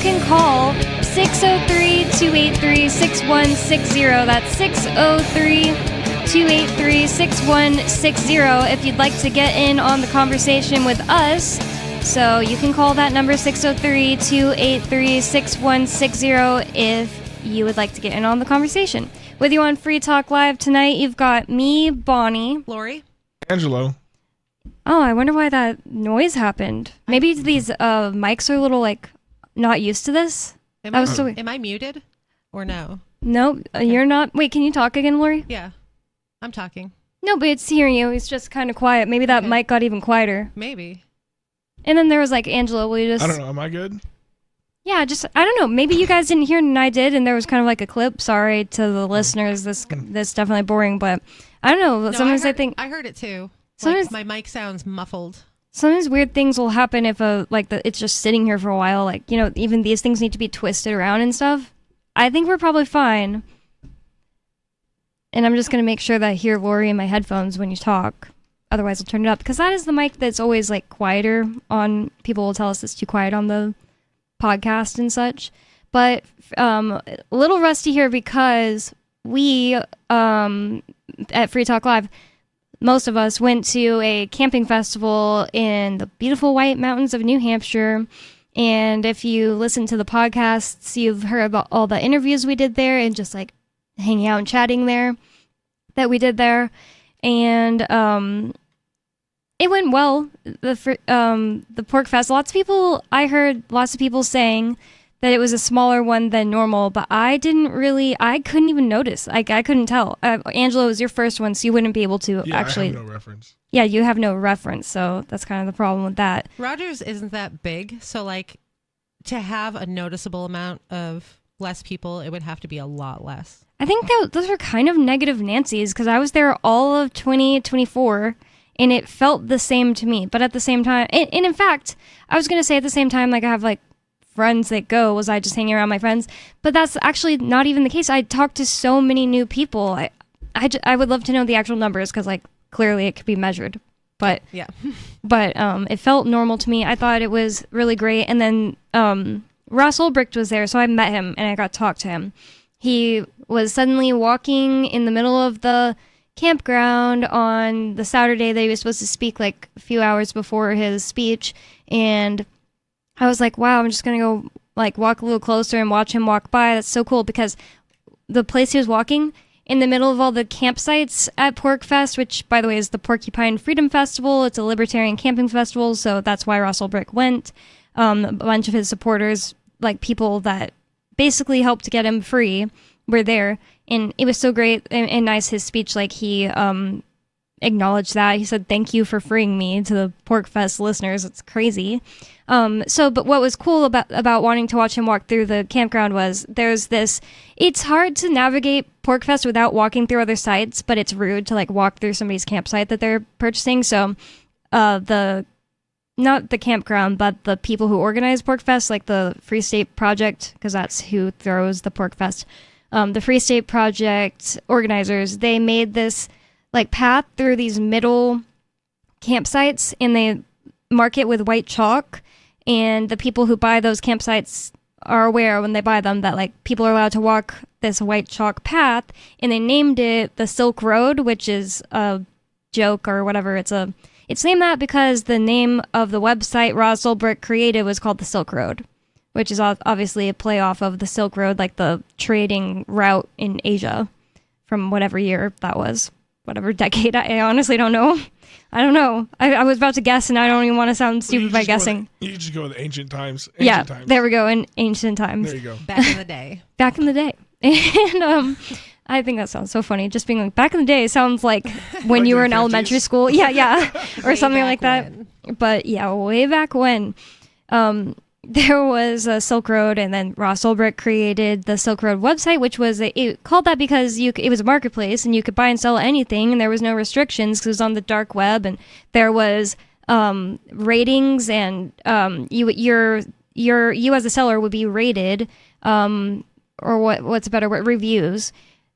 can call 603-283-6160. That's 603-283-6160 if you'd like to get in on the conversation with us. So you can call that number 603-283-6160 if you would like to get in on the conversation. With you on Free Talk Live tonight, you've got me, Bonnie, Lori, Angelo. Oh, I wonder why that noise happened. Maybe these mics are a little, not used to this. am I muted or no? No, you're not. Wait, can you talk again, Lori? Yeah, I'm talking. No, but it's hearing you. It's just kind of quiet. Maybe that mic got even quieter. Maybe. And then there was, Angela, will you just... I don't know. Am I good? Yeah, I don't know. Maybe you guys didn't hear it and I did, and there was kind of a clip. Sorry to the listeners. This definitely boring, but I don't know. No, Sometimes I think... I heard it too. Sometimes my mic sounds muffled. Sometimes weird things will happen if it's just sitting here for a while. Even these things need to be twisted around and stuff. I think we're probably fine. And I'm just going to make sure that I hear Lori in my headphones when you talk. Otherwise, I'll turn it up. Because that is the mic that's always, quieter on... People will tell us it's too quiet on the podcast and such. But a little rusty here because we, at Free Talk Live... Most of us went to a camping festival in the beautiful White Mountains of New Hampshire. And if you listen to the podcasts, you've heard about all the interviews we did there and just hanging out and chatting there that we did there. And it went well. The Pork Fest, I heard lots of people saying that it was a smaller one than normal, but I couldn't even notice. I couldn't tell. Angela, it was your first one, so you wouldn't be able to actually... I have no reference. Yeah, you have no reference, so that's kind of the problem with that. Rogers isn't that big, so to have a noticeable amount of less people, it would have to be a lot less. I think those were kind of negative Nancy's, because I was there all of 2024, and it felt the same to me. But at the same time, and in fact, I was going to say at the same time, I have friends that go, was I just hanging around my friends? But that's actually not even the case. I talked to so many new people. I would love to know the actual numbers because clearly it could be measured. But yeah, but it felt normal to me. I thought it was really great. And then Ross Ulbricht was there, so I met him and I got to talk to him. He was suddenly walking in the middle of the campground on the Saturday that he was supposed to speak a few hours before his speech, and I was like, wow, I'm just going to go walk a little closer and watch him walk by. That's so cool because the place he was walking in the middle of all the campsites at PorcFest, which by the way is the Porcupine Freedom Festival. It's a libertarian camping festival. So that's why Russell Brick went. A bunch of his supporters, people that basically helped to get him free, were there. And it was so great and nice. His speech, he acknowledged that. He said, thank you for freeing me to the PorcFest listeners. It's crazy. But what was cool about wanting to watch him walk through the campground was there's this, it's hard to navigate PorcFest without walking through other sites, but it's rude to walk through somebody's campsite that they're purchasing. So not the campground, but the people who organize PorcFest, the Free State Project, because that's who throws the PorcFest. The Free State Project organizers, they made this path through these middle campsites, and they mark it with white chalk, and the people who buy those campsites are aware when they buy them that people are allowed to walk this white chalk path, and they named it the Silk Road, which is a joke or whatever. It's named that because the name of the website Ross Ulbricht created was called the Silk Road, which is obviously a play off of the Silk Road, the trading route in Asia from whatever year that was. Whatever decade, I honestly don't know. I don't know. I was about to guess, and I don't even want to sound stupid by guessing. You just go with ancient times. Times. There we go, in ancient times. There you go. Back in the day. Back in the day. And I think that sounds so funny. Just being back in the day sounds like when you were in elementary school. Yeah. Or something like that. When. But yeah, way back when. There was a Silk Road, and then Ross Ulbricht created the Silk Road website, which was it called that because it was a marketplace and you could buy and sell anything, and there was no restrictions because it was on the dark web, and there was ratings, and you as a seller would be rated, or what's a better word, reviews,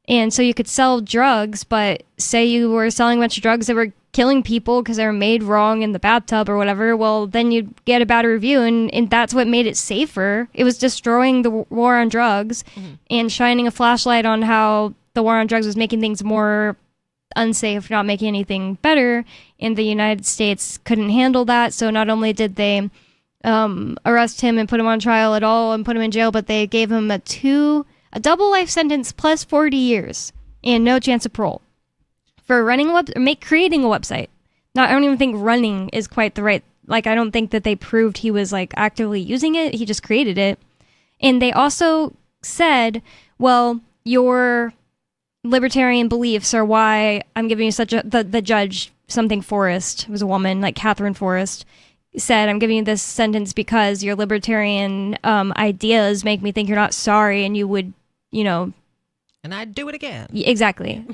and so you could sell drugs, but say you were selling a bunch of drugs that were killing people because they were made wrong in the bathtub or whatever, well, then you'd get a bad review, and that's what made it safer. It was destroying the war on drugs and shining a flashlight on how the war on drugs was making things more unsafe, not making anything better, and the United States couldn't handle that. So not only did they arrest him and put him on trial at all and put him in jail, but they gave him a double life sentence plus 40 years and no chance of parole for creating a website. I don't even think running is quite the right, like, I don't think that they proved he was like actively using it. He just created it. And they also said, well, your libertarian beliefs are why I'm giving you the judge, something Forrest, was a woman, like Catherine Forrest, said, I'm giving you this sentence because your libertarian ideas make me think you're not sorry and you would, and I'd do it again. Exactly.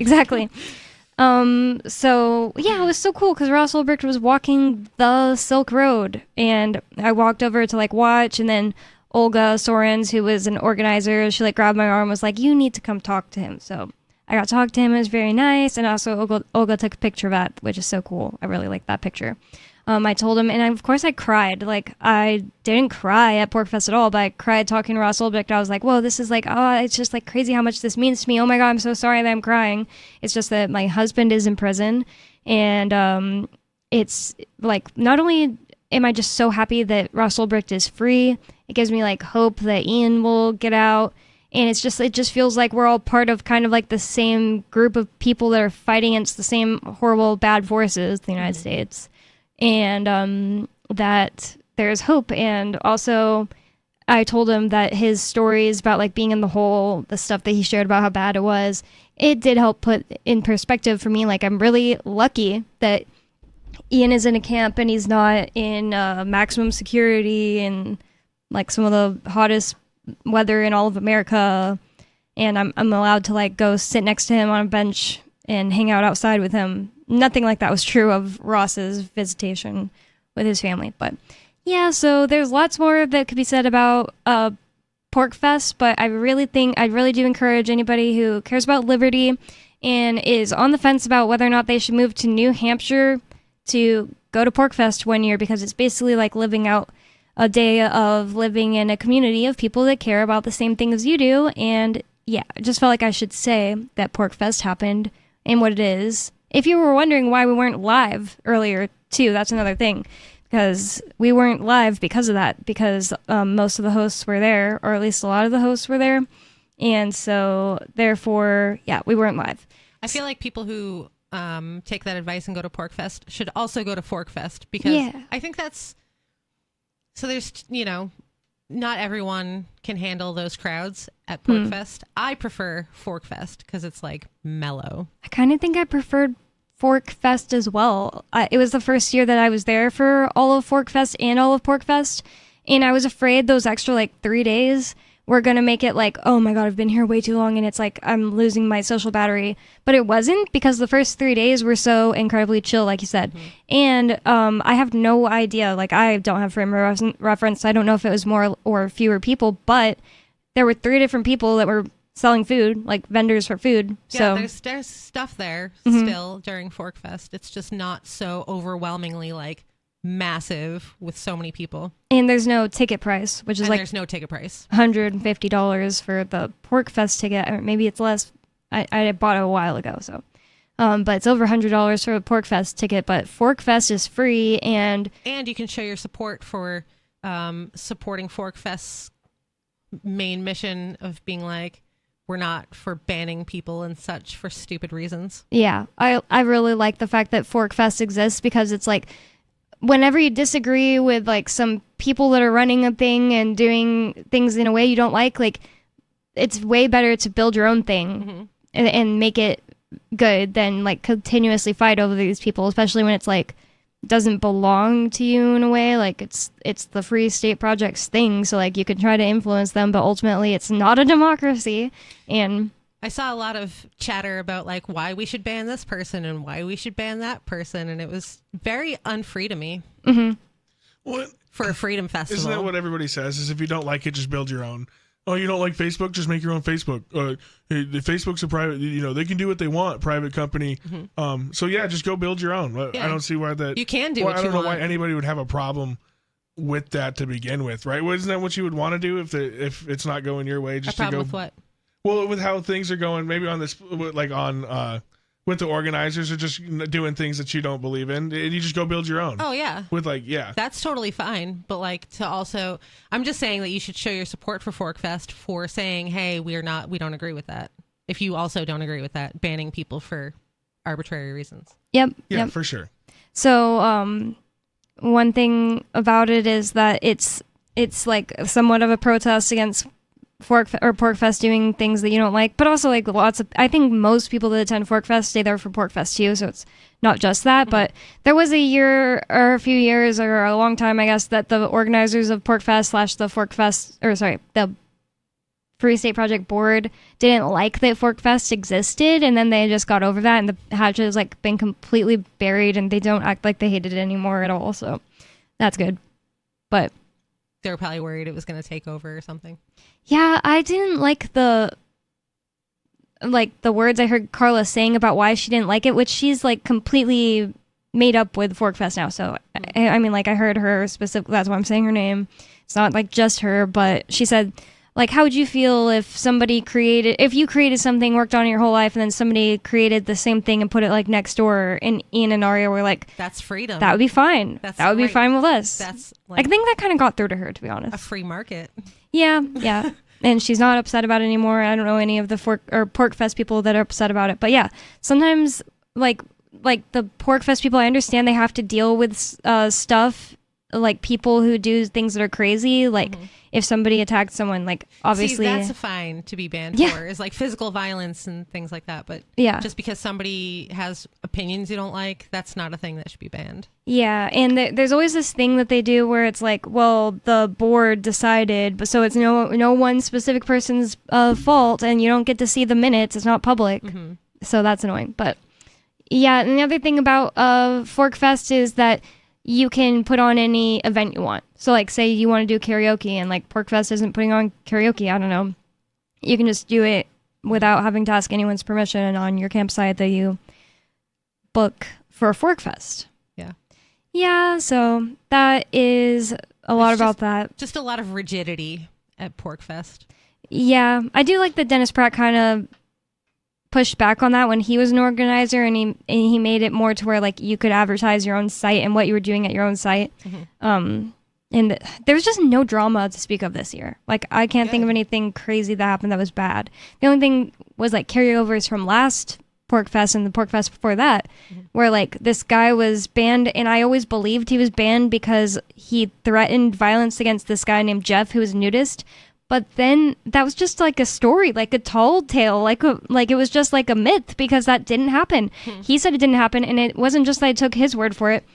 So yeah, it was so cool because Ross Ulbricht was walking the Silk Road, and I walked over to like watch, and then Olga Sorens, who was an organizer, she like grabbed my arm and was like, you need to come talk to him. So I got to talk to him. It was very nice. And also Olga took a picture of that, which is so cool. I really like that picture. I told him, and of course I cried. Like, I didn't cry at PorcFest at all, but I cried talking to Ross Ulbricht. I was like, whoa, this is like, it's just like crazy how much this means to me. Oh my God, I'm so sorry that I'm crying. It's just that my husband is in prison. And it's like, not only am I just so happy that Ross Ulbricht is free, it gives me like hope that Ian will get out. And it just feels like we're all part of kind of like the same group of people that are fighting against the same horrible bad forces, the United States. And that there's hope. And also I told him that his stories about like being in the hole, the stuff that he shared about how bad it was, it did help put in perspective for me. Like, I'm really lucky that Ian is in a camp and he's not in maximum security and like some of the hottest weather in all of America. And I'm allowed to like go sit next to him on a bench and hang out outside with him. Nothing like that was true of Ross's visitation with his family. But yeah, so there's lots more that could be said about PorcFest, but I really do encourage anybody who cares about liberty and is on the fence about whether or not they should move to New Hampshire to go to PorcFest one year, because it's basically like living out a day of living in a community of people that care about the same thing as you do. And yeah, I just felt like I should say that PorcFest happened and what it is. If you were wondering why we weren't live earlier, too, that's another thing. Because we weren't live because of that. Because most of the hosts were there, or at least a lot of the hosts were there. And so, therefore, yeah, we weren't live. I feel like people who take that advice and go to PorcFest should also go to ForkFest. Because I think that's... So there's, not everyone can handle those crowds at PorcFest. I prefer ForkFest because it's like mellow. I kind of think I preferred ForkFest as well. It was the first year that I was there for all of ForkFest and all of PorcFest, and I was afraid those extra like 3 days were gonna make it like, oh my God, I've been here way too long and it's like I'm losing my social battery. But it wasn't, because the first 3 days were so incredibly chill, like you said. And I have no idea, like I don't have frame of reference. I don't know if it was more or fewer people, but there were 3 different people that were selling food, like vendors for food. Yeah, so there's stuff there still during ForkFest. It's just not so overwhelmingly like massive with so many people. And there's no ticket price, which is there's no ticket price. $150 for the PorcFest ticket. Or maybe it's less. I bought it a while ago, so. But it's over $100 for a PorcFest ticket. But ForkFest is free, and you can show your support for supporting ForkFest's main mission of being like, we're not for banning people and such for stupid reasons. Yeah, I really like the fact that ForkFest exists, because it's like, whenever you disagree with like some people that are running a thing and doing things in a way you don't like it's way better to build your own thing and make it good than like continuously fight over these people, especially when it's like doesn't belong to you in a way. Like it's the Free State Project's thing, so like you can try to influence them, but ultimately it's not a democracy. And I saw a lot of chatter about like why we should ban this person and why we should ban that person, and it was very unfree to me. What? For a freedom festival. Isn't that what everybody says? Is if you don't like it, just build your own. Oh, you don't like Facebook? Just make your own Facebook. The Facebook's a private. They can do what they want. Private company. Mm-hmm. So yeah, just go build your own. Yeah. I don't see why that. You can do. What I don't you know want. why anybody would have a problem with that to begin with, right? Well, isn't that what you would want to do if it's not going your way? Just a problem to go. With what? Well, with how things are going, maybe on this, like on. With the organizers are just doing things that you don't believe in, you just go build your own. Oh yeah. With that's totally fine. But like to also, I'm just saying that you should show your support for ForkFest for saying, hey, we don't agree with that. If you also don't agree with that, banning people for arbitrary reasons. Yep. Yeah, for sure. So, one thing about it is that it's like somewhat of a protest against PorcFest doing things that you don't like, but also like I think most people that attend ForkFest stay there for PorcFest too, so it's not just that. But there was a year or a few years or a long time, I guess, that the organizers of PorcFest / the Free State Project board didn't like that ForkFest existed, and then they just got over that, and the hatch has like been completely buried, and they don't act like they hated it anymore at all. So that's good. But they were probably worried it was going to take over or something. Yeah, I didn't like the words I heard Carla saying about why she didn't like it, which she's like completely made up with ForkFest now. So I mean, like I heard her specifically. That's why I'm saying her name. It's not like just her, but she said, like, how would you feel if you created something, worked on it your whole life, and then somebody created the same thing and put it like next door, and Ian and Aria were like, that's freedom. That would be fine. That would be fine with us. That's like I think that kind of got through to her, to be honest. A free market. Yeah. And she's not upset about it anymore. I don't know any of the PorcFest people that are upset about it. But yeah, sometimes like the PorcFest people, I understand they have to deal with stuff, like people who do things that are crazy, like if somebody attacked someone, like obviously that's a fine to be banned for, is like physical violence and things like that. But just because somebody has opinions you don't like, that's not a thing that should be banned. Yeah, and there's always this thing that they do where it's like, well, the board decided, but so it's no one specific person's fault, and you don't get to see the minutes. It's not public, so that's annoying. But yeah, and the other thing about ForkFest is that you can put on any event you want. So like say you want to do karaoke and like PorcFest isn't putting on karaoke, I don't know. You can just do it without having to ask anyone's permission on your campsite that you book for ForkFest. Yeah. Yeah, so that is a lot about that. Just a lot of rigidity at PorcFest. Yeah, I do like that Dennis Pratt kind of pushed back on that when he was an organizer, and he made it more to where like you could advertise your own site and what you were doing at your own site. And there was just no drama to speak of this year. Like I can't think of anything crazy that happened that was bad. The only thing was like carryovers from last PorcFest and the PorcFest before that, where like this guy was banned, and I always believed he was banned because he threatened violence against this guy named Jeff, who was a nudist. But then that was just like a story, like a tall tale, like it was just like a myth, because that didn't happen. He said it didn't happen, and it wasn't just that I took his word for it.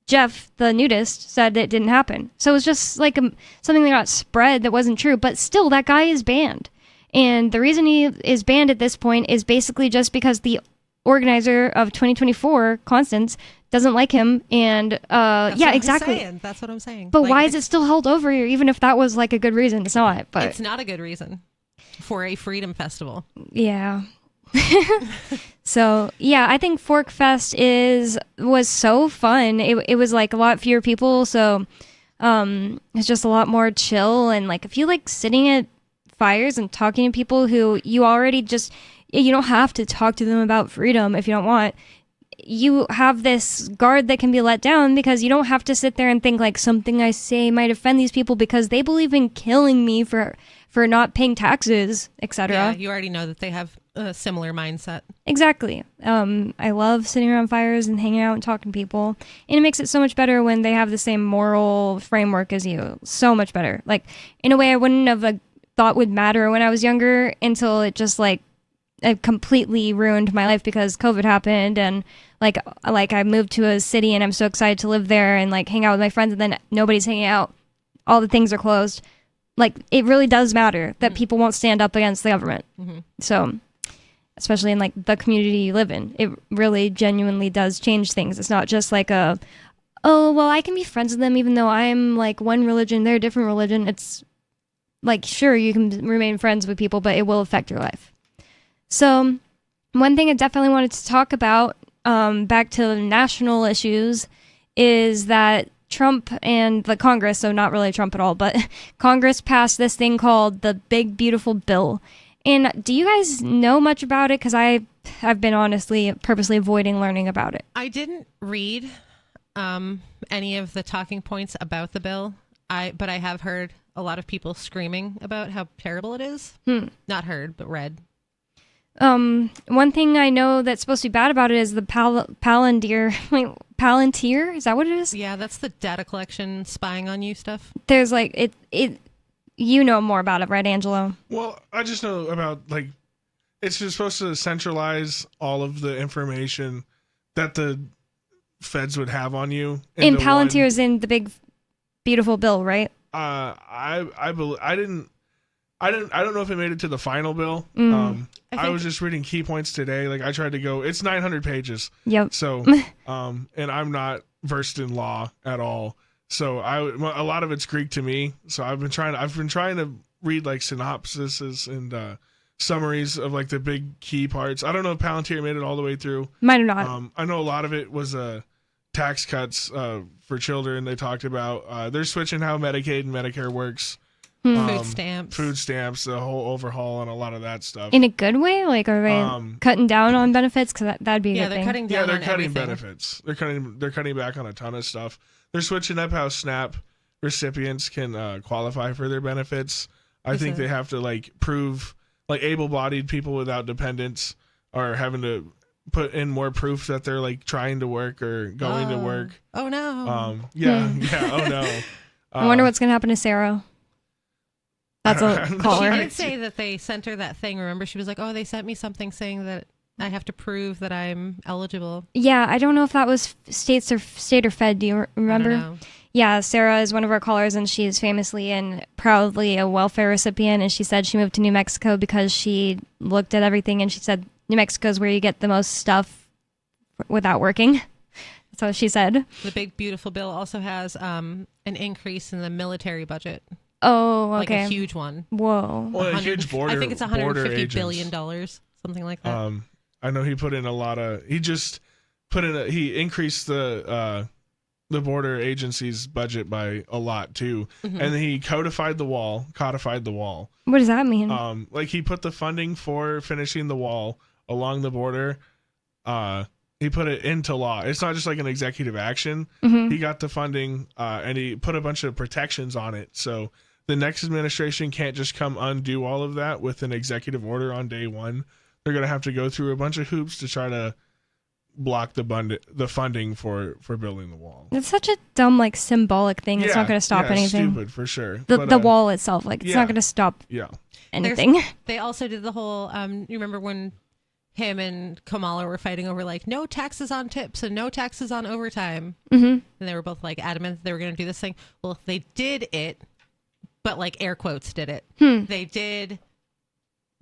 Jeff, the nudist, said it didn't happen. So it was just like something that got spread that wasn't true. But still, that guy is banned. And the reason he is banned at this point is basically just because the organizer of 2024, Constance, doesn't like him. And exactly. That's what I'm saying. But like, why is it still held over here, even if that was like a good reason? It's not. But it's not a good reason for a freedom festival. Yeah. So yeah, I think ForkFest was so fun. It was like a lot fewer people, so it's just a lot more chill. And like if you like sitting at fires and talking to people who you already you don't have to talk to them about freedom if you don't want. You have this guard that can be let down because you don't have to sit there and think like something I say might offend these people because they believe in killing me for not paying taxes, etc. Yeah, you already know that they have a similar mindset. Exactly. I love sitting around fires and hanging out and talking to people. And it makes it so much better when they have the same moral framework as you. So much better. Like, in a way I wouldn't have thought would matter when I was younger until it just, like, it completely ruined my life because COVID happened. And, like I moved to a city and I'm so excited to live there and, like, hang out with my friends, and then nobody's hanging out. All the things are closed. Like, it really does matter that people won't stand up against the government. So, especially in like the community you live in, it really genuinely does change things. It's not just like oh, well, I can be friends with them even though I'm like one religion, they're a different religion. It's like, sure, you can remain friends with people, but it will affect your life. So one thing I definitely wanted to talk about, back to national issues, is that Trump and the Congress, so not really Trump at all, but Congress passed this thing called the Big Beautiful Bill. And do you guys know much about it? Because I've been honestly purposely avoiding learning about it. I didn't read any of the talking points about the bill, but I have heard a lot of people screaming about how terrible it is. Not heard, but read. One thing I know that's supposed to be bad about it is the Palantir. Wait, Palantir? Is that what it is? Yeah, that's the data collection, spying on you stuff. There's like it. You know more about it, right, Angelo? Well, I just know about, like, it's just supposed to centralize all of the information that the feds would have on you. And Palantir is in the Big Beautiful Bill, right? I don't know if it made it to the final bill. I was just reading key points today. Like, I tried to go. It's 900 pages. Yep. So, and I'm not versed in law at all. So a lot of it's Greek to me. So I've been trying to read like synopsises and summaries of like the big key parts. I don't know if Palantir made it all the way through. Might have not. I know a lot of it was tax cuts for children. They talked about they're switching how Medicaid and Medicare works. Food stamps, the whole overhaul and a lot of that stuff. In a good way? Like, are they cutting down on benefits? Because that'd be a good thing. Cutting down they're on cutting everything. benefits. They're cutting back on a ton of stuff. They're switching up how SNAP recipients can qualify for their benefits. I think they have to like prove, like, able-bodied people without dependents are having to put in more proof that they're like trying to work or going to work. Oh no. Yeah. Oh no. I wonder what's gonna happen to Sarah. That's a caller. She did say that they sent her that thing. Remember, she was like, "Oh, they sent me something saying that I have to prove that I'm eligible." Yeah, I don't know if that was state or fed. Do you remember? I don't know. Yeah, Sarah is one of our callers, and she's famously and proudly a welfare recipient. And she said she moved to New Mexico because she looked at everything, and she said New Mexico is where you get the most stuff without working. That's what she said. The Big Beautiful Bill also has an increase in the military budget. Oh, okay. Like a huge one. Whoa. Well, a huge border. I think it's $150 billion, something like that. I know he put in a lot of. He just put in. He increased the border agency's budget by a lot too, and he codified the wall. What does that mean? Like, he put the funding for finishing the wall along the border. He put it into law. It's not just like an executive action. He got the funding, and he put a bunch of protections on it. So the next administration can't just come undo all of that with an executive order on day one. They're going to have to go through a bunch of hoops to try to block the funding for building the wall. It's such a dumb, like, symbolic thing. It's not going to stop anything. Stupid for sure. The wall itself, like, it's not going to stop anything. They also did the whole. You remember when him and Kamala were fighting over, like, no taxes on tips and no taxes on overtime, and they were both like adamant that they were going to do this thing. Well, they did it, but like air quotes did it. They did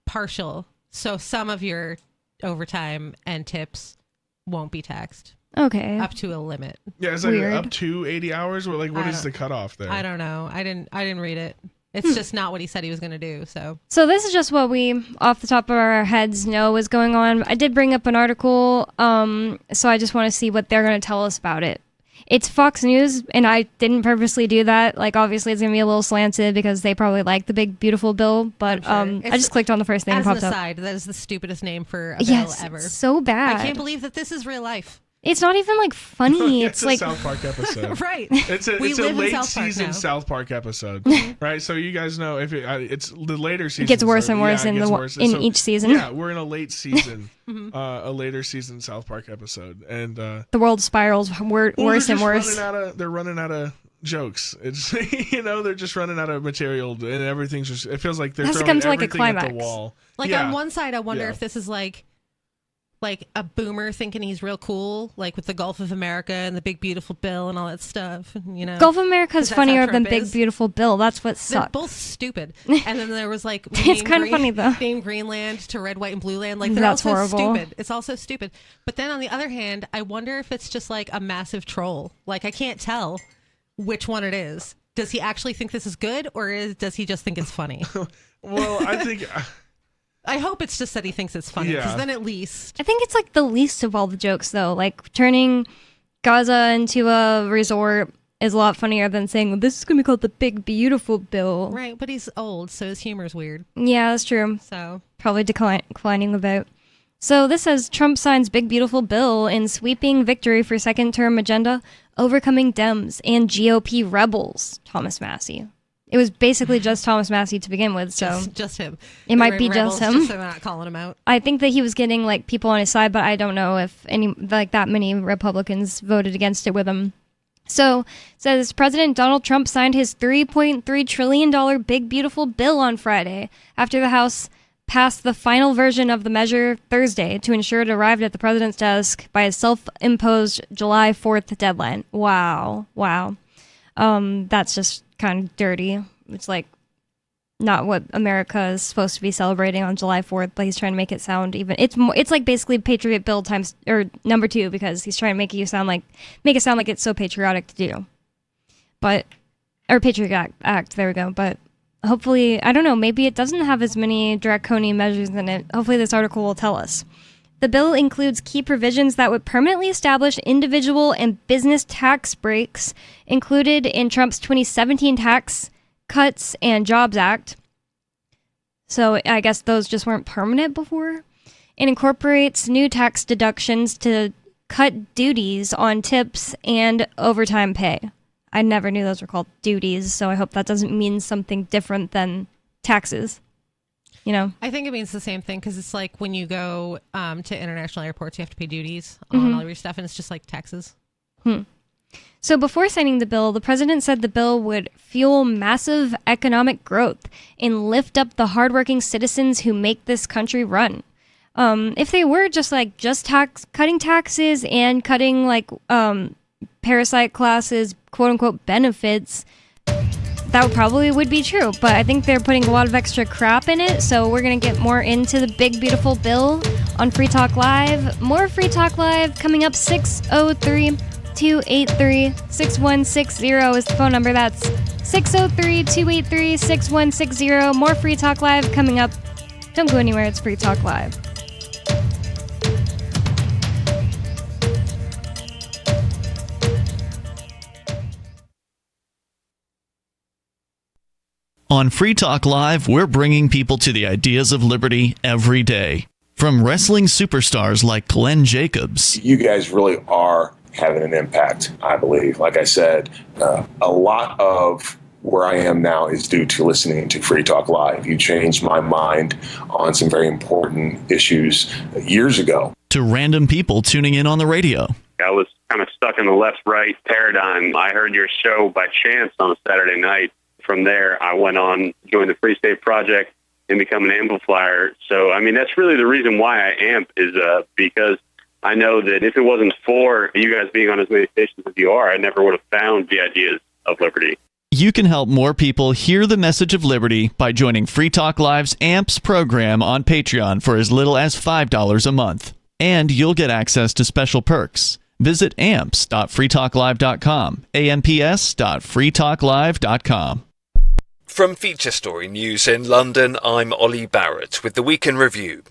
partial, so some of your overtime and tips won't be taxed. Okay. Up to a limit. Yeah, it's like up to 80 hours. Or like, what is the cutoff there? I don't know. I didn't read it. It's just not what he said he was going to do. So this is just what we, off the top of our heads, know is going on. I did bring up an article, so I just want to see what they're going to tell us about it. It's Fox News, and I didn't purposely do that. Like, obviously, it's going to be a little slanted because they probably like the Big Beautiful Bill, but sure. I just clicked on the first thing and popped up. As an aside, that is the stupidest name for a bill ever. So bad. I can't believe that this is real life. It's not even like funny. It's like a South Park episode. Right. It's a late season South Park episode. Right. So you guys know if it's the later season. It gets worse and worse in each season. Yeah, we're in a late season, a later season South Park episode, and the world spirals worse and worse. They're running out of jokes. It's they're just running out of material, and everything's just. It feels like they're throwing everything like a climax. At the wall. Like on one side, I wonder if this is like a boomer thinking he's real cool, like with the Gulf of America and the Big Beautiful Bill and all that stuff. Gulf of America is funnier than Big Beautiful Bill. That's what sucks. They're both stupid. And then there was like it's kind of funny though. Name Greenland to Red, White, and Blue Land. Like that's also stupid. It's also stupid. But then on the other hand, I wonder if it's just like a massive troll. Like I can't tell which one it is. does he actually think this is good, or does he just think it's funny? Well, I think... I hope it's just that he thinks it's funny, because then at least... I think it's like the least of all the jokes, though. Like, turning Gaza into a resort is a lot funnier than saying, well, this is going to be called the Big Beautiful Bill. Right, but he's old, so his humor's weird. Yeah, that's true. So probably declining a bit. So this says, Trump signs Big Beautiful Bill in sweeping victory for second-term agenda, overcoming Dems and GOP rebels, Thomas Massie. It was basically just Thomas Massie to begin with, so... Just him. It might be just him. Just so they're not calling him out. I think that he was getting, like, people on his side, but I don't know if that many Republicans voted against it with him. So, it says, President Donald Trump signed his $3.3 trillion Big Beautiful Bill on Friday, after the House passed the final version of the measure Thursday to ensure it arrived at the president's desk by a self-imposed July 4th deadline. Wow. That's just kind of dirty. It's like not what America is supposed to be celebrating on July 4th, but he's trying to make it sound even. It's like basically Patriot Bill times or number 2, because he's trying to make it sound like it's so patriotic to do. Or Patriot Act, there we go. But hopefully, I don't know, maybe it doesn't have as many draconian measures in it. Hopefully this article will tell us. The bill includes key provisions that would permanently establish individual and business tax breaks included in Trump's 2017 Tax Cuts and Jobs Act. So I guess those just weren't permanent before. It incorporates new tax deductions to cut duties on tips and overtime pay. I never knew those were called duties, so I hope that doesn't mean something different than taxes. You know, I think it means the same thing, because it's like when you go to international airports, you have to pay duties on all of your stuff, and it's just like taxes. So before signing the bill, the president said the bill would fuel massive economic growth and lift up the hardworking citizens who make this country run. If they were just cutting taxes and cutting parasite classes, quote unquote benefits, that probably would be true, but I think they're putting a lot of extra crap in it, so we're going to get more into the Big Beautiful Bill on Free Talk Live. More Free Talk Live coming up. 603-283-6160 is the phone number. That's 603-283-6160. More Free Talk Live coming up. Don't go anywhere, it's Free Talk Live. On Free Talk Live, we're bringing people to the ideas of liberty every day. From wrestling superstars like Glenn Jacobs. You guys really are having an impact, I believe. Like I said, a lot of where I am now is due to listening to Free Talk Live. You changed my mind on some very important issues years ago. To random people tuning in on the radio. I was kind of stuck in the left-right paradigm. I heard your show by chance on a Saturday night. From there, I went on, joined the Free State Project, and become an amplifier. So, I mean, that's really the reason why I amp, is because I know that if it wasn't for you guys being on as many stations as you are, I never would have found the ideas of liberty. You can help more people hear the message of liberty by joining Free Talk Live's AMPS program on Patreon for as little as $5 a month. And you'll get access to special perks. Visit amps.freetalklive.com, amps.freetalklive.com. From Feature Story News in London, I'm Ollie Barrett with the Week in Review.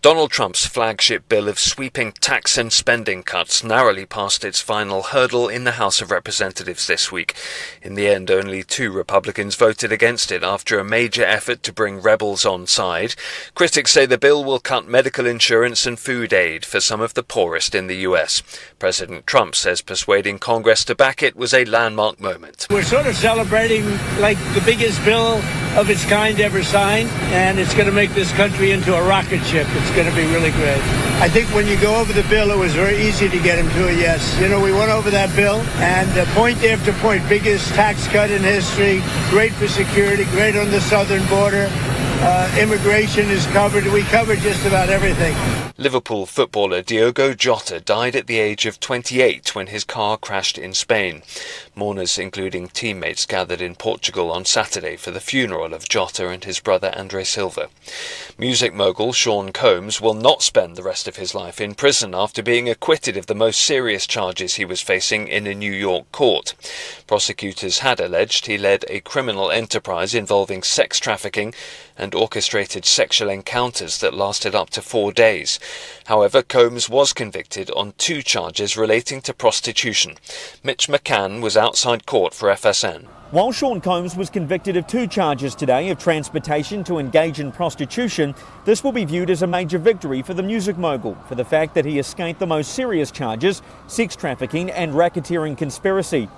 Donald Trump's flagship bill of sweeping tax and spending cuts narrowly passed its final hurdle in the House of Representatives this week. In the end, only 2 Republicans voted against it after a major effort to bring rebels on side. Critics say the bill will cut medical insurance and food aid for some of the poorest in the US. President Trump says persuading Congress to back it was a landmark moment. We're sort of celebrating like the biggest bill of its kind ever signed, and it's going to make this country into a rocket ship. It's going to be really great. I think when you go over the bill, it was very easy to get him to a yes. You know, we went over that bill, and point after point, biggest tax cut in history, great for security, great on the southern border. Immigration is covered. We covered just about everything. Liverpool footballer Diogo Jota died at the age of 28 when his car crashed in Spain. Mourners, including teammates, gathered in Portugal on Saturday for the funeral of Jota and his brother Andre Silva. Music mogul Sean Combs will not spend the rest of his life in prison after being acquitted of the most serious charges he was facing in a New York court. Prosecutors had alleged he led a criminal enterprise involving sex trafficking and orchestrated sexual encounters that lasted up to 4 days. However, Combs was convicted on 2 charges relating to prostitution. Mitch McCann was outside court for FSN. While Sean Combs was convicted of 2 charges today of transportation to engage in prostitution, this will be viewed as a major victory for the music mogul for the fact that he escaped the most serious charges, sex trafficking and racketeering conspiracy.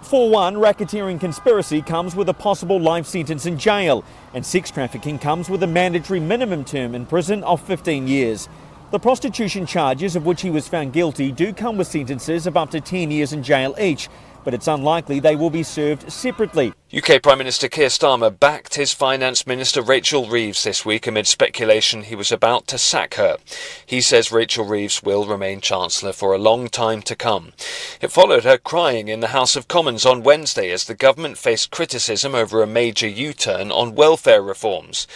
For one, racketeering conspiracy comes with a possible life sentence in jail, and sex trafficking comes with a mandatory minimum term in prison of 15 years. The prostitution charges of which he was found guilty do come with sentences of up to 10 years in jail each, but it's unlikely they will be served separately. UK Prime Minister Keir Starmer backed his Finance Minister Rachel Reeves this week amid speculation he was about to sack her. He says Rachel Reeves will remain Chancellor for a long time to come. It followed her crying in the House of Commons on Wednesday as the government faced criticism over a major U-turn on welfare reforms.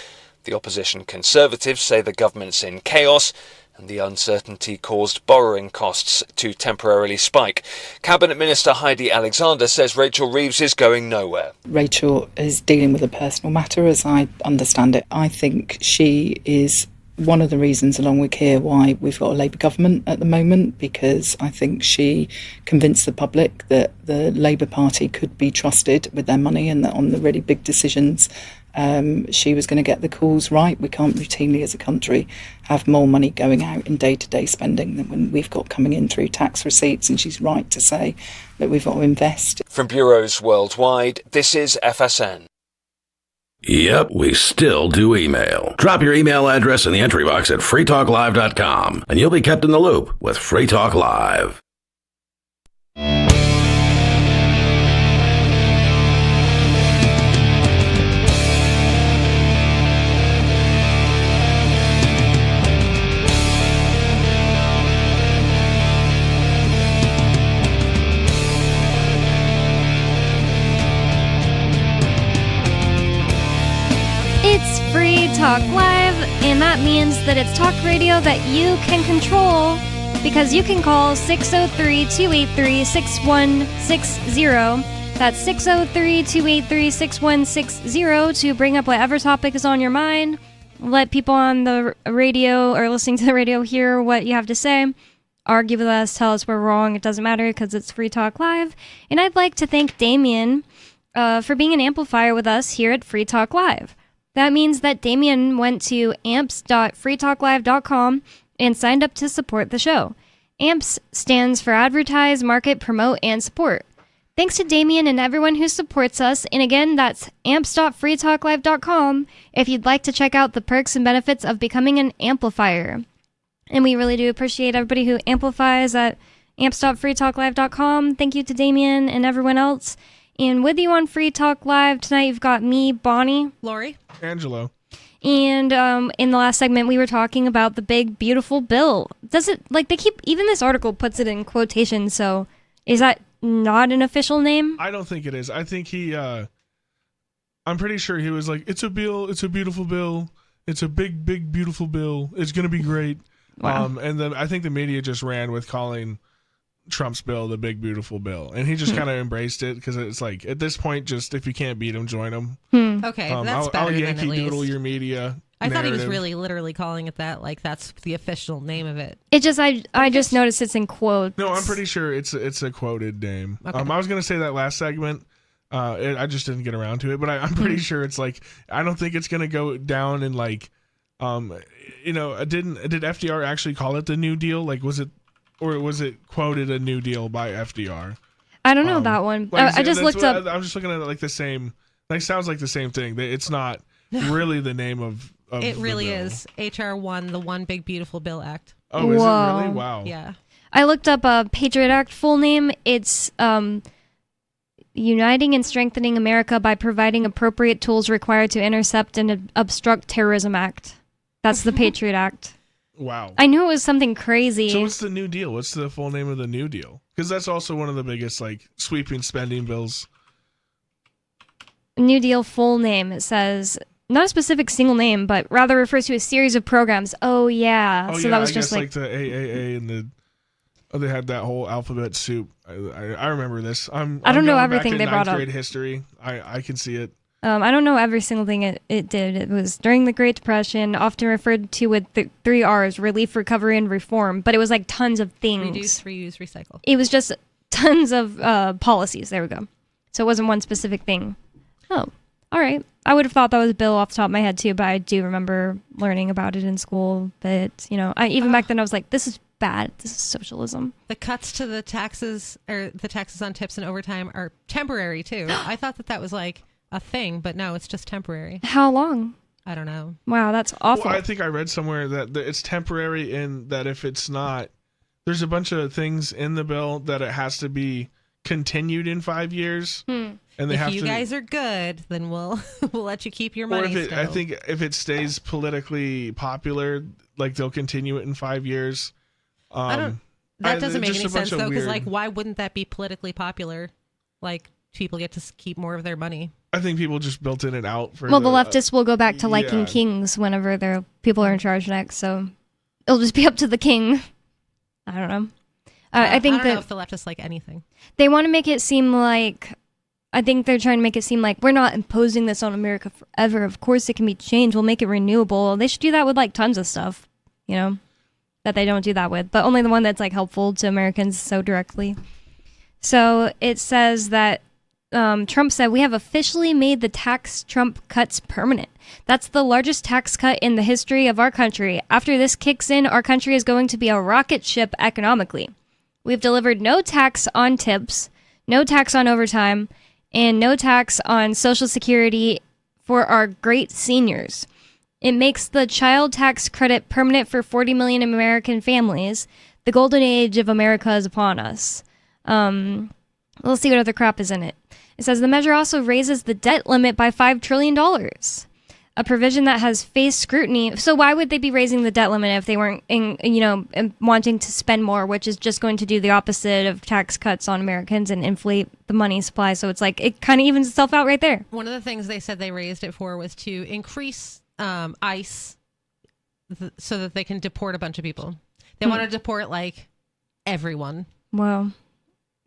The opposition Conservatives say the government's in chaos, and the uncertainty caused borrowing costs to temporarily spike. Cabinet Minister Heidi Alexander says Rachel Reeves is going nowhere. Rachel is dealing with a personal matter, as I understand it. I think she is one of the reasons, along with Keir, why we've got a Labour government at the moment, because I think she convinced the public that the Labour Party could be trusted with their money and that on the really big decisions she was going to get the calls right. We can't routinely as a country have more money going out in day-to-day spending than when we've got coming in through tax receipts, and she's right to say that we've got to invest. From bureaus worldwide, this is FSN. Yep, we still do email. Drop your email address in the entry box at freetalklive.com and you'll be kept in the loop with Free Talk Live. It's Free Talk Live, and that means that it's talk radio that you can control, because you can call 603-283-6160. That's 603-283-6160 to bring up whatever topic is on your mind. Let people on the radio or listening to the radio hear what you have to say. Argue with us, tell us we're wrong. It doesn't matter because it's Free Talk Live. And I'd like to thank Damien for being an amplifier with us here at Free Talk Live. That means that Damien went to amps.freetalklive.com and signed up to support the show. AMPS stands for Advertise, Market, Promote, and Support. Thanks to Damien and everyone who supports us, and again, that's amps.freetalklive.com if you'd like to check out the perks and benefits of becoming an amplifier. And we really do appreciate everybody who amplifies at amps.freetalklive.com. Thank you to Damien and everyone else. And with you on Free Talk Live tonight, you've got me, Bonnie, Lori, Angelo. And in the last segment, we were talking about the big, beautiful bill. Does it, like, they keep, even this article puts it in quotation, so is that not an official name? I don't think it is. I think I'm pretty sure he was like, it's a bill, it's a beautiful bill, it's a big, big, beautiful bill, it's going to be great. Wow. And then I think the media just ran with calling Trump's bill the big, beautiful bill. And he just kind of embraced it because it's like, at this point, just if you can't beat him, join him. Okay, that's better I'll than Yankee at least. Doodle your media. I thought he was narrative. really literally calling it that, like that's the official name of it. It just, I just noticed it's in quotes. No, I'm pretty sure it's a quoted name. Okay. I was going to say that last segment. I just didn't get around to it, but I'm pretty sure it's like, I don't think it's going to go down in like, did FDR actually call it the New Deal? Like, was it quoted a New Deal by FDR? I don't know that one. Like, I just looked up. I'm just looking at it like the same. Like, sounds like the same thing. It's not really the name of It the really bill. is HR 1, the One Big Beautiful Bill Act. Oh, is it Whoa. really? Wow. Yeah. I looked up a Patriot Act full name. It's uniting and strengthening America by providing appropriate tools required to intercept and obstruct terrorism act. That's the Patriot Act. Wow. I knew it was something crazy. So what's the New Deal? What's the full name of the New Deal? Because that's also one of the biggest like sweeping spending bills. New Deal full name, it says, not a specific single name, but rather refers to a series of programs. Oh, yeah. Oh, so yeah, that was I just guess like the AAA and the... Oh, they had that whole alphabet soup. I remember this. I don't know everything they brought up. Grade history. I can see it. I don't know every single thing it did. It was during the Great Depression, often referred to with the 3 R's, relief, recovery, and reform. But it was like tons of things. Reduce, reuse, recycle. It was just tons of policies. There we go. So it wasn't one specific thing. Oh, all right. I would have thought that was a bill off the top of my head too, but I do remember learning about it in school. But, even back then I was like, this is bad. This is socialism. The cuts to the taxes or the taxes on tips and overtime are temporary too. I thought that was like a thing, but no, it's just temporary. How long? I don't know. Wow, that's awful. Well, I think I read somewhere that it's temporary in that if it's not, there's a bunch of things in the bill that it has to be continued in 5 years. And they if have you to, guys are good, then we'll let you keep your money. Or I think if it stays politically popular, like they'll continue it in 5 years. That doesn't make any sense though, because like, why wouldn't that be politically popular? Like, people get to keep more of their money. I think people just built in and out for. Well, the leftists will go back to liking kings whenever their people are in charge next, so it'll just be up to the king. I don't know. I think I don't know if the leftists like anything. They want to make it seem like. I think they're trying to make it seem like we're not imposing this on America forever. Of course, it can be changed. We'll make it renewable. They should do that with like tons of stuff, that they don't do that with, but only the one that's like helpful to Americans so directly. So it says that Trump said, we have officially made the tax Trump cuts permanent. That's the largest tax cut in the history of our country. After this kicks in, our country is going to be a rocket ship economically. We've delivered no tax on tips, no tax on overtime, and no tax on Social Security for our great seniors. It makes the child tax credit permanent for 40 million American families. The golden age of America is upon us. We'll see what other crap is in it. It says the measure also raises the debt limit by $5 trillion, a provision that has faced scrutiny. So why would they be raising the debt limit if they weren't, wanting to spend more, which is just going to do the opposite of tax cuts on Americans and inflate the money supply? So it's like it kind of evens itself out right there. One of the things they said they raised it for was to increase ICE so that they can deport a bunch of people. They want to deport like everyone. Wow.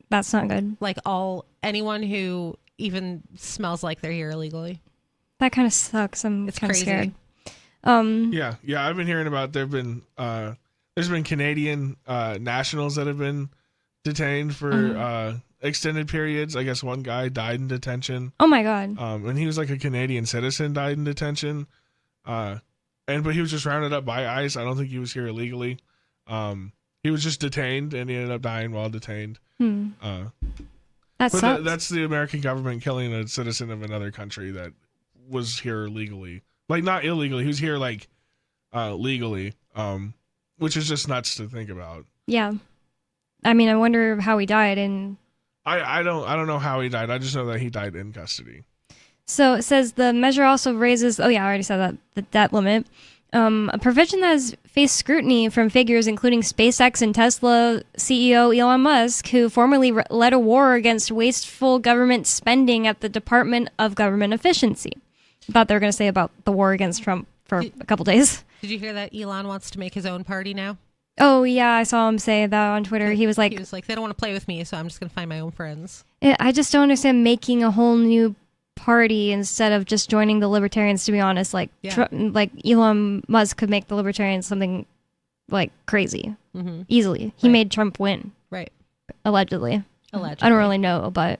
That's not good. Like anyone who even smells like they're here illegally. That kind of sucks. It's kind of scared. Yeah. I've been hearing about there's been Canadian nationals that have been detained for extended periods. I guess one guy died in detention. Oh my God. And he was like a Canadian citizen, died in detention. But he was just rounded up by ICE. I don't think he was here illegally. He was just detained and he ended up dying while detained. That sucks. That's the American government killing a citizen of another country that was here legally. Like, not illegally. He was here, like, legally, which is just nuts to think about. Yeah. I mean, I wonder how he died. And I don't know how he died. I just know that he died in custody. So it says the measure also raises, I already said that, the debt limit. A provision that has faced scrutiny from figures including SpaceX and Tesla CEO Elon Musk, who formerly led a war against wasteful government spending at the Department of Government Efficiency. I thought they were going to say about the war against Trump for a couple days. Did you hear that Elon wants to make his own party now? Oh, yeah, I saw him say that on Twitter. He was like, they don't want to play with me, so I'm just going to find my own friends. I just don't understand making a whole new party instead of just joining the Libertarians, to be honest. Like, like Elon Musk could make the Libertarians something like crazy easily. He made Trump win. Right. Allegedly. I don't really know, but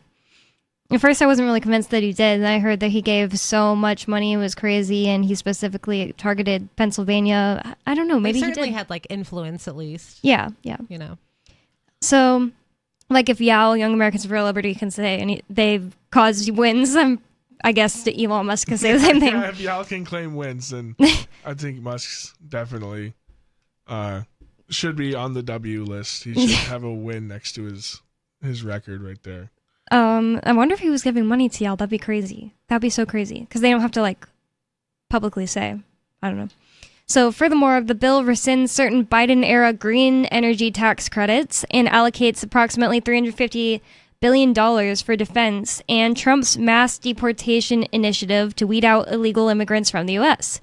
at first I wasn't really convinced that he did. And I heard that he gave so much money, it was crazy, and he specifically targeted Pennsylvania. I don't know, maybe he certainly did. had like influence at least. Yeah. So, like, if Young Americans for Liberty can say and they've caused wins, I guess to Elon Musk can say the same thing. Yeah, if y'all can claim wins, then I think Musk's definitely should be on the W list. He should have a win next to his record right there. I wonder if he was giving money to y'all. That'd be crazy. That'd be so crazy. Because they don't have to, like, publicly say. I don't know. So, furthermore, the bill rescinds certain Biden-era green energy tax credits and allocates approximately $350 billion for defense and Trump's mass deportation initiative to weed out illegal immigrants from the U.S.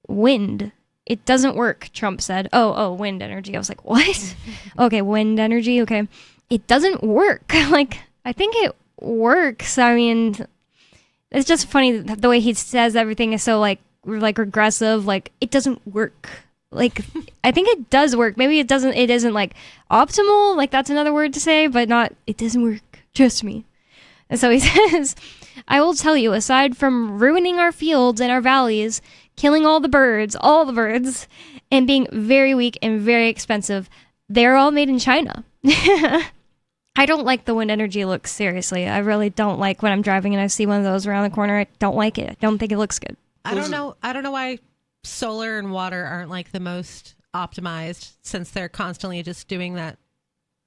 Wind. It doesn't work, Trump said. Oh, wind energy. I was like, what? Okay, wind energy. Okay. It doesn't work. Like, I think it works. I mean, it's just funny the way he says everything is so, like regressive. Like, it doesn't work. Like, I think it does work. Maybe it isn't like optimal. Like, that's another word to say, but it doesn't work. Trust me. And so he says, I will tell you, aside from ruining our fields and our valleys, killing all the birds, and being very weak and very expensive, they're all made in China. I don't like the wind energy look, seriously. I really don't like when I'm driving and I see one of those around the corner. I don't like it. I don't think it looks good. I don't know why solar and water aren't like the most optimized, since they're constantly just doing that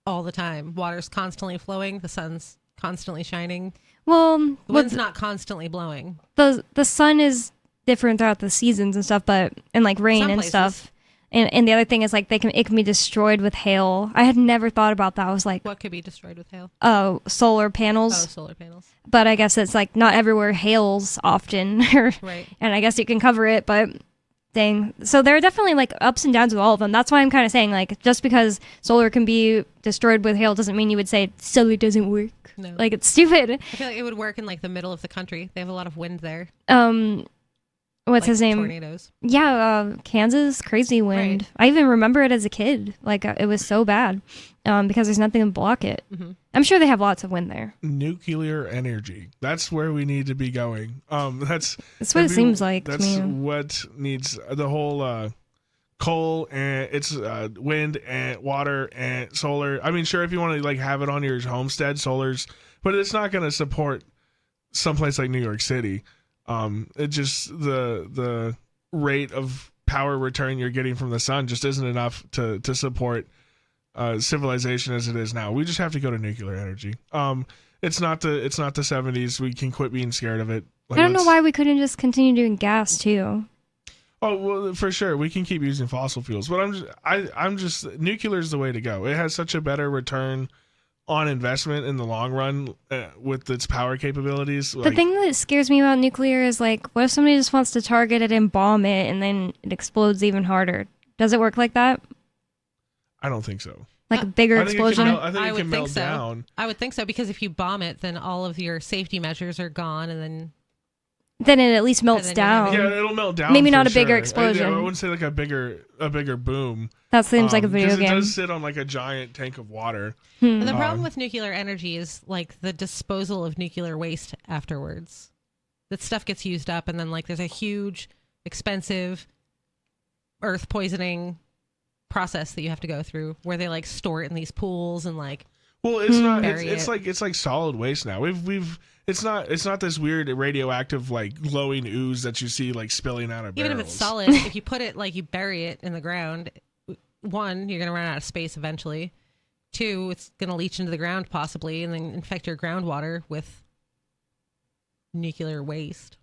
all the time. Water's constantly flowing, the sun's constantly shining. Well, the wind's not constantly blowing. The sun is different throughout the seasons and stuff, but and like rain and stuff. And the other thing is, like, it can be destroyed with hail. I had never thought about that. I was like, what could be destroyed with hail? Oh, solar panels. Oh, solar panels. But I guess it's like not everywhere hails often. Right. And I guess you can cover it, but dang. So there are definitely like ups and downs with all of them. That's why I'm kind of saying, like, just because solar can be destroyed with hail doesn't mean you would say solar doesn't work. No. Like, it's stupid. I feel like it would work in like the middle of the country. They have a lot of wind there. What's like his name? Tornadoes. Yeah, Kansas, crazy wind. Right. I even remember it as a kid. Like, it was so bad because there's nothing to block it. Mm-hmm. I'm sure they have lots of wind there. Nuclear energy. That's where we need to be going. That's what it seems like to me. That's what needs the whole coal and it's wind and water and solar. I mean, sure, if you want to like have it on your homestead, solar's, but it's not going to support someplace like New York City. It just the rate of power return you're getting from the sun just isn't enough to support civilization as it is now. We just have to go to nuclear energy. It's not the 70s. We can quit being scared of it. Like, I don't know why we couldn't just continue doing gas too. Oh, well, for sure we can keep using fossil fuels, but I'm just nuclear is the way to go. It has such a better return on investment in the long run with its power capabilities. The thing that scares me about nuclear is, like, what if somebody just wants to target it and bomb it and then it explodes even harder? Does it work like that? I don't think so. Like a bigger explosion? I think it can melt down. I would think so, because if you bomb it, then all of your safety measures are gone, and then it at least melts down. Yeah, it'll melt down. Maybe not a bigger explosion. I wouldn't say like a bigger boom. That seems like a video game. It does sit on like a giant tank of water. And the problem with nuclear energy is like the disposal of nuclear waste afterwards. That stuff gets used up, and then like there's a huge, expensive, earth poisoning process that you have to go through, where they like store it in these pools and like. Well, it's not. It's like solid waste now. It's not this weird radioactive like glowing ooze that you see like spilling out of barrels. Even if it's solid, if you put it like you bury it in the ground, one, you're gonna run out of space eventually. Two, it's gonna leach into the ground possibly, and then infect your groundwater with nuclear waste.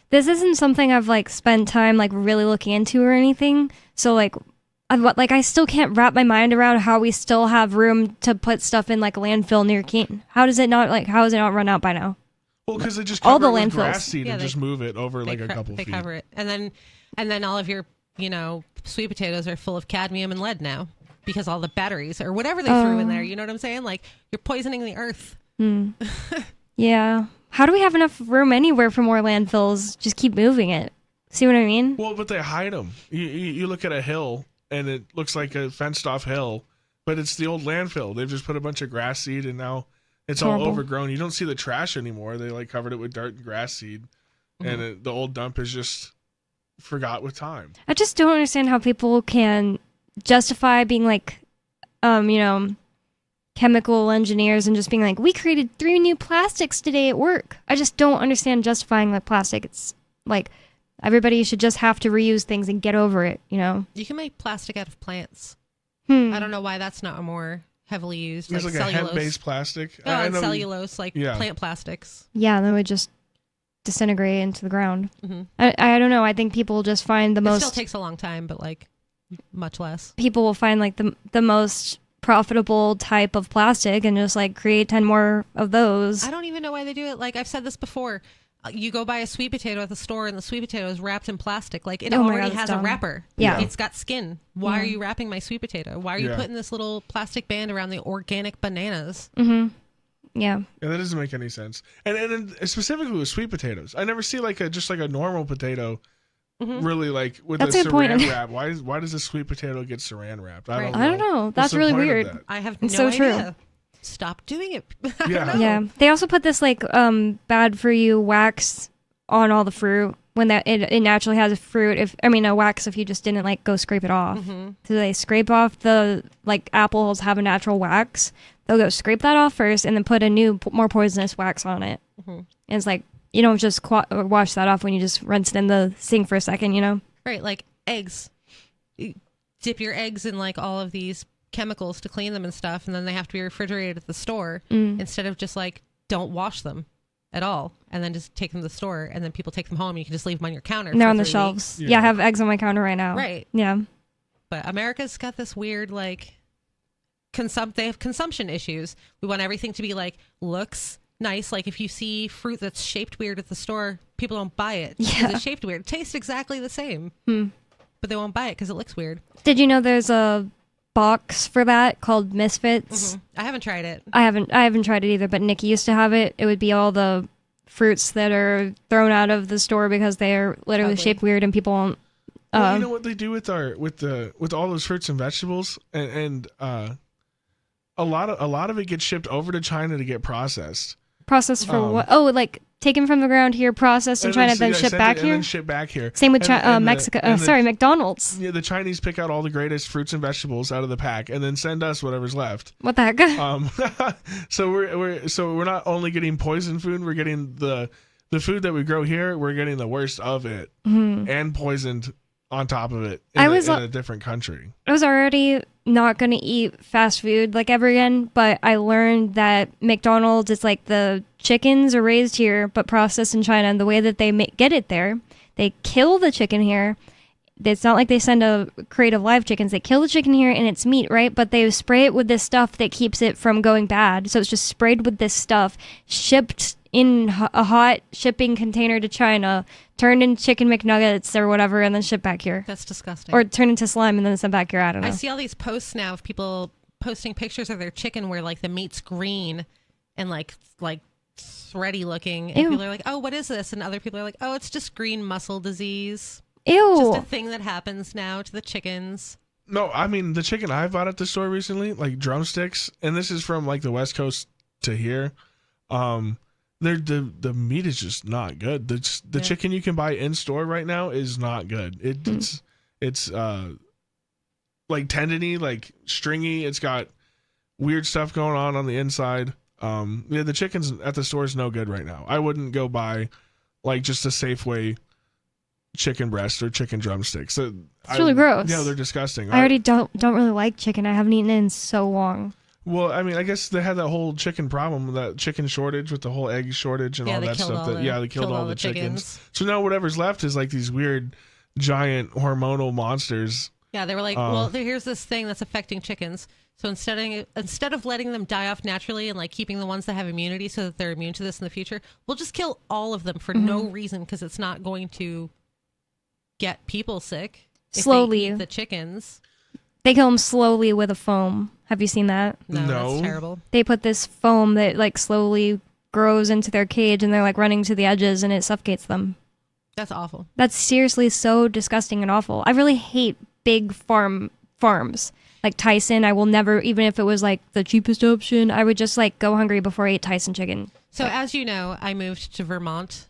This isn't something I've like spent time like really looking into or anything. So like I still can't wrap my mind around how we still have room to put stuff in like a landfill near Keene. How is it not run out by now? Well, because they just cover all the landfills, grass seed, and just move it over like a couple feet. They cover it, and then all of your sweet potatoes are full of cadmium and lead now because all the batteries or whatever they threw in there. You know what I'm saying? Like, you're poisoning the earth. Yeah. How do we have enough room anywhere for more landfills? Just keep moving it. See what I mean? Well, but they hide them. You look at a hill, and it looks like a fenced-off hill, but it's the old landfill. They've just put a bunch of grass seed, and now it's all overgrown. You don't see the trash anymore. They like covered it with dirt and grass seed, and the old dump is just forgot with time. I just don't understand how people can justify being like, chemical engineers and just being like, we created 3 new plastics today at work. I just don't understand justifying the plastic. It's like, everybody should just have to reuse things and get over it, you know? You can make plastic out of plants. I don't know why that's not a more heavily used, It's like like a cellulose. hemp-based plastic. Oh, I and know cellulose, like plant plastics. Yeah, and then it would just disintegrate into the ground. Mm-hmm. I don't know. I think people just find the It most. still takes a long time, but like much less. People will find like the most profitable type of plastic and just like create 10 more of those. I don't even know why they do it. Like I've said this before. You go buy a sweet potato at the store and the sweet potato is wrapped in plastic. Like it already has a wrapper. Yeah. It's got skin. Why are you wrapping my sweet potato? Why are you putting this little plastic band around the organic bananas? Mm-hmm. Yeah. Yeah, that doesn't make any sense. And specifically with sweet potatoes, I never see like a normal potato really like with That's a a good point. saran wrap. Why does a sweet potato get saran wrapped? I don't know. That's really weird. I have It's no so true. idea. Stop doing it. Yeah. They also put this like bad for you wax on all the fruit when it naturally has a wax if you just didn't like go scrape it off. Mm-hmm. So they scrape off the like apples have a natural wax. They'll go scrape that off first and then put a new more poisonous wax on it. Mm-hmm. And it's like you don't just wash that off when you just rinse it in the sink for a second, you know? Right, like eggs. You dip your eggs in like all of these chemicals to clean them and stuff, and then they have to be refrigerated at the store instead of just like don't wash them at all and then just take them to the store and then people take them home and you can just leave them on your counter. They're for on the 3 shelves. weeks. Yeah, I have eggs on my counter right now. Right. Yeah. But America's got this weird like they have consumption issues. We want everything to be like looks nice. Like if you see fruit that's shaped weird at the store, people don't buy it because it's shaped weird. It tastes exactly the same, but they won't buy it because it looks weird. Did you know there's a box for that called Misfits? I haven't tried it. I haven't tried it either, but Nikki used to have it. It would be all the fruits that are thrown out of the store because they're literally shaped weird and people won't. Well, you know what they do with all those fruits and vegetables, and a lot of it gets shipped over to China to get processed. Processed for what? Oh, like taken from the ground here, processed in China, then shipped back here. And then shipped back here. Same with Mexico. McDonald's. Yeah, the Chinese pick out all the greatest fruits and vegetables out of the pack, and then send us whatever's left. What the heck? So we're not only getting poison food, we're getting the food that we grow here. We're getting the worst of it and poisoned on top of it in a different country. I was already not going to eat fast food like ever again, but I learned that McDonald's is like the chickens are raised here but processed in China, and the way that they get it there, they kill the chicken here. It's not like they send a crate of live chickens. They kill the chicken here and it's meat, right? But they spray it with this stuff that keeps it from going bad. So it's just sprayed with this stuff, shipped in a hot shipping container to China, turned into chicken McNuggets or whatever, and then shipped back here. That's disgusting. Or turned into slime and then sent back here. I don't know. I see all these posts now of people posting pictures of their chicken where like the meat's green and like thready looking. And people are like, oh, what is this? And other people are like, oh, it's just green muscle disease. Ew. Just a thing that happens now to the chickens. No, I mean, the chicken I bought at the store recently, like drumsticks, and this is from like the West Coast to here. The meat is just not good. The chicken you can buy in store right now is not good. It's like tendony, like stringy. It's got weird stuff going on the inside. The chicken's at the store is no good right now. I wouldn't go buy like just a Safeway chicken breast or chicken drumsticks. It's really gross. Yeah, they're disgusting. I already don't really like chicken. I haven't eaten it in so long. Well, I mean, I guess they had that whole chicken problem, that chicken shortage with the whole egg shortage and all that stuff. They killed all the chickens. So now whatever's left is like these weird, giant hormonal monsters. Yeah, they were like, well, here's this thing that's affecting chickens. So instead of letting them die off naturally and like keeping the ones that have immunity so that they're immune to this in the future, we'll just kill all of them for no reason because it's not going to get people sick. Slowly. If they eat the chickens. They kill them slowly with a foam. Have you seen that? No, that's terrible. They put this foam that like slowly grows into their cage and they're like running to the edges and it suffocates them. That's awful. That's seriously so disgusting and awful. I really hate big farms. Like Tyson, I will never, even if it was like the cheapest option, I would just like go hungry before I ate Tyson chicken. So as you know, I moved to Vermont.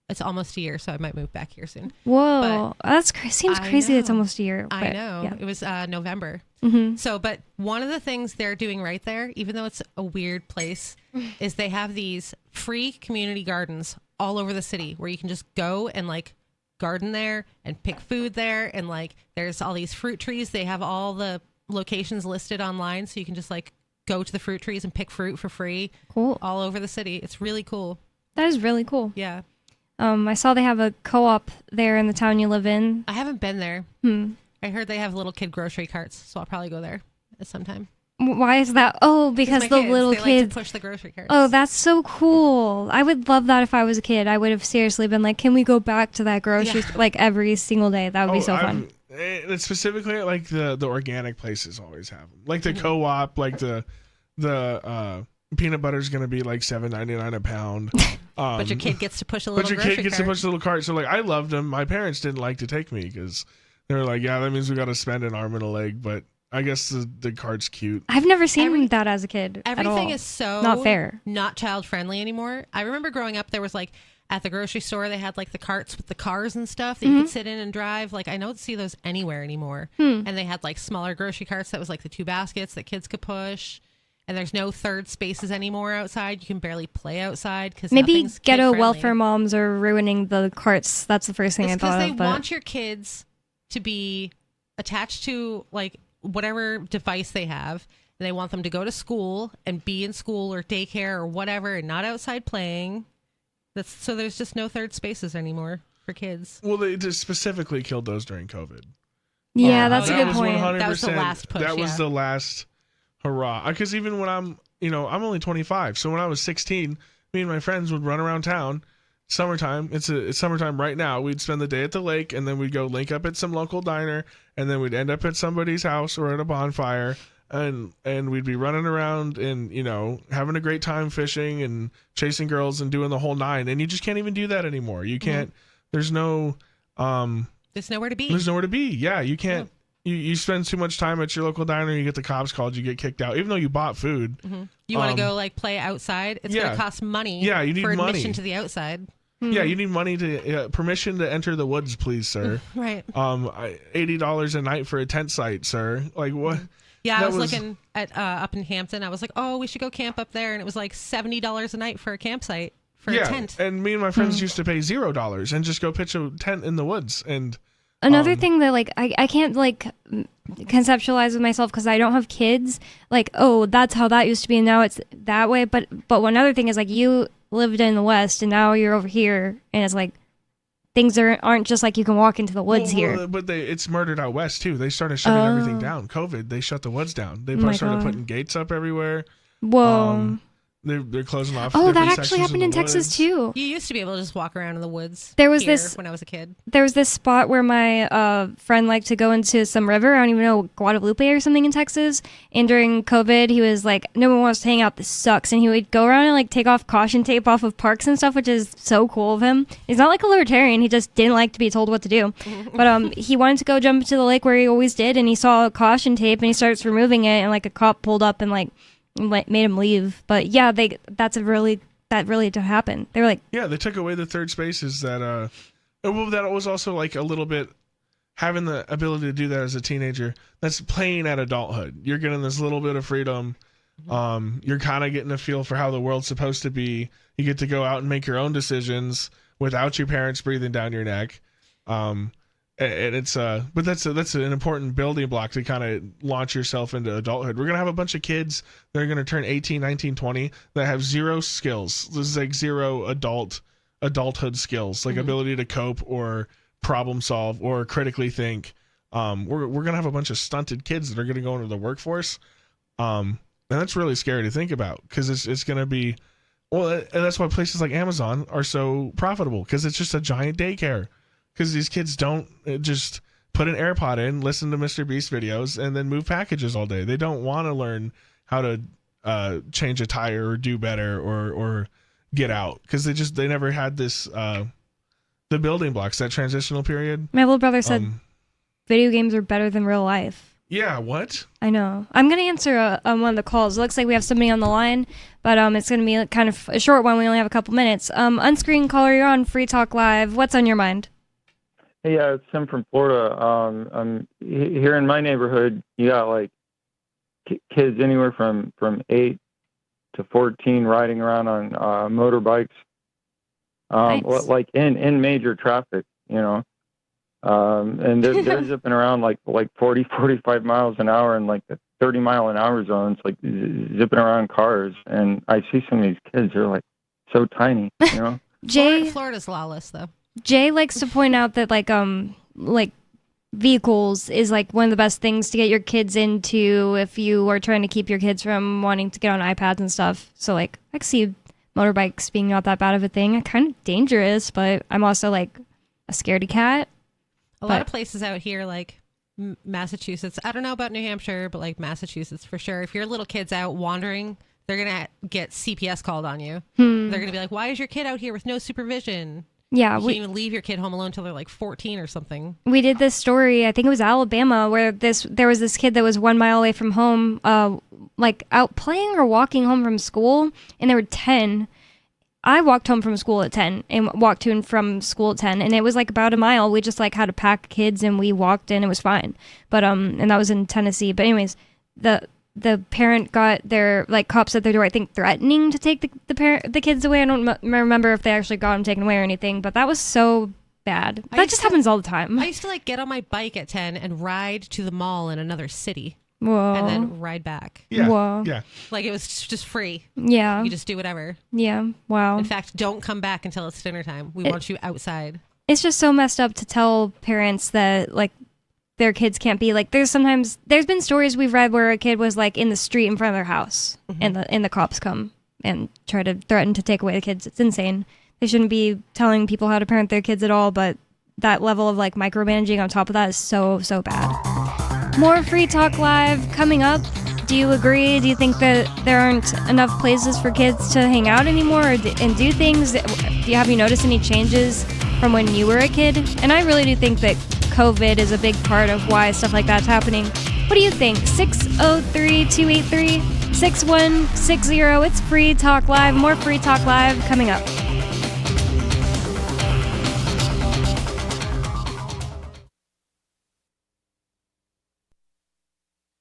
It's almost a year, so I might move back here soon. Whoa, seems crazy. It's almost a year. I know. Yeah. It was November. Mm-hmm. So, but one of the things they're doing right there, even though it's a weird place, is they have these free community gardens all over the city where you can just go and like garden there and pick food there. And like, there's all these fruit trees. They have all the locations listed online, so you can just like go to the fruit trees and pick fruit for free. Cool. All over the city. It's really cool. That is really cool. Yeah. I saw they have a co-op there in the town you live in. I haven't been there. I heard they have little kid grocery carts, so I'll probably go there at some time. Why is that? Oh, because the little they kids like to push the grocery carts. Oh, that's so cool. I would love that if I was a kid. I would have seriously been like, can we go back to that grocery store like every single day? That would be so fun. And specifically, like the organic places always have them. Like the co-op, like the peanut butter is going to be like $7.99 a pound. But your kid gets to push a little But your kid gets to push a little cart. So like, I loved them. My parents didn't like to take me because they were like, yeah, that means we got to spend an arm and a leg. But I guess the cart's cute. I've never seen that as a kid. Everything is so not fair. Not child friendly anymore. I remember growing up, there was like at the grocery store, they had like the carts with the cars and stuff that you could sit in and drive. Like I don't see those anywhere anymore. And they had like smaller grocery carts that was like the 2 baskets that kids could push. And there's no third spaces anymore outside. You can barely play outside because maybe ghetto welfare moms are ruining the carts. That's the first thing I thought of. Because they want your kids to be attached to like whatever device they have. And they want them to go to school and be in school or daycare or whatever and not outside playing. So there's just no third spaces anymore for kids. Well, they just specifically killed those during COVID. Yeah, that's a good point. That was the last push. That was the last hurrah. Because even when I'm only 25. So when I was 16, me and my friends would run around town. Summertime. It's summertime right now. We'd spend the day at the lake, and then we'd go link up at some local diner, and then we'd end up at somebody's house or at a bonfire, and we'd be running around and having a great time fishing and chasing girls and doing the whole nine. And you just can't even do that anymore. You can't. There's no. There's nowhere to be. There's nowhere to be. Yeah, you can't. You spend too much time at your local diner, you get the cops called, you get kicked out, even though you bought food. You want to go like play outside? It's going to cost money. Yeah, you need for admission money to the outside. Yeah, you need money to permission to enter the woods, please, sir. Right. $80 a night for a tent site, sir. Like what? Yeah, I was looking at up in Hampton. I was like, oh, we should go camp up there, and it was like $70 a night for a campsite for a tent. And me and my friends used to pay $0 and just go pitch a tent in the woods. And another thing that like I can't like conceptualize with myself because I don't have kids. Like, oh, that's how that used to be, and now it's that way. But one other thing is like you lived in the West, and now you're over here, and it's like things aren't just like you can walk into the woods here. But it's murdered out west too. They started shutting everything down. COVID, they shut the woods down. They started putting gates up everywhere. Whoa. They're closing off. Oh, that actually happened in Texas too. You used to be able to just walk around in the woods. There was this when I was a kid. There was this spot where my friend liked to go into some river. I don't even know, Guadalupe or something in Texas. And during COVID, he was like, "No one wants to hang out. This sucks." And he would go around and like take off caution tape off of parks and stuff, which is so cool of him. He's not like a libertarian. He just didn't like to be told what to do. But he wanted to go jump into the lake where he always did, and he saw caution tape, and he starts removing it, and like a cop pulled up and like made him leave. But yeah, that really did happen. They were like, yeah, they took away the third spaces that that was also like a little bit having the ability to do that as a teenager. That's playing at adulthood. You're getting this little bit of freedom. You're kind of getting a feel for how the world's supposed to be. You get to go out and make your own decisions without your parents breathing down your neck. And it's but that's an important building block to kind of launch yourself into adulthood. We're going to have a bunch of kids that are going to turn 18, 19, 20 that have zero skills. This is like zero adulthood skills, like ability to cope or problem solve or critically think. We're going to have a bunch of stunted kids that are going to go into the workforce. And that's really scary to think about because it's going to be, well, and that's why places like Amazon are so profitable because it's just a giant daycare. Because these kids don't just put an AirPod in, listen to Mr. Beast videos, and then move packages all day. They don't want to learn how to change a tire or do better or get out because they never had this the building blocks, that transitional period. My little brother said video games are better than real life. Yeah, what? I know. I'm going to answer one of the calls. It looks like we have somebody on the line, but it's going to be kind of a short one. We only have a couple minutes. Unscreened caller, you're on Free Talk Live. What's on your mind? Hey, it's Tim from Florida. Here in my neighborhood, you got like kids anywhere from 8 to 14 riding around on motorbikes, Nice. like in major traffic, And they're zipping around like 40, 45 miles an hour in like the 30-mile-an-hour zones, like zipping around cars. And I see some of these kids, they're like so tiny, you know? Florida's lawless, though. Jay likes to point out that like vehicles is like one of the best things to get your kids into if you are trying to keep your kids from wanting to get on iPads and stuff. So like I can see motorbikes being not that bad of a thing. Kind of dangerous, but I'm also like a scaredy cat. A lot of places out here, like Massachusetts, I don't know about New Hampshire, but like Massachusetts for sure. If your little kid's out wandering, they're going to get CPS called on you. They're going to be like, why is your kid out here with no supervision? Yeah, you can't even leave your kid home alone until they're like 14 or something. We did this story, I think it was Alabama, where there was this kid that was 1 mile away from home, like out playing or walking home from school, and they were 10. I walked home from school at 10 and walked to and from school at 10, and it was like about a mile. We just like had to pack kids and we walked in. It was fine, but and that was in Tennessee. But anyways, the parent got their like cops at their door, I think threatening to take the kids away. I don't remember if they actually got them taken away or anything, but that was so bad. That just happens all the time. I used to like get on my bike at 10 and ride to the mall in another city. Whoa. And then ride back. Yeah. Whoa. Yeah. Like it was just free. Yeah. You just do whatever. Yeah. Wow. In fact, don't come back until it's dinner time. We want you outside. It's just so messed up to tell parents that like their kids can't be like. There's been stories we've read where a kid was like in the street in front of their house, and the cops come and try to threaten to take away the kids. It's insane. They shouldn't be telling people how to parent their kids at all, but that level of like micromanaging on top of that is so bad. More Free Talk Live coming up. Do you agree? Do you think that there aren't enough places for kids to hang out anymore and do things? Have you noticed any changes from when you were a kid? And I really do think that COVID is a big part of why stuff like that's happening. What do you think? 603-283-6160. It's Free Talk Live. More Free Talk Live coming up.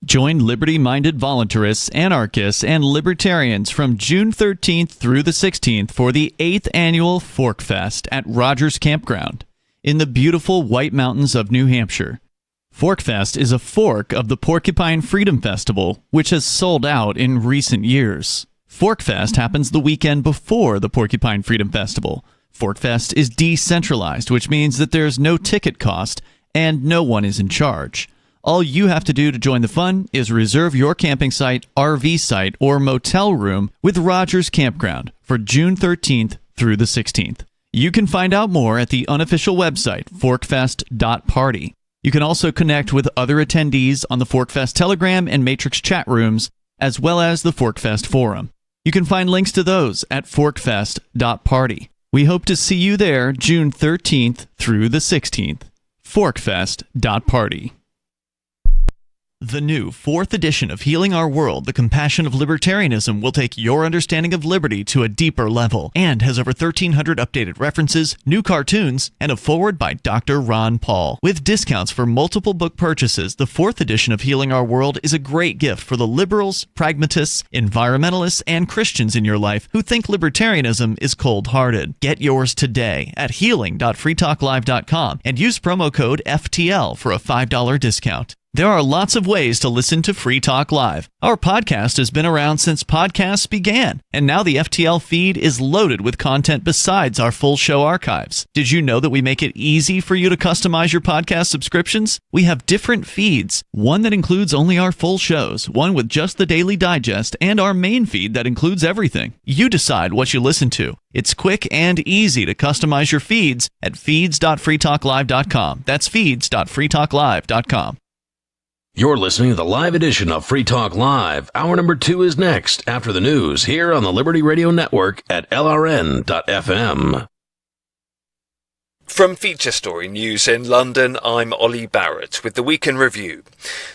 Join liberty-minded voluntarists, anarchists, and libertarians from June 13th through the 16th for the 8th annual Fork Fest at Rogers Campground in the beautiful White Mountains of New Hampshire. Fork Fest is a fork of the Porcupine Freedom Festival, which has sold out in recent years. Fork Fest happens the weekend before the Porcupine Freedom Festival. Fork Fest is decentralized, which means that there's no ticket cost and no one is in charge. All you have to do to join the fun is reserve your camping site, RV site, or motel room with Rogers Campground for June 13th through the 16th. You can find out more at the unofficial website, forkfest.party. You can also connect with other attendees on the Forkfest Telegram and Matrix chat rooms, as well as the Forkfest Forum. You can find links to those at forkfest.party. We hope to see you there June 13th through the 16th. Forkfest.party. The new 4th edition of Healing Our World, The Compassion of Libertarianism will take your understanding of liberty to a deeper level and has over 1,300 updated references, new cartoons, and a foreword by Dr. Ron Paul. With discounts for multiple book purchases, the 4th edition of Healing Our World is a great gift for the liberals, pragmatists, environmentalists, and Christians in your life who think libertarianism is cold-hearted. Get yours today at healing.freetalklive.com and use promo code FTL for a $5 discount. There are lots of ways to listen to Free Talk Live. Our podcast has been around since podcasts began, and now the FTL feed is loaded with content besides our full show archives. Did you know that we make it easy for you to customize your podcast subscriptions? We have different feeds, one that includes only our full shows, one with just the Daily Digest, and our main feed that includes everything. You decide what you listen to. It's quick and easy to customize your feeds at feeds.freetalklive.com. That's feeds.freetalklive.com. You're listening to the live edition of Free Talk Live. Hour number 2 is next after the news here on the Liberty Radio Network at LRN.FM. From Feature Story News in London, I'm Ollie Barrett with the Week in Review.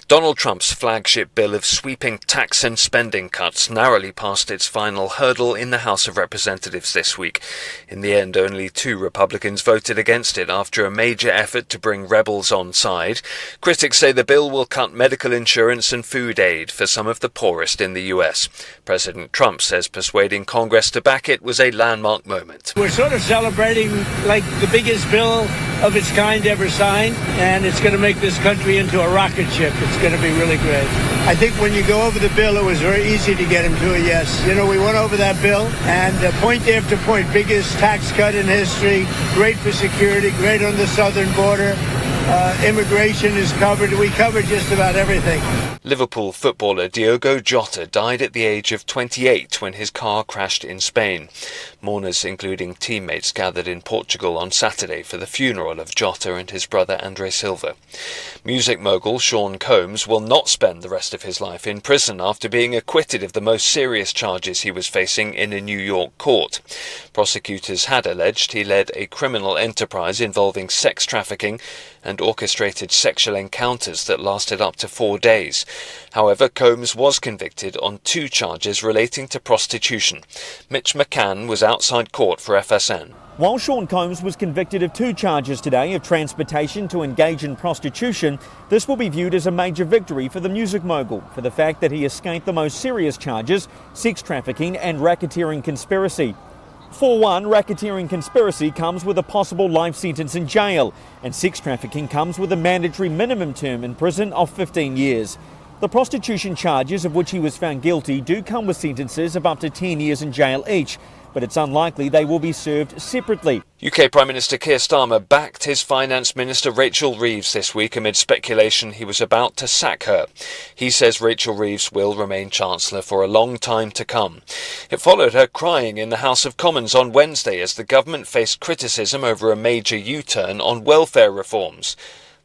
Donald Trump's flagship bill of sweeping tax and spending cuts narrowly passed its final hurdle in the House of Representatives this week. In the end, only 2 Republicans voted against it after a major effort to bring rebels on side. Critics say the bill will cut medical insurance and food aid for some of the poorest in the US. President Trump says persuading Congress to back it was a landmark moment. We're sort of celebrating like the biggest biggest bill of its kind ever signed, and it's going to make this country into a rocket ship. It's going to be really great. I think when you go over the bill, it was very easy to get him to a yes. You know, we went over that bill, and point after point, biggest tax cut in history, great for security, great on the southern border. Immigration is covered. We covered just about everything. Liverpool footballer Diogo Jota died at the age of 28 when his car crashed in Spain. Mourners, including teammates, gathered in Portugal on Saturday for the funeral of Jota and his brother André Silva. Music mogul Sean Combs will not spend the rest of his life in prison after being acquitted of the most serious charges he was facing in a New York court. Prosecutors had alleged he led a criminal enterprise involving sex trafficking and orchestrated sexual encounters that lasted up to 4 days. However, Combs was convicted on 2 charges relating to prostitution. Mitch McCann was outside court for FSN. While Sean Combs was convicted of 2 charges today of transportation to engage in prostitution, this will be viewed as a major victory for the music mogul for the fact that he escaped the most serious charges, sex trafficking and racketeering conspiracy. For one, racketeering conspiracy comes with a possible life sentence in jail, and sex trafficking comes with a mandatory minimum term in prison of 15 years. The prostitution charges of which he was found guilty do come with sentences of up to 10 years in jail each, but it's unlikely they will be served separately. UK Prime Minister Keir Starmer backed his Finance Minister Rachel Reeves this week amid speculation he was about to sack her. He says Rachel Reeves will remain Chancellor for a long time to come. It followed her crying in the House of Commons on Wednesday as the government faced criticism over a major U-turn on welfare reforms.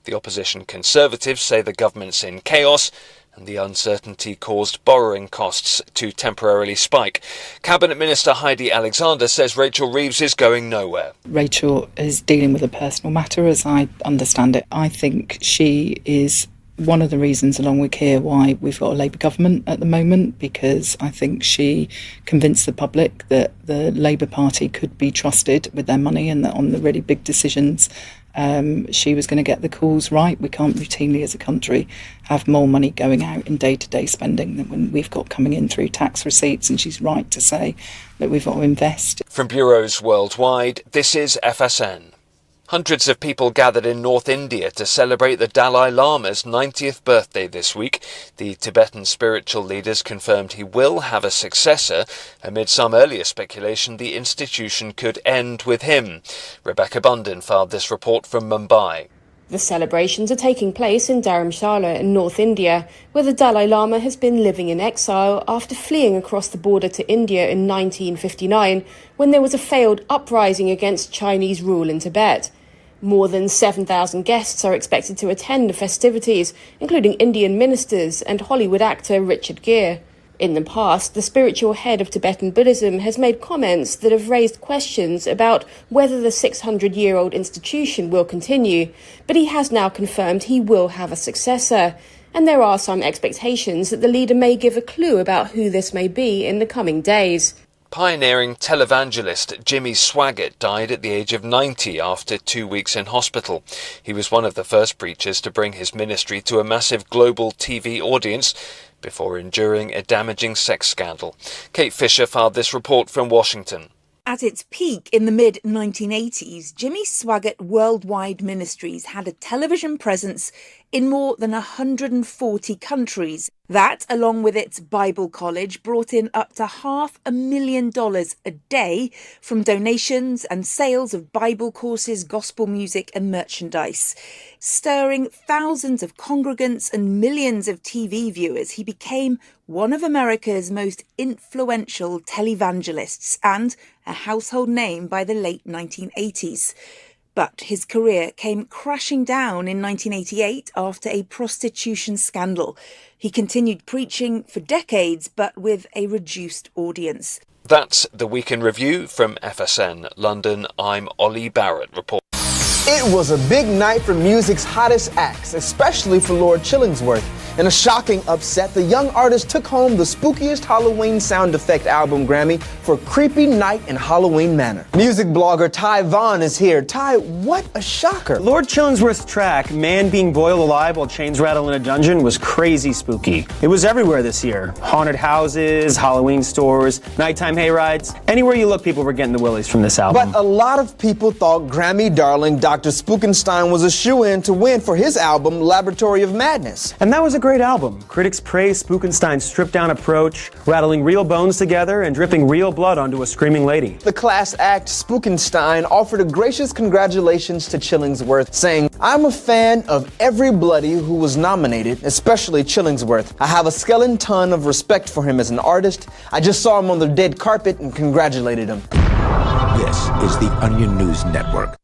The opposition Conservatives say the government's in chaos and the uncertainty caused borrowing costs to temporarily spike. Cabinet Minister Heidi Alexander says Rachel Reeves is going nowhere. Rachel is dealing with a personal matter, as I understand it. I think she is one of the reasons, along with Keir, why we've got a Labour government at the moment, because I think she convinced the public that the Labour Party could be trusted with their money and that on the really big decisions she was going to get the calls right. We can't routinely as a country have more money going out in day-to-day spending than when we've got coming in through tax receipts, and she's right to say that we've got to invest. From bureaus worldwide, this is FSN. Hundreds of people gathered in North India to celebrate the Dalai Lama's 90th birthday this week. The Tibetan spiritual leaders confirmed he will have a successor. Amid some earlier speculation, the institution could end with him. Rebecca Bunden filed this report from Mumbai. The celebrations are taking place in Dharamshala in North India, where the Dalai Lama has been living in exile after fleeing across the border to India in 1959, when there was a failed uprising against Chinese rule in Tibet. More than 7,000 guests are expected to attend the festivities, including Indian ministers and Hollywood actor Richard Gere. In the past, the spiritual head of Tibetan Buddhism has made comments that have raised questions about whether the 600-year-old institution will continue, but he has now confirmed he will have a successor, and there are some expectations that the leader may give a clue about who this may be in the coming days. Pioneering televangelist Jimmy Swaggart died at the age of 90 after 2 weeks in hospital. He was one of the first preachers to bring his ministry to a massive global TV audience before enduring a damaging sex scandal. Kate Fisher filed this report from Washington. At its peak in the mid-1980s, Jimmy Swaggart Worldwide Ministries had a television presence in more than 140 countries. That, along with its Bible College, brought in up to $500,000 a day from donations and sales of Bible courses, gospel music and merchandise. Stirring thousands of congregants and millions of TV viewers, he became one of America's most influential televangelists and a household name by the late 1980s. But his career came crashing down in 1988 after a prostitution scandal. He continued preaching for decades, but with a reduced audience. That's the Week in Review from FSN London. I'm Ollie Barrett reporting. It was a big night for music's hottest acts, especially for Lord Chillingsworth. In a shocking upset, the young artist took home the spookiest Halloween sound effect album Grammy for Creepy Night in Halloween Manor. Music blogger Ty Vaughn is here. Ty, what a shocker. Lord Chillingsworth's track, Man Being Boiled Alive While Chains Rattle in a Dungeon, was crazy spooky. It was everywhere this year. Haunted houses, Halloween stores, nighttime hayrides. Anywhere you look, people were getting the willies from this album. But a lot of people thought Grammy darling Dr. Spookenstein was a shoo-in to win for his album Laboratory of Madness. And that was a great album. Critics praised Spookenstein's stripped-down approach, rattling real bones together and dripping real blood onto a screaming lady. The class act Spookenstein offered a gracious congratulations to Chillingsworth, saying, "I'm a fan of every bloody who was nominated, especially Chillingsworth. I have a skeleton ton of respect for him as an artist. I just saw him on the red carpet and congratulated him." This is the Onion News Network.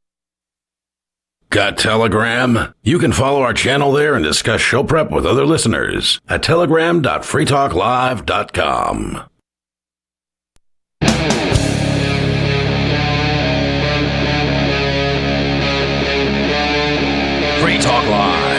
Got Telegram? You can follow our channel there and discuss show prep with other listeners at telegram.freetalklive.com. Free Talk Live.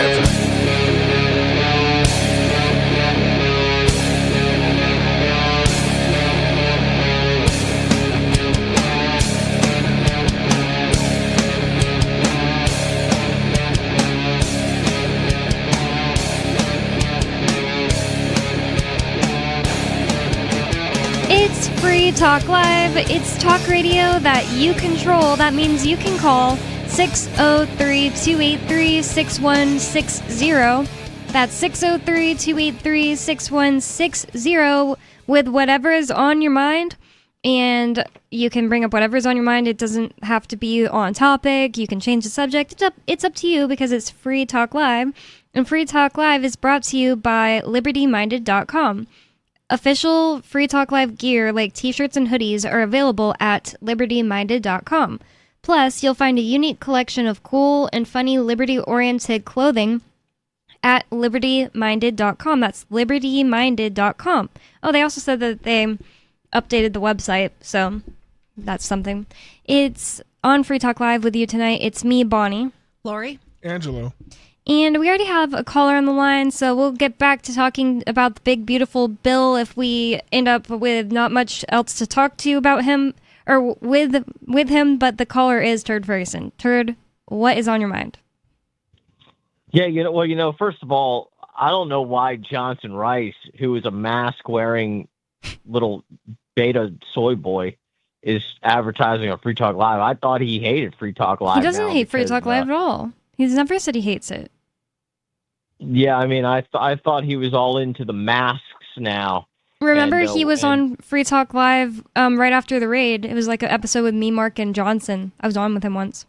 It's Free Talk Live. It's talk radio that you control. That means you can call 603-283-6160. That's 603-283-6160 with whatever is on your mind. And you can bring up whatever's on your mind. It doesn't have to be on topic. You can change the subject. It's up to you because it's Free Talk Live. And Free Talk Live is brought to you by LibertyMinded.com. Official Free Talk Live gear like t-shirts and hoodies are available at LibertyMinded.com. Plus, you'll find a unique collection of cool and funny liberty-oriented clothing at LibertyMinded.com. That's LibertyMinded.com. Oh, they also said that they updated the website, so that's something. It's on Free Talk Live with you tonight. It's me, Bonnie. Lori. Angelo. And we already have a caller on the line, so we'll get back to talking about the big, beautiful bill if we end up with not much else to talk to about him, or with him, but the caller is Turd Ferguson. Turd, what is on your mind? Yeah, first of all, I don't know why Johnson Rice, who is a mask-wearing little beta soy boy, is advertising on Free Talk Live. I thought he hated Free Talk Live. He doesn't hate Free Talk Live at all. He's never said he hates it. Yeah, I mean, I thought he was all into the masks now. Remember, he was on Free Talk Live right after the raid. It was like an episode with me, Mark, and Johnson. I was on with him once.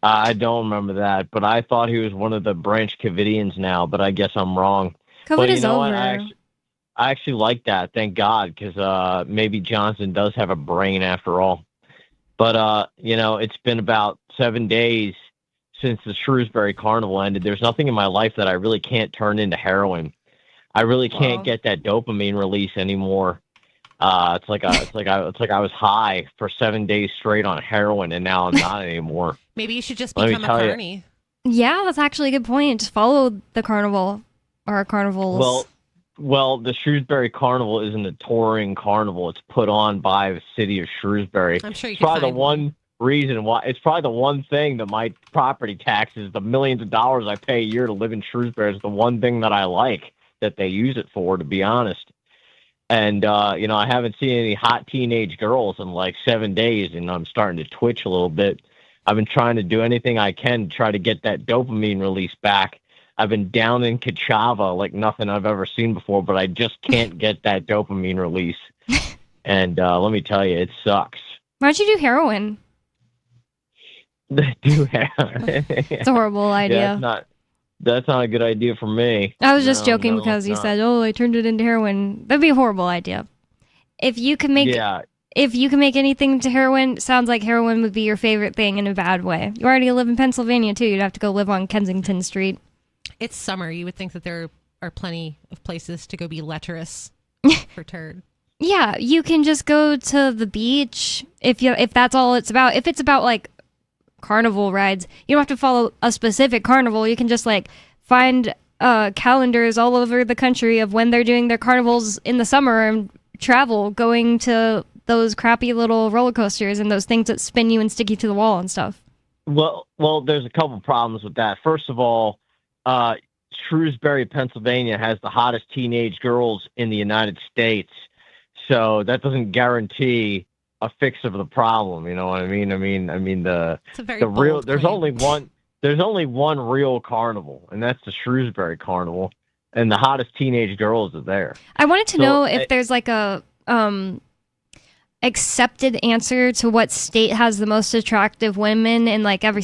I don't remember that, but I thought he was one of the Branch Covidians now, but I guess I'm wrong. COVID is over. I actually like that, thank God, because maybe Johnson does have a brain after all. But, it's been about 7 days since the Shrewsbury Carnival ended. There's nothing in my life that I really can't turn into heroin. I really can't get that dopamine release anymore. It's like I was high for 7 days straight on heroin, and now I'm not anymore. Maybe you should just become a carny. Yeah, that's actually a good point. Just follow the carnival or carnivals. Well, the Shrewsbury Carnival isn't a touring carnival. It's put on by the city of Shrewsbury. I'm sure you it's can probably find the one reason why. It's probably the one thing that my property taxes, the millions of dollars I pay a year to live in Shrewsbury, is the one thing that I like that they use it for, to be honest. And, I haven't seen any hot teenage girls in like 7 days, and I'm starting to twitch a little bit. I've been trying to do anything I can to try to get that dopamine release back. I've been down in Kachava like nothing I've ever seen before, but I just can't get that dopamine release. And let me tell you, it sucks. Why don't you do heroin? Do heroin. It's a horrible idea. Yeah, that's not a good idea for me. I was just joking because you said, "Oh, I turned it into heroin." That'd be a horrible idea. If you can make anything into heroin, sounds like heroin would be your favorite thing in a bad way. You already live in Pennsylvania too. You'd have to go live on Kensington Street. It's summer. You would think that there are plenty of places to go be lecherous for turd. Yeah, you can just go to the beach if that's all it's about. If it's about like carnival rides. You don't have to follow a specific carnival. You can just like find calendars all over the country of when they're doing their carnivals in the summer and travel going to those crappy little roller coasters and those things that spin you and stick you to the wall and stuff. Well, there's a couple problems with that. First of all, Shrewsbury, Pennsylvania has the hottest teenage girls in the United States. So that doesn't guarantee a fix of the problem. You know what I mean? I mean the real, there's only one real carnival, and that's the Shrewsbury Carnival, and the hottest teenage girls are there. I wanted to know if there's like a accepted answer to what state has the most attractive women, and like every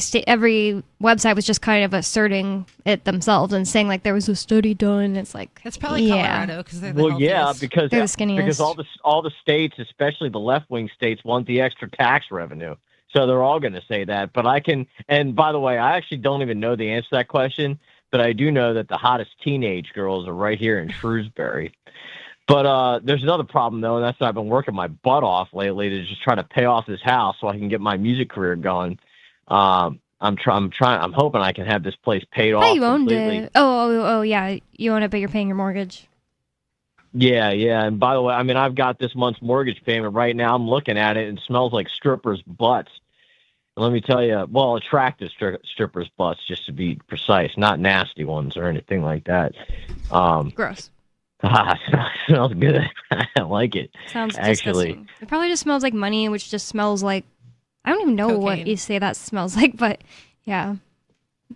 website was just kind of asserting it themselves and saying like there was a study done. It's like it's probably Colorado because they're the healthiest. Because they're the skinniest. Because all the states, especially the left-wing states, want the extra tax revenue, so they're all going to say that. But I can, and by the way, I actually don't even know the answer to that question, but I do know that the hottest teenage girls are right here in Shrewsbury. But there's another problem, though, and that's that I've been working my butt off lately to just try to pay off this house so I can get my music career going. I'm hoping I can have this place paid off. Oh, you owned completely. it. Oh, yeah. You own it, but you're paying your mortgage. Yeah. And by the way, I mean, I've got this month's mortgage payment right now. I'm looking at it, and it smells like strippers' butts. And let me tell you, well, attractive strippers' butts, just to be precise, not nasty ones or anything like that. Gross. Smells good. I like it. Sounds actually. Disgusting. It probably just smells like money, which just smells like, I don't even know cocaine. what you say that smells like, but yeah.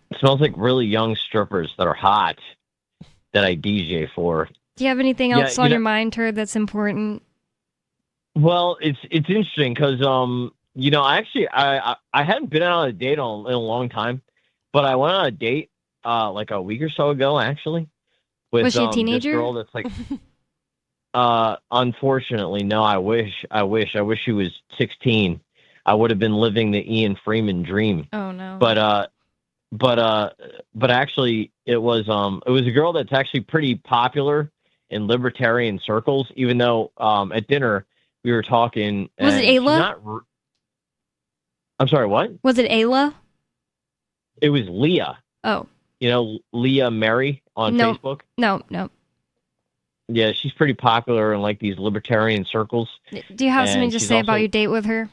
It smells like really young strippers that are hot that I DJ for. Do you have anything else on your mind, Turd, that's important? Well, it's interesting because I hadn't been out on a date in a long time, but I went on a date like a week or so ago actually. Was she a teenager? This girl that's like, unfortunately, no. I wish she was 16. I would have been living the Ian Freeman dream. Oh no. But actually, it was a girl that's actually pretty popular in libertarian circles. Even though at dinner we were talking. Was it Ayla? I'm sorry. What? Was it Ayla? It was Leah. Oh. You know, Leah Mary on Facebook? No. Yeah, she's pretty popular in like these libertarian circles. Do you have something to say about your date with her?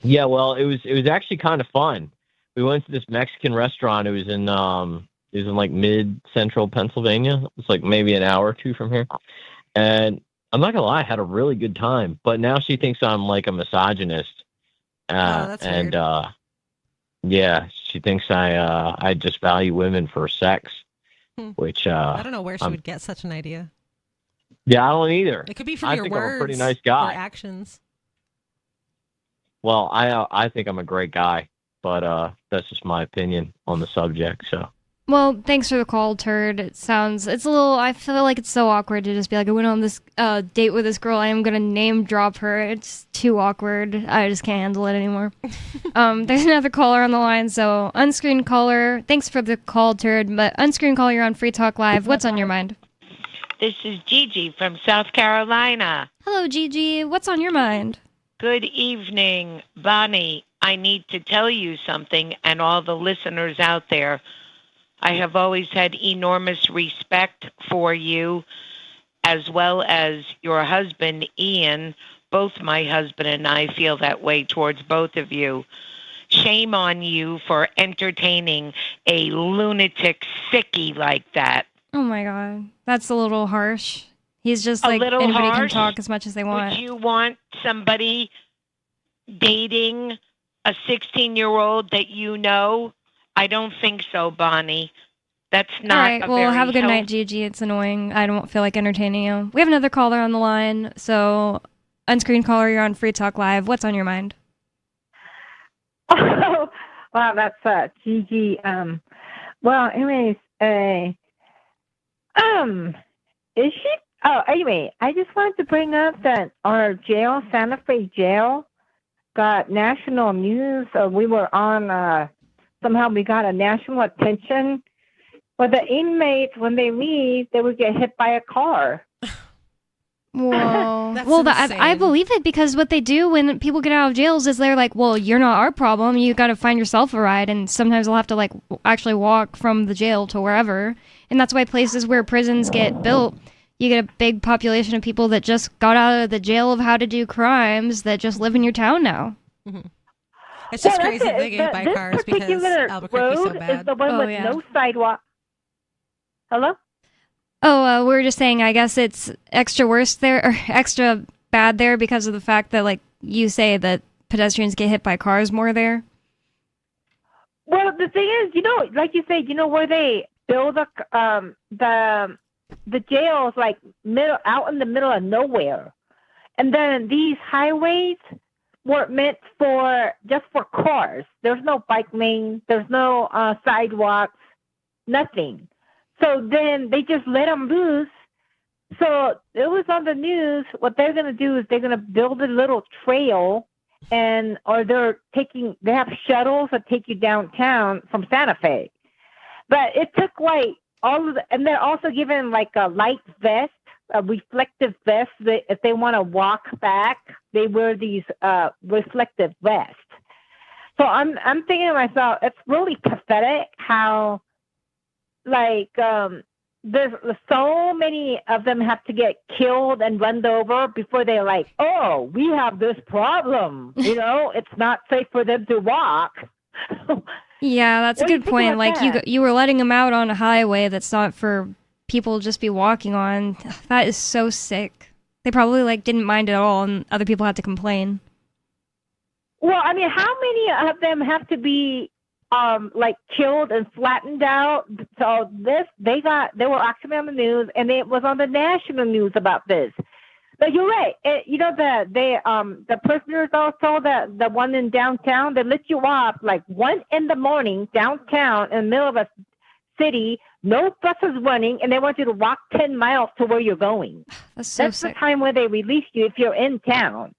Yeah, well, it was actually kind of fun. We went to this Mexican restaurant. It was in like mid-central Pennsylvania. It's like maybe an hour or two from here. And I'm not gonna lie, I had a really good time. But now she thinks I'm like a misogynist. That's weird. Yeah, she thinks I just value women for sex, which I don't know where she would get such an idea. Yeah, I don't either. It could be from your words. I'm a pretty nice guy. Or actions. Well, I think I'm a great guy, but that's just my opinion on the subject. So. Well, thanks for the call, Turd. I feel like it's so awkward to just be like, I went on this date with this girl. I am going to name drop her. It's too awkward. I just can't handle it anymore. There's another caller on the line, so unscreened caller. Thanks for the call, Turd, but unscreened caller, you're on Free Talk Live. What's on your mind? This is Gigi from South Carolina. Hello, Gigi. What's on your mind? Good evening, Bonnie. I need to tell you something, and all the listeners out there. I have always had enormous respect for you, as well as your husband, Ian. Both my husband and I feel that way towards both of you. Shame on you for entertaining a lunatic sickie like that. Oh, my God. That's a little harsh. He's just like, anybody can talk as much as they want. Would you want somebody dating a 16-year-old that you know? I don't think so, Bonnie. That's not. All right, well, have a good night, Gigi. It's annoying. I don't feel like entertaining you. We have another caller on the line. So, unscreened caller, you're on Free Talk Live. What's on your mind? Oh, wow, that's Gigi. Well, anyways, is she? Oh, anyway, I just wanted to bring up that our jail, Santa Fe jail, got national news. We were on. Somehow we got a national attention. But the inmates, when they leave, they would get hit by a car. Whoa. That's Well, insane. I believe it, because what they do when people get out of jails is they're like, well, you're not our problem. You got to find yourself a ride. And sometimes they'll have to like actually walk from the jail to wherever. And that's why places where prisons get built, you get a big population of people that just got out of the jail of how to do crimes that just live in your town now. Mm-hmm. It's just crazy that they get hit by cars because Albuquerque's so bad. Is the one with no sidewalk. Hello? Oh, we were just saying, I guess it's extra worse there, or extra bad there because of the fact that, like, you say that pedestrians get hit by cars more there. Well, the thing is, like you say, where they build the jails, like out in the middle of nowhere, and then these highways were meant just for cars. There's no bike lane, there's no sidewalks, nothing. So then they just let them loose. So it was on the news. What they're going to do is they're going to build a little trail, or they have shuttles that take you downtown from Santa Fe. But it took like and they're also given like a light vest, a reflective vest. That if they want to walk back, they wear these reflective vests. So I'm thinking to myself, it's really pathetic how, like, there's so many of them have to get killed and run over before they're like, oh, we have this problem. It's not safe for them to walk. Yeah, that's a good point. Like, you were letting them out on a highway that's not for people to just be walking on. That is so sick. They probably, like, didn't mind at all, and other people had to complain. Well, I mean, how many of them have to be like killed and flattened out? So they were actually on the news, and it was on the national news about this. But you're right. The prisoners also, the one in downtown, they let you off like 1 a.m. downtown in the middle of a city, no buses running, and they want you to walk 10 miles to where you're going. That's the time where they release you if you're in town.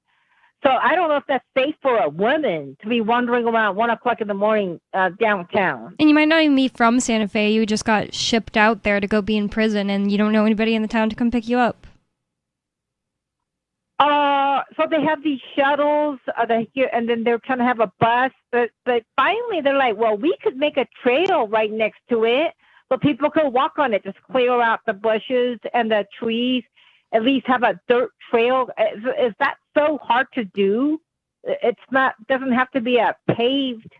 So I don't know if that's safe for a woman to be wandering around 1 o'clock in the morning downtown. And you might not even be from Santa Fe. You just got shipped out there to go be in prison, and you don't know anybody in the town to come pick you up. So they have these shuttles, and then they're trying to have a bus. But finally, they're like, well, we could make a trail right next to it, but people could walk on it, just clear out the bushes and the trees, at least have a dirt trail. Is that so hard to do? It's not. Doesn't have to be a paved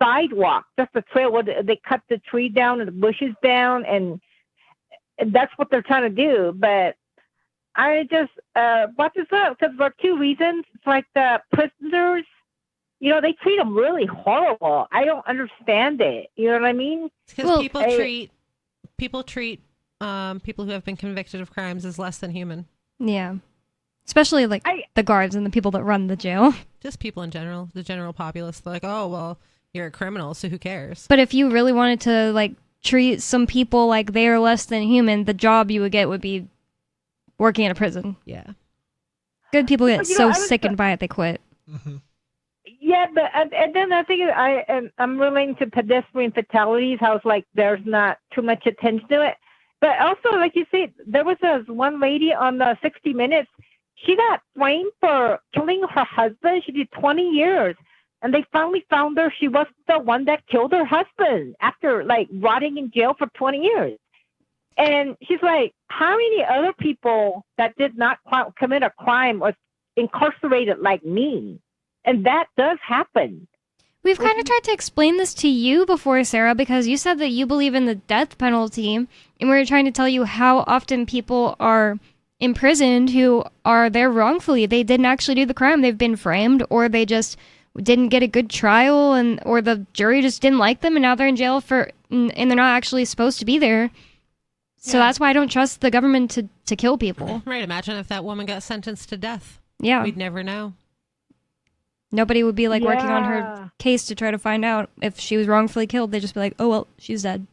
sidewalk, just a trail where they cut the tree down and the bushes down, and that's what they're trying to do. But I just brought this up because for two reasons. It's like the prisoners, they treat them really horrible. I don't understand it. You know what I mean? Because people treat people who have been convicted of crimes as less than human. Yeah. Especially like the guards and the people that run the jail. Just people in general, the general populace. They're like, oh, well, you're a criminal, so who cares? But if you really wanted to like treat some people like they are less than human, the job you would get would be working in a prison. Yeah. Good people get so sickened by it they quit. Mm-hmm. Yeah, but and then I think I'm relating to pedestrian fatalities. How it's like there's not too much attention to it. But also, like you said, there was this one lady on the 60 Minutes. She got blamed for killing her husband. She did 20 years. And they finally found her. She was the one that killed her husband after, like, rotting in jail for 20 years. And she's like, how many other people that did not commit a crime was incarcerated like me? And that does happen. We've kind of tried to explain this to you before, Sarah, because you said that you believe in the death penalty, and we were trying to tell you how often people are imprisoned who are there wrongfully. They didn't actually do the crime. They've been framed, or they just didn't get a good trial, or the jury just didn't like them, and now they're in jail and they're not actually supposed to be there. So that's why I don't trust the government to kill people. Right. Imagine if that woman got sentenced to death. Yeah. We'd never know. Nobody would be like working on her case to try to find out if she was wrongfully killed. They'd just be like, oh, well, she's dead.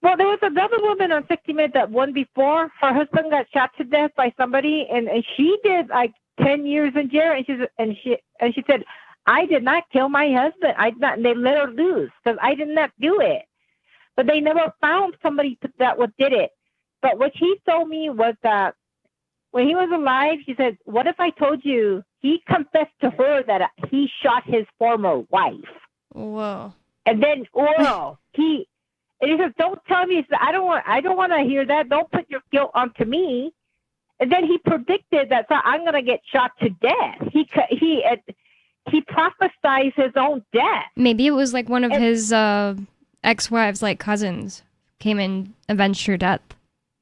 Well, there was another woman on 60 Minutes that one before. Her husband got shot to death by somebody, and she did like 10 years in jail. And she said, I did not kill my husband. And they let her loose because I did not do it. But they never found somebody that did it. But what he told me was that when he was alive, he said, "What if I told you he confessed to her that he shot his former wife?" Whoa. And then he says, "Don't tell me." He said, I don't want to hear that. Don't put your guilt onto me. And then he predicted that, so I'm going to get shot to death. He prophesied his own death. Maybe it was like one of his ex-wives, like cousins, came and avenged her death.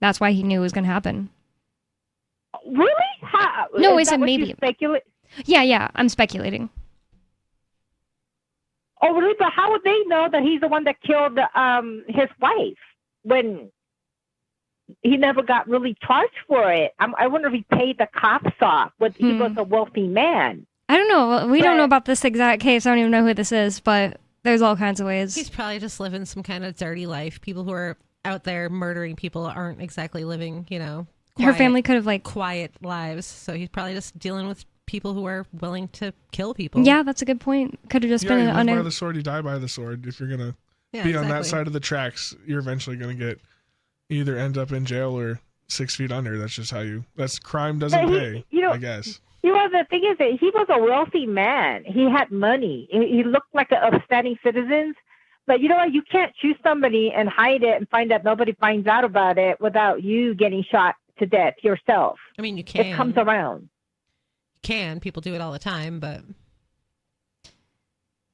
That's why he knew it was going to happen. Really? How? No, I said maybe. Yeah, I'm speculating. Oh, really? But how would they know that he's the one that killed his wife when he never got really charged for it? I wonder if he paid the cops off. He was a wealthy man. I don't know. We don't know about this exact case. I don't even know who this is, but there's all kinds of ways. He's probably just living some kind of dirty life. People who are out there murdering people aren't exactly living, quiet, her family could have quiet lives. So he's probably just dealing with people who are willing to kill people. Yeah, that's a good point. Could have just been you live by the sword, you die by the sword. If you're gonna be on that side of the tracks, you're eventually gonna either end up in jail or 6 feet under. That's just that's crime doesn't pay. I guess. The thing is that he was a wealthy man. He had money. He looked like an upstanding citizen. But you know what? You can't shoot somebody and hide it and find that nobody finds out about it without you getting shot to death yourself. I mean, you can. It comes around. You can. People do it all the time, but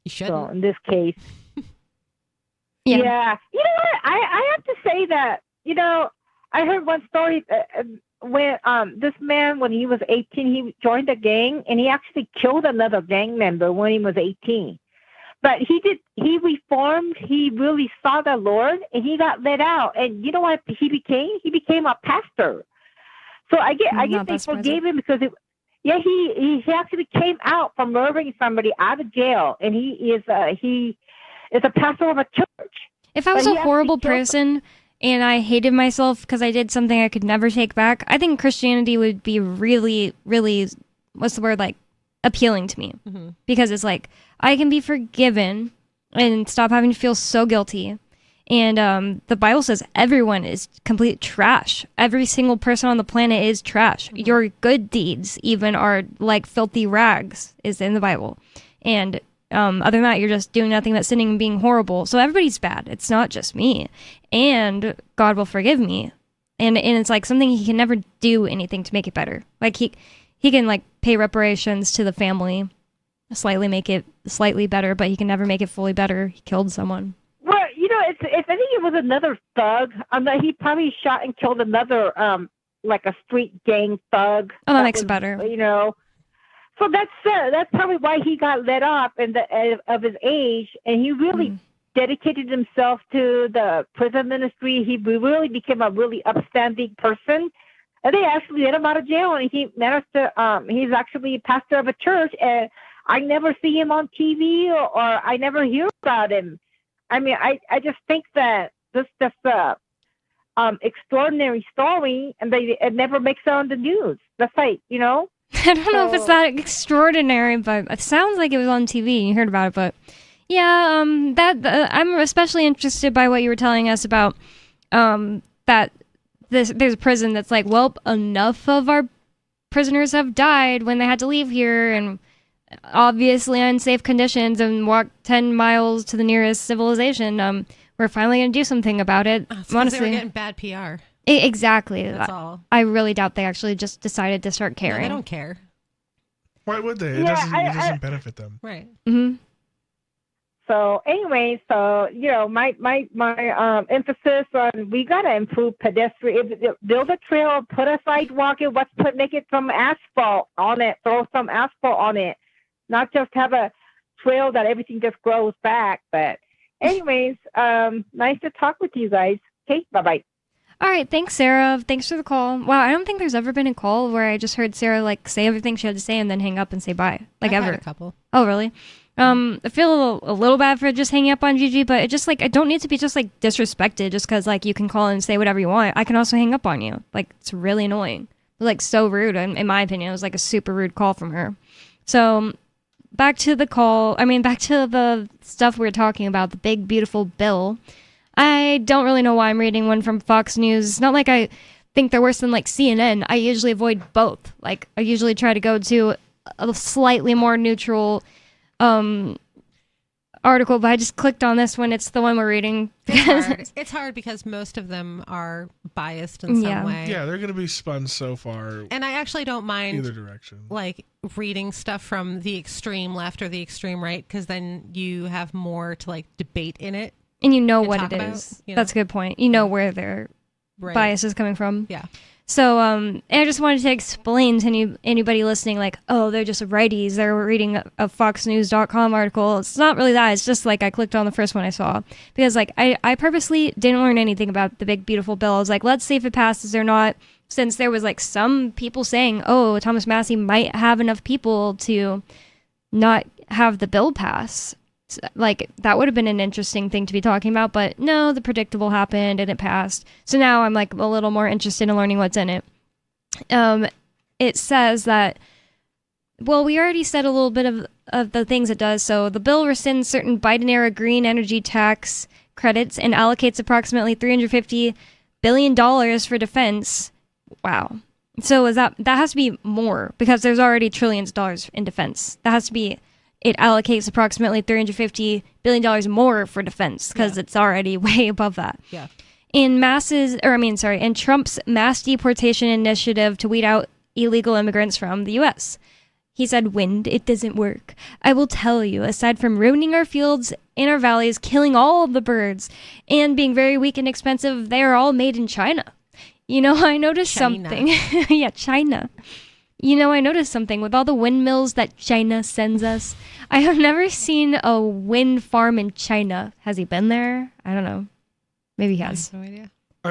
you shouldn't. So in this case. Yeah. You know what? I have to say that, I heard one story when this man, when he was 18, he joined a gang and he actually killed another gang member when he was 18. But he reformed, he really saw the Lord, and he got let out. And you know what he became? He became a pastor. So I guess they forgave him because he actually came out from murdering somebody out of jail, and he is a pastor of a church. If I was a horrible person and I hated myself because I did something I could never take back, I think Christianity would be really, really, what's the word, appealing to me. Mm-hmm. Because it's I can be forgiven and stop having to feel so guilty. And the Bible says everyone is complete trash. Every single person on the planet is trash. Mm-hmm. Your good deeds even are like filthy rags, is in the Bible. And other than that, you're just doing nothing but sinning and being horrible. So everybody's bad. It's not just me. And God will forgive me. And it's something he can never do anything to make it better. He can pay reparations to the family, slightly make it slightly better, but he can never make it fully better. He killed someone. Well, I think it was another thug. He probably shot and killed another, a street gang thug. Oh, that makes it better. So that's probably why he got let off of his age, and he really dedicated himself to the prison ministry. He really became a really upstanding person. And they actually let him out of jail, and he managed to. He's actually a pastor of a church, and I never see him on TV or I never hear about him. I mean, I just think that this just extraordinary story, and it never makes it on the news. That's I don't know if it's that extraordinary, but it sounds like it was on TV and you heard about it. But yeah, I'm especially interested by what you were telling us about that. There's a prison that's enough of our prisoners have died when they had to leave here and obviously unsafe conditions and walk 10 miles to the nearest civilization. We're finally going to do something about it. Honestly, they were getting bad PR. Exactly. That's all. I really doubt they actually just decided to start caring. No, they don't care. Why would they? It doesn't benefit them. Right. Mm-hmm. So anyway, my emphasis on we gotta improve pedestrian, build a trail, put a sidewalk in, make it some asphalt on it, throw some asphalt on it, not just have a trail that everything just grows back. But anyways, nice to talk with you guys. Okay, bye. All right, thanks, Sarah. Thanks for the call. Wow, I don't think there's ever been a call where I just heard Sarah say everything she had to say and then hang up and say bye. I've ever. Had a couple. Oh, really? I feel a little bad for just hanging up on Gigi, but it just I don't need to be just disrespected just because you can call and say whatever you want. I can also hang up on you. It's really annoying. So rude. In my opinion, it was a super rude call from her. So back to the call. Back to the stuff we were talking about, the big, beautiful bill. I don't really know why I'm reading one from Fox News. It's not like I think they're worse than like CNN, I usually avoid both. Like I usually try to go to a slightly more neutral article, but I just clicked on this one. It's the one we're reading. It's hard because most of them are biased in some way. Yeah, they're going to be spun so far. And I actually don't mind either direction. Like reading stuff from the extreme left or the extreme right, because then you have more to like debate in it. And you know what it is. That's a good point. You know where their bias is coming from. Yeah. So, and I just wanted to explain to anybody listening, like, oh, they're just righties. They're reading a FoxNews.com article. It's not really that. It's just like I clicked on the first one I saw. Because, like, I purposely didn't learn anything about the big, beautiful bill. I was like, let's see if it passes or not. Since there was, like, some people saying, oh, Thomas Massie might have enough people to not have the bill pass. Like, that would have been an interesting thing to be talking about, but no, the predictable happened and it passed. So now I'm like a little more interested in learning what's in it. It says that, well, we already said a little bit of the things it does. So the bill rescinds certain Biden-era green energy tax credits and allocates approximately $350 billion for defense. Wow. So that has to be more because there's already trillions of dollars in defense. That has to be... It allocates approximately $350 billion more for defense because it's already way above that. Yeah. In Trump's mass deportation initiative to weed out illegal immigrants from the U.S., he said, wind, it doesn't work. I will tell you, aside from ruining our fields and our valleys, killing all of the birds, and being very weak and expensive, they are all made in China. You know, I noticed something. Yeah, China. You know, I noticed something with all the windmills that China sends us. I have never seen a wind farm in China. Has he been there? I don't know. Maybe he has. I have no idea.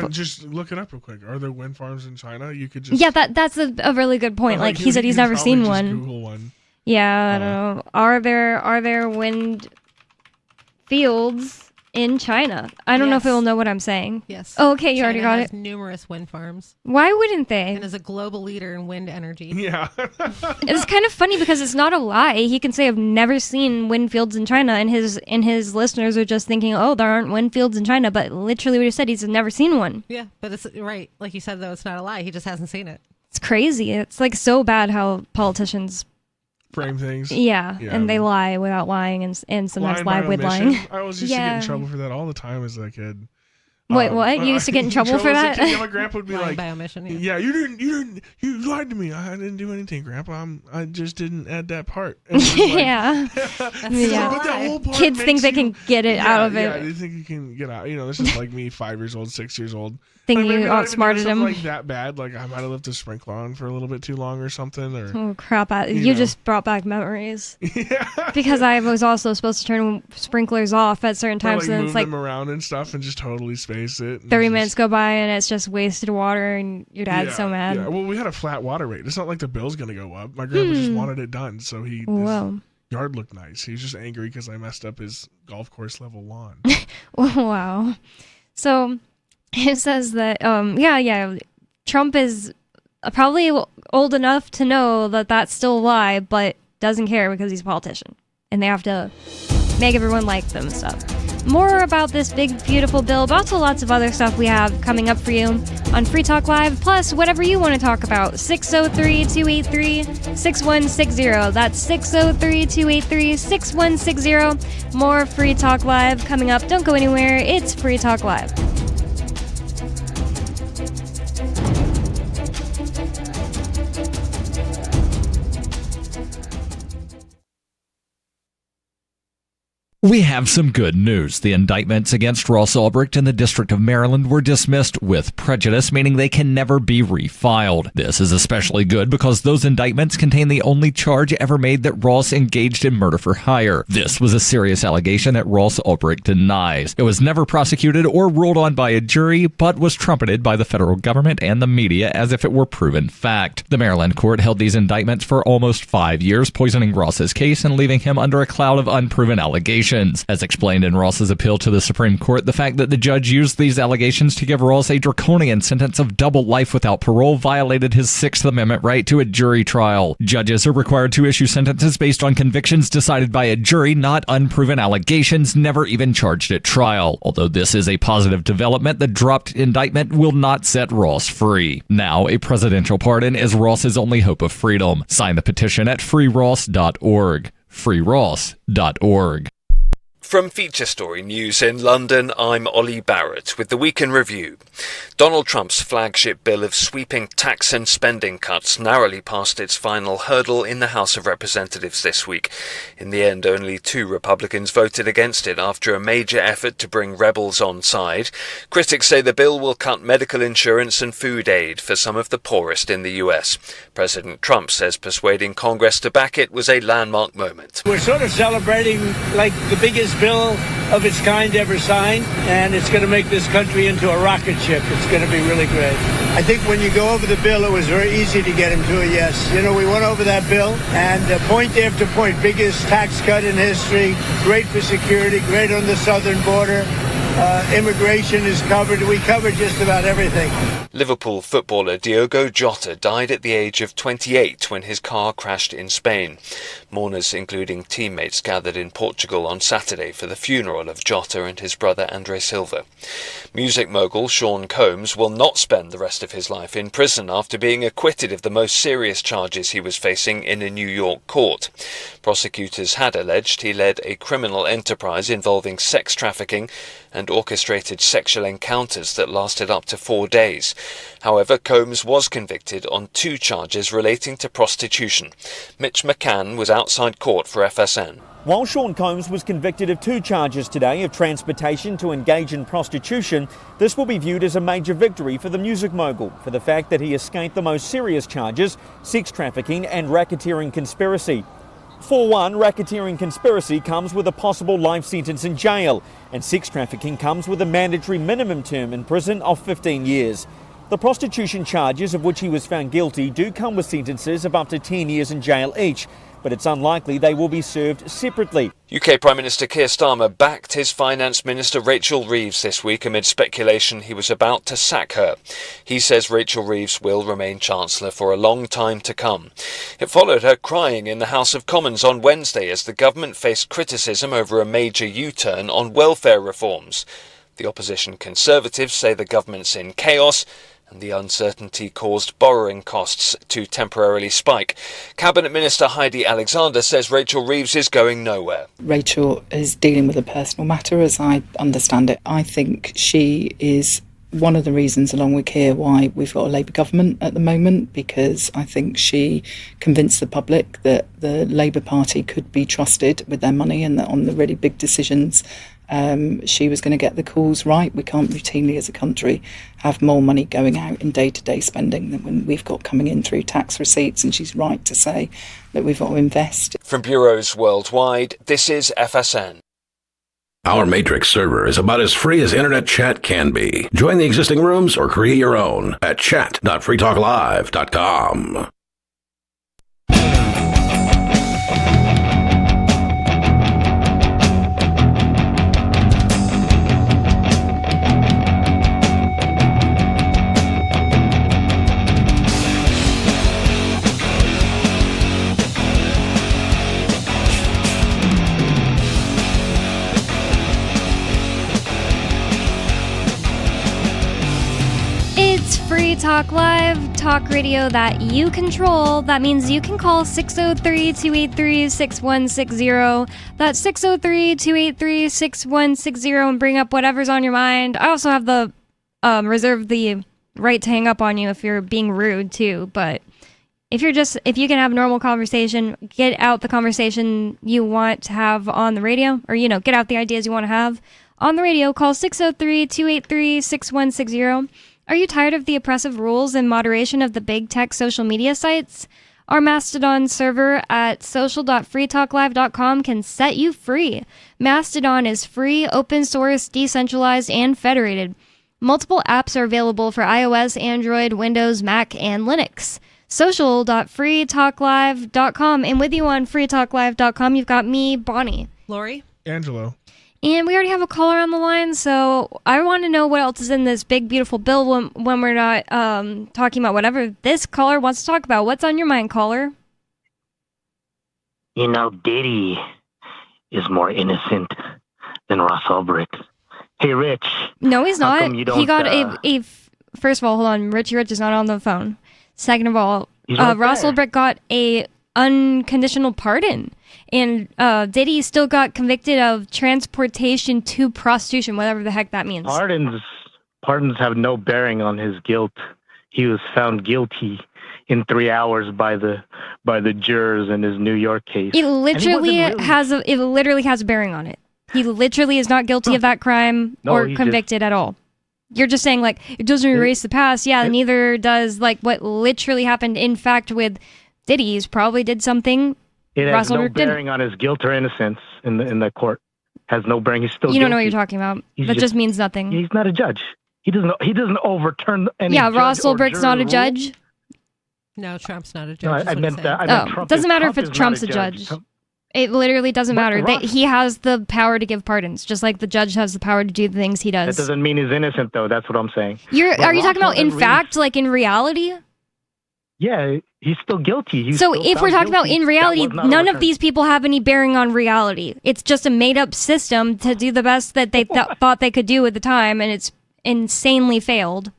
Just look it up real quick. Are there wind farms in China? You could just... Yeah, that's a really good point. Like he said, he's never seen one. Google one. Yeah, I don't know. Are there wind fields in China? I don't know if it will know what I'm saying. Yes. Oh, okay, you China already got has it. Numerous wind farms. Why wouldn't they? And is a global leader in wind energy. Yeah. It's kind of funny because it's not a lie. He can say I've never seen wind fields in China, and his listeners are just thinking, oh, there aren't wind fields in China. But literally, what he said, he's never seen one. Yeah, but it's right, like you said, though, it's not a lie. He just hasn't seen it. It's crazy. It's like so bad how politicians frame things. Yeah, and they lie without lying, and sometimes lie with lying. I was used to get in trouble for that all the time as a kid. Wait, what? You used to get in trouble for that? My grandpa would be like, by omission. Yeah, you lied to me. I didn't do anything, Grandpa. I just didn't add that part. Yeah. Yeah. But that whole part Kids think they can get it out of it. Yeah, they think you can get out. You know, this is like me, 5 years old, 6 years old. Thinking you outsmarted him. Like that bad. Like I might have left the sprinkler on for a little bit too long or something. Or oh crap! You just brought back memories. Yeah. Because I was also supposed to turn sprinklers off at certain times, and it's like them around and stuff, and just totally space it. 30 minutes go by and it's just wasted water, and your dad's so mad. Yeah. Well, we had a flat water rate. It's not like the bill's gonna go up. My grandpa just wanted it done, so his yard looked nice. He was just angry because I messed up his golf course level lawn. Wow. So it says that Trump is probably old enough to know that that's still a lie, but doesn't care because he's a politician and they have to make everyone like them and stuff. More about this big beautiful bill, but also lots of other stuff we have coming up for you on Free Talk Live, plus whatever you want to talk about. 603-283-6160. That's 603-283-6160. More Free Talk Live coming up. Don't go anywhere. It's Free Talk Live. We have some good news. The indictments against Ross Ulbricht in the District of Maryland were dismissed with prejudice, meaning they can never be refiled. This is especially good because those indictments contain the only charge ever made that Ross engaged in murder for hire. This was a serious allegation that Ross Ulbricht denies. It was never prosecuted or ruled on by a jury, but was trumpeted by the federal government and the media as if it were proven fact. The Maryland court held these indictments for almost 5 years, poisoning Ross's case and leaving him under a cloud of unproven allegations. convictions. As explained in Ross's appeal to the Supreme Court, the fact that the judge used these allegations to give Ross a draconian sentence of double life without parole violated his Sixth Amendment right to a jury trial. Judges are required to issue sentences based on convictions decided by a jury, not unproven allegations never even charged at trial. Although this is a positive development, the dropped indictment will not set Ross free. Now, a presidential pardon is Ross's only hope of freedom. Sign the petition at freeross.org. freeross.org. From Feature Story News in London, I'm Ollie Barrett with the Week in Review. Donald Trump's flagship bill of sweeping tax and spending cuts narrowly passed its final hurdle in the House of Representatives this week. In the end, only 2 Republicans voted against it after a major effort to bring rebels on side. Critics say the bill will cut medical insurance and food aid for some of the poorest in the US. President Trump says persuading Congress to back it was a landmark moment. We're sort of celebrating like the biggest bill of its kind ever signed, and it's going to make this country into a rocket ship. It's going to be really great. I think when you go over the bill, it was very easy to get him to a yes. You know, we went over that bill, and point after point, biggest tax cut in history, great for security, great on the southern border. Immigration is covered. We covered just about everything. Liverpool footballer Diogo Jota died at the age of 28 when his car crashed in Spain. Mourners, including teammates, gathered in Portugal on Saturday for the funeral of Jota and his brother André Silva. Music mogul Sean Combs will not spend the rest of his life in prison after being acquitted of the most serious charges he was facing in a New York court. Prosecutors had alleged he led a criminal enterprise involving sex trafficking and orchestrated sexual encounters that lasted up to 4 days. However, Combs was convicted on 2 charges relating to prostitution. Mitch McCann was outside court for FSN. While Sean Combs was convicted of 2 charges today of transportation to engage in prostitution, this will be viewed as a major victory for the music mogul for the fact that he escaped the most serious charges, sex trafficking and racketeering conspiracy. For one, racketeering conspiracy comes with a possible life sentence in jail, and sex trafficking comes with a mandatory minimum term in prison of 15 years. The prostitution charges of which he was found guilty do come with sentences of up to 10 years in jail each, but it's unlikely they will be served separately. UK Prime Minister Keir Starmer backed his Finance Minister Rachel Reeves this week amid speculation he was about to sack her. He says Rachel Reeves will remain Chancellor for a long time to come. It followed her crying in the House of Commons on Wednesday as the government faced criticism over a major U-turn on welfare reforms. The opposition Conservatives say the government's in chaos and the uncertainty caused borrowing costs to temporarily spike. Cabinet Minister Heidi Alexander says Rachel Reeves is going nowhere. Rachel is dealing with a personal matter, as I understand it. I think she is one of the reasons, along with Keir, why we've got a Labour government at the moment, because I think she convinced the public that the Labour Party could be trusted with their money and that on the really big decisions she was going to get the calls right. We can't routinely as a country have more money going out in day-to-day spending than when we've got coming in through tax receipts, and she's right to say that we've got to invest. From bureaus worldwide, this is FSN. Our Matrix server is about as free as internet chat can be. Join the existing rooms or create your own at chat.freetalklive.com. Free Talk Live, talk radio that you control. That means you can call 603-283-6160. That's 603-283-6160 and bring up whatever's on your mind. I also have the reserve the right to hang up on you if you're being rude too, but if you can have a normal conversation, get out the conversation you want to have on the radio, or get out the ideas you want to have on the radio, call 603-283-6160. Are you tired of the oppressive rules and moderation of the big tech social media sites? Our Mastodon server at social.freetalklive.com can set you free. Mastodon is free, open source, decentralized, and federated. Multiple apps are available for iOS, Android, Windows, Mac, and Linux. Social.freetalklive.com. And with you on freetalklive.com, you've got me, Bonnie. Lori? Angelo. And we already have a caller on the line, so I want to know what else is in this big, beautiful bill when we're not talking about whatever this caller wants to talk about. What's on your mind, caller? You know, Diddy is more innocent than Ross Ulbricht. Hey, Rich. No, he's how not. come you don't, He got a. First of all, hold on. Richie Rich is not on the phone. Second of all, Ross Ulbricht got a unconditional pardon. And Diddy still got convicted of transportation to prostitution, whatever the heck that means. Pardons have no bearing on his guilt. He was found guilty in 3 hours by the jurors in his New York case. It literally has a bearing on it. He literally is not guilty of that crime or convicted at all. You're just saying like it doesn't erase the past. Yeah, neither does like what literally happened. In fact, with Diddy, he's probably did something. It has no bearing on his guilt or innocence in the court. Has no bearing. He's still. You don't know what you're talking about. That just means nothing. He's not a judge. He doesn't overturn any. Yeah, Ross Ulbricht's not a judge. No, Trump's not a judge. No, I meant that. It doesn't matter if Trump's a judge. It literally doesn't matter. He has the power to give pardons, just like the judge has the power to do the things he does. That doesn't mean he's innocent, though. That's what I'm saying. Are you talking about in fact, like in reality? Yeah, he's still guilty. So if we're talking about in reality, none of these people have any bearing on reality. It's just a made-up system to do the best that they thought they could do at the time, and it's insanely failed.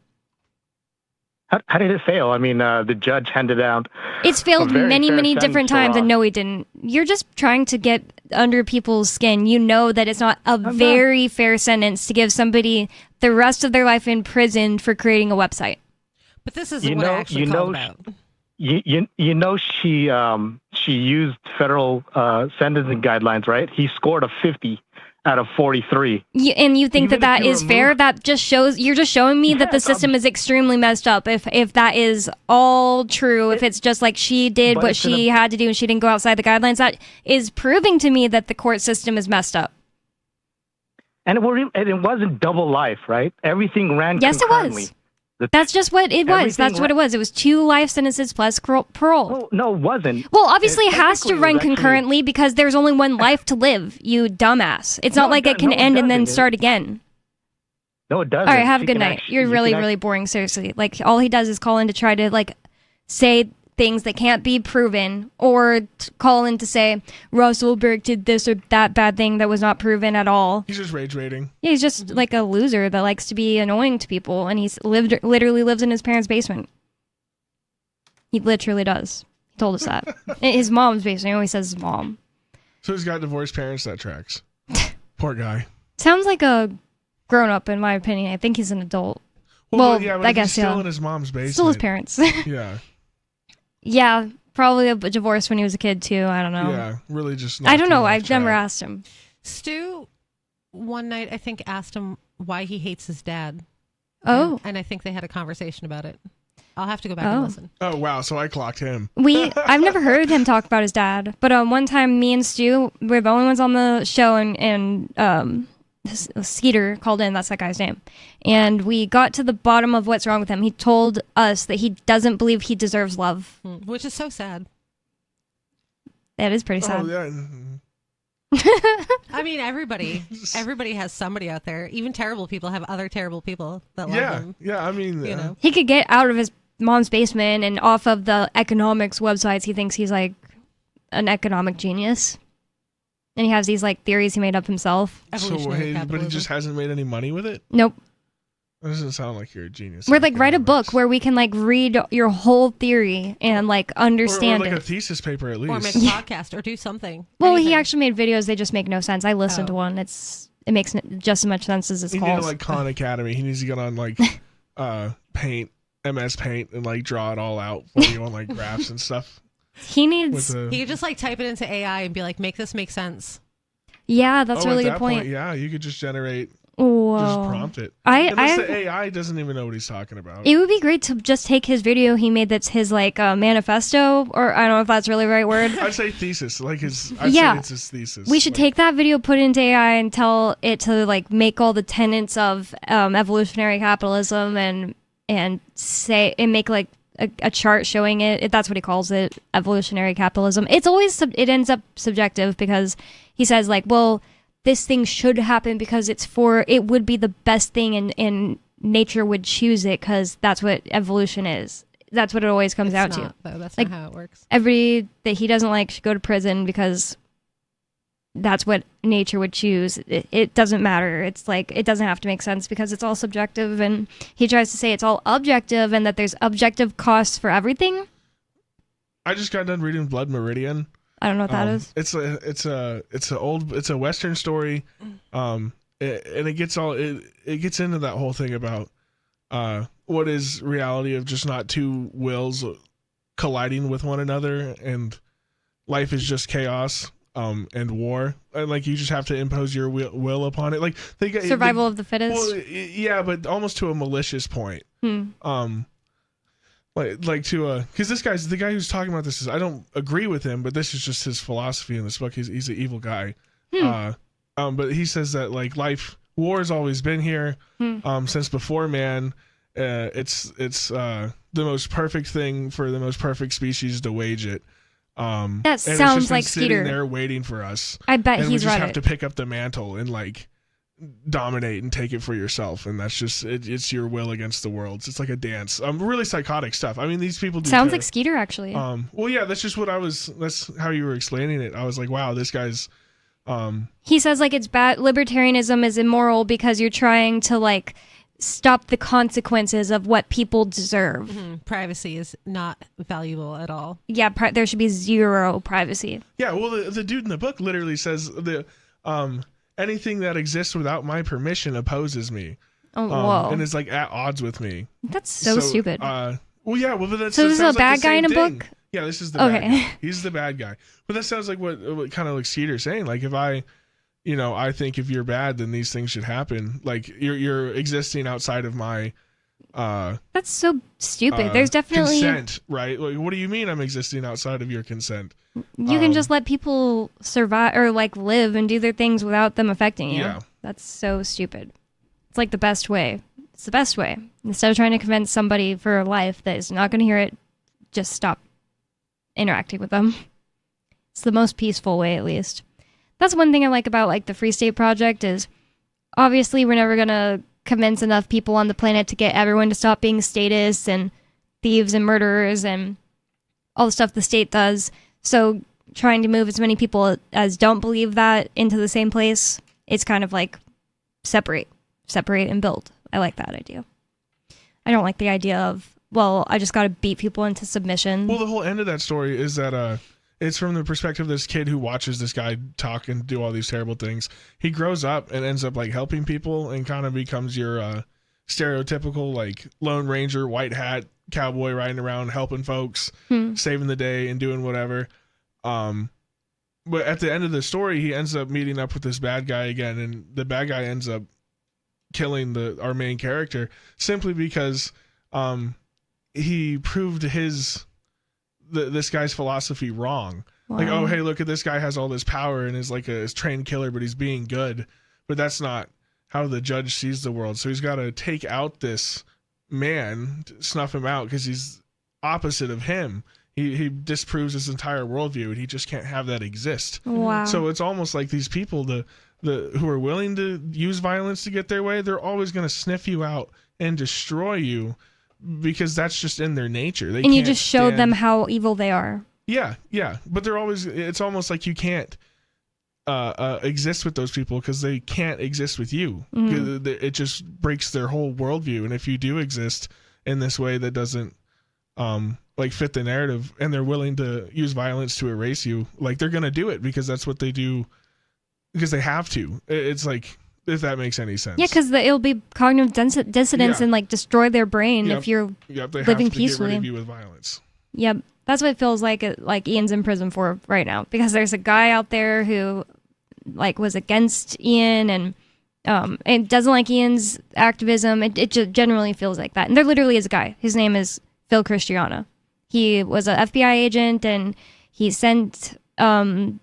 How did it fail? I mean, the judge handed out. It's failed many different times, and no, he didn't. You're just trying to get under people's skin. You know that it's not a very fair sentence to give somebody the rest of their life in prison for creating a website. But this isn't what I actually called about. You know she used federal sentencing guidelines, right? He scored a 50 out of 43. And you think that is fair? That just shows you're just showing me that the system is extremely messed up. If that is all true, if it's just like she did what she had to do and she didn't go outside the guidelines, that is proving to me that the court system is messed up. And it wasn't double life, right? Everything ran concurrently. Yes, it was. That's just what it was. That's what it was. It was 2 life sentences plus parole. No, it wasn't. Well, obviously it has to run concurrently because there's only one life to live, you dumbass. It's not like it can end and then start again. No, it doesn't. All right, have a good night. You're really boring, seriously. Like, all he does is call in to try to, like, say things that can't be proven or call in to say Ross Ulbricht did this or that bad thing that was not proven at all. He's just rage rating. Yeah, he's just like a loser that likes to be annoying to people, and he's literally lives in his parents' basement. He literally does. He told us that. In his mom's basement. He always says his mom. So he's got divorced parents. That tracks. Poor guy. Sounds like a grown-up, in my opinion. I think he's an adult. Well yeah, but I guess still in his mom's basement. Still his parents. Yeah. Yeah, probably a divorce when he was a kid too. I don't know. Yeah, really just. I don't know. I've never asked him. Stu, one night I think asked him why he hates his dad. Oh. And I think they had a conversation about it. I'll have to go back and listen. Oh wow! So I clocked him. I've never heard him talk about his dad, but one time me and Stu were the only ones on the show, and Skeeter called in. That's that guy's name. And we got to the bottom of what's wrong with him. He told us that he doesn't believe he deserves love. Which is so sad. That is pretty sad. Oh, yeah. I mean, everybody has somebody out there. Even terrible people have other terrible people that love them. Yeah, I mean, you know. He could get out of his mom's basement and off of the economics websites. He thinks he's like an economic genius. And he has these like theories he made up himself. But he just hasn't made any money with it? Nope. That doesn't sound like you're a genius. We're like, write a book where we can like read your whole theory and like understand or like it. a thesis paper at least. Or make a podcast or do something. Well, he actually made videos. They just make no sense. I listened to one. It makes just as much sense as it's He called. needs like Khan Academy. He needs to get on like Paint, MS Paint, and like draw it all out for you on like graphs and stuff. He needs. He could just like type it into AI and be like, make this make sense. Yeah, that's a really at good that point. Yeah, you could just generate. Whoa. Just prompt it. Unless the AI doesn't even know what he's talking about. It would be great to just take his video he made that's his like manifesto, or I don't know if that's really the right word. I'd say thesis, like his. I'd say it's his thesis. We should take that video, put it into AI, and tell it to like make all the tenets of evolutionary capitalism and say and make like a chart showing it. That's what he calls it, evolutionary capitalism. It's always it ends up subjective because he says like, well, this thing should happen because it would be the best thing and nature would choose it because that's what evolution is. That's what it always comes out to. Though. That's like, not how it works. Everybody that he doesn't like should go to prison because that's what nature would choose. It doesn't matter. It's like, it doesn't have to make sense because it's all subjective, and he tries to say it's all objective and that there's objective costs for everything. I just got done reading Blood Meridian. I don't know what that is. It's a Western story. And it gets into that whole thing about what is reality of just not two wills colliding with one another, and life is just chaos and war, and like you just have to impose your will upon it. Like survival of the fittest. Well, yeah, but almost to a malicious point. Like to because this guy's the guy who's talking about this is, I don't agree with him, but this is just his philosophy in this book. He's an evil guy. But he says that like war has always been here since before man. It's the most perfect thing for the most perfect species to wage it. That sounds like sitting Skeeter there waiting for us. I bet and he's right. We just have to pick up the mantle and like dominate and take it for yourself, and that's just it's your will against the world. It's like a dance. Really psychotic stuff. I mean, these people do sounds like Skeeter actually. Well, yeah, that's just what that's how you were explaining it. I was like, wow, this guy's. He says like it's bad. Libertarianism is immoral because you're trying to like stop the consequences of what people deserve. Privacy is not valuable at all. Yeah, there should be zero privacy. Yeah, well, the dude in the book literally says anything that exists without my permission opposes me. Oh, whoa. And is like at odds with me. That's so stupid. Well, yeah, well, but that's so. This is a bad guy in a thing. book. Yeah, this is the bad guy. He's the bad guy. But that sounds like what kind of like Skeeter's saying. Like if I think if you're bad, then these things should happen. Like you're existing outside of my. That's so stupid. There's definitely consent, right? Like, what do you mean I'm existing outside of your consent? You can just let people survive or like live and do their things without them affecting you. Yeah. That's so stupid. It's like the best way. It's the best way. Instead of trying to convince somebody for life that is not going to hear it, just stop interacting with them. It's the most peaceful way, at least. That's one thing I like about like the Free State Project is obviously we're never going to convince enough people on the planet to get everyone to stop being statists and thieves and murderers and all the stuff the state does. So trying to move as many people as don't believe that into the same place, it's kind of like separate and build. I like that idea. I don't like the idea of, well, I just got to beat people into submission. Well, the whole end of that story is that it's from the perspective of this kid who watches this guy talk and do all these terrible things. He grows up and ends up like helping people and kind of becomes your stereotypical like Lone Ranger, white hat, cowboy riding around helping folks, saving the day and doing whatever. But at the end of the story, he ends up meeting up with this bad guy again, and the bad guy ends up killing our main character simply because he proved this guy's philosophy wrong. Wow. Like, oh, hey, look at this guy has all this power and is like a trained killer, but he's being good. But that's not how the judge sees the world. So he's got to take out this man, snuff him out because he's opposite of him. He disproves his entire worldview, and he just can't have that exist. Wow. So it's almost like these people, the who are willing to use violence to get their way, they're always going to sniff you out and destroy you because that's just in their nature. And you just showed them how evil they are. Yeah. But it's almost like you can't exist with those people because they can't exist with you. Mm-hmm. It just breaks their whole worldview. And if you do exist in this way that doesn't like fit the narrative, and they're willing to use violence to erase you, like they're going to do it because that's what they do because they have to. It's like, if that makes any sense. Yeah, because it'll be cognitive dissonance and like destroy their brain if you're they living have to peacefully. Get rid of you with violence. Yep, that's what it feels like Ian's in prison for right now, because there's a guy out there who like was against Ian and doesn't like Ian's activism. It just generally feels like that. And there literally is a guy. His name is Phil Christiana. He was an FBI agent, and he sent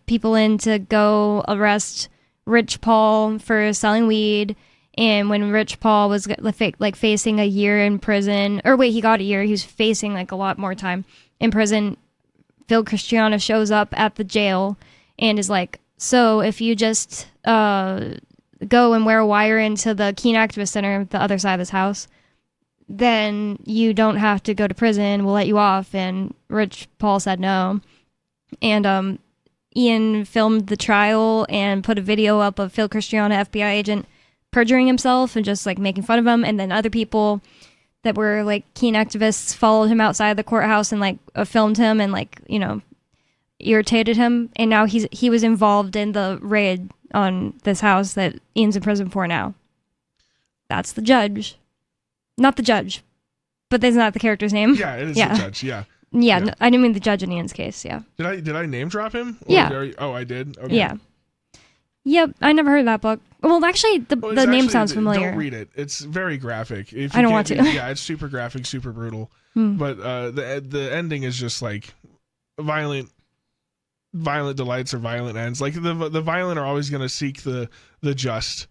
people in to go arrest Rich Paul for selling weed. And when Rich Paul was like facing a year in prison, or wait, he got a year. He was facing like a lot more time in prison. Phil Christiana shows up at the jail and is like, So if you just go and wear a wire into the Keene Activist Center, the other side of this house, then you don't have to go to prison. We'll let you off. And Rich Paul said no. And Ian filmed the trial and put a video up of Phil Cristiano, FBI agent, perjuring himself and just like making fun of him. And then other people that were like Keene activists followed him outside the courthouse and like filmed him and like, you know, irritated him. And now he was involved in the raid on this house that Ian's in prison for now. That's the judge. Not the judge, but isn't that the character's name? Yeah, it is the judge, yeah. Yeah, no, I didn't mean the judge in Ian's case, yeah. Did I name drop him? Yeah. I did? Okay. Yeah. Yep, I never heard that book. Well, actually, the name sounds familiar. Don't read it. It's very graphic. I don't want to. Yeah, it's super graphic, super brutal. But the ending is just like violent delights or violent ends. Like the violent are always going to seek the just.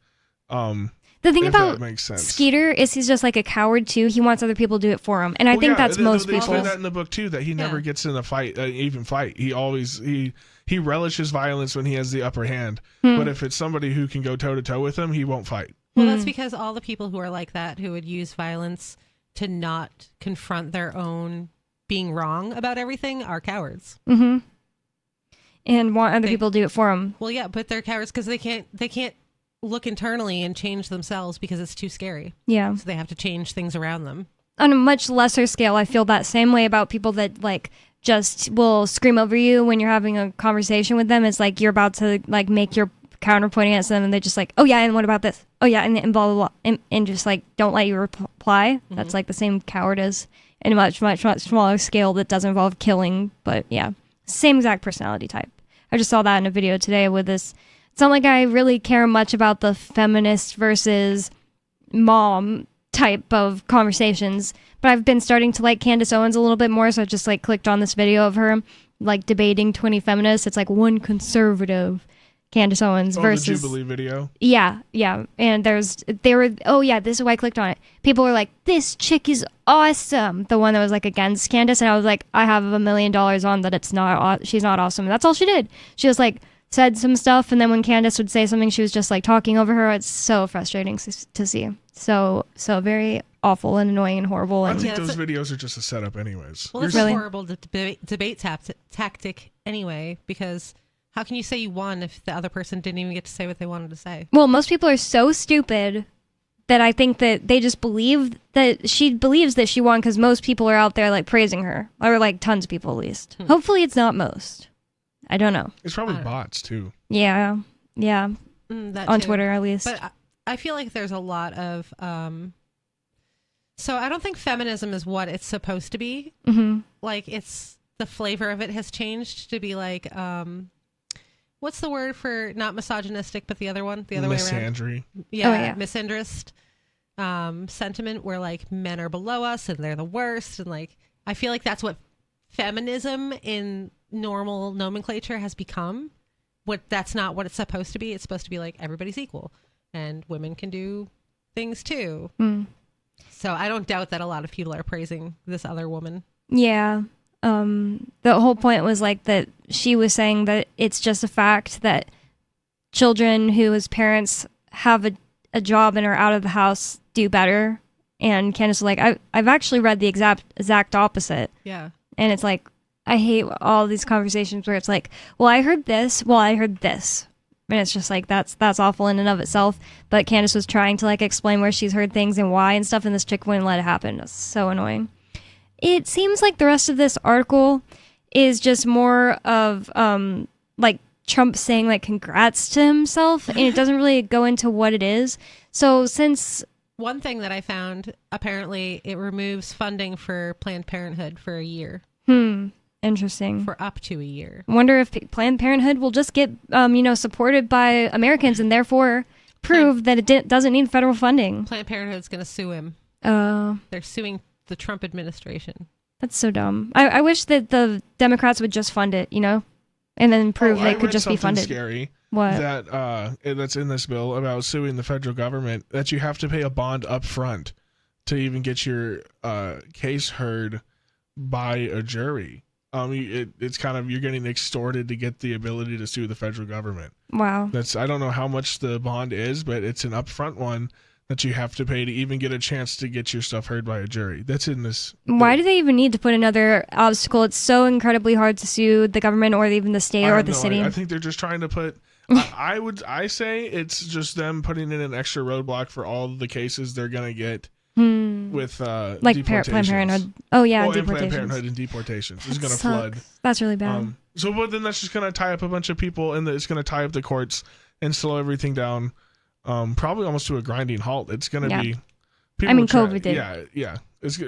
The thing if about that makes sense. Skeeter is he's just like a coward too. He wants other people to do it for him, and I think that's most people. They explain that in the book too. That he never gets in a fight, even fight. He always he relishes violence when he has the upper hand. But if it's somebody who can go toe to toe with him, he won't fight. Well, that's because all the people who are like that, who would use violence to not confront their own being wrong about everything, are cowards. Mm-hmm. And want other people to do it for them. Well, yeah, but they're cowards because they can't look internally and change themselves because it's too scary. Yeah. So they have to change things around them. On a much lesser scale, I feel that same way about people that like just will scream over you when you're having a conversation with them. It's like you're about to like make your counterpoint against them and they're just like, oh yeah, and what about this? Oh yeah, and blah, blah, blah. And just like don't let you reply. That's like the same cowardice in a much smaller scale that doesn't involve killing. But yeah, same exact personality type. I just saw that in a video today with this. It's not like I really care much about the feminist versus mom type of conversations, but I've been starting to like Candace Owens a little bit more, so I just like clicked on this video of her like debating 20 feminists. It's like one conservative Candace Owens versus the Jubilee video. Yeah. And this is why I clicked on it. People were like, this chick is awesome. The one that was like against Candace, and I was like, I have $1 million on that it's not, she's not awesome. And that's all she did. She was like, said some stuff, and then when Candace would say something, she was just like talking over her. It's so frustrating to see. So very awful and annoying and horrible. And I think those videos are just a setup anyways. Well, it's a horrible debate tactic anyway, because how can you say you won if the other person didn't even get to say what they wanted to say? Well, most people are so stupid that I think that they just believe that she believes that she won because most people are out there like praising her, or like tons of people at least. Hopefully it's not most. I don't know. It's probably bots too. Yeah. That on too. Twitter at least. But I feel like there's a lot of so I don't think feminism is what it's supposed to be. Mm-hmm. Like it's the flavor of it has changed to be like what's the word for not misogynistic but the other one, the other way around? Misandry. Yeah. misandrist sentiment where like men are below us and they're the worst, and like I feel like that's what feminism in normal nomenclature has become. That's not what it's supposed to be. It's supposed to be like everybody's equal and women can do things too. So I don't doubt that a lot of people are praising this other woman. Yeah. The whole point was like that she was saying that it's just a fact that children whose parents have a job and are out of the house do better. And Candace was like, I've actually read the exact opposite. Yeah. And it's like, I hate all these conversations where it's like, well, I heard this. And it's just like, that's awful in and of itself. But Candace was trying to like explain where she's heard things and why and stuff, and this chick wouldn't let it happen. It's so annoying. It seems like the rest of this article is just more of like Trump saying like congrats to himself, and it doesn't really go into what it is. So since one thing that I found, apparently it removes funding for Planned Parenthood for a year. Interesting. For up to a year. I wonder if Planned Parenthood will just get, supported by Americans and therefore prove that it doesn't need federal funding. Planned Parenthood's going to sue him. They're suing the Trump administration. That's so dumb. I wish that the Democrats would just fund it, and then prove they could just be funded. Scary. What? That's in this bill about suing the federal government, that you have to pay a bond up front to even get your case heard by a jury. it's kind of, you're getting extorted to get the ability to sue the federal government. Wow. I don't know how much the bond is, but it's an upfront one that you have to pay to even get a chance to get your stuff heard by a jury. That's in this. Why do they even need to put another obstacle? It's so incredibly hard to sue the government or even the state or the city. I think they're just trying to put. I say it's just them putting in an extra roadblock for all the cases they're gonna get with like Planned Parenthood. Oh yeah, Planned deportations. Parenthood and deportations. It's gonna Sucks. flood. That's really bad. But then that's just gonna tie up a bunch of people, and it's gonna tie up the courts and slow everything down. Probably almost to a grinding halt. It's going to be. COVID did. Yeah. It's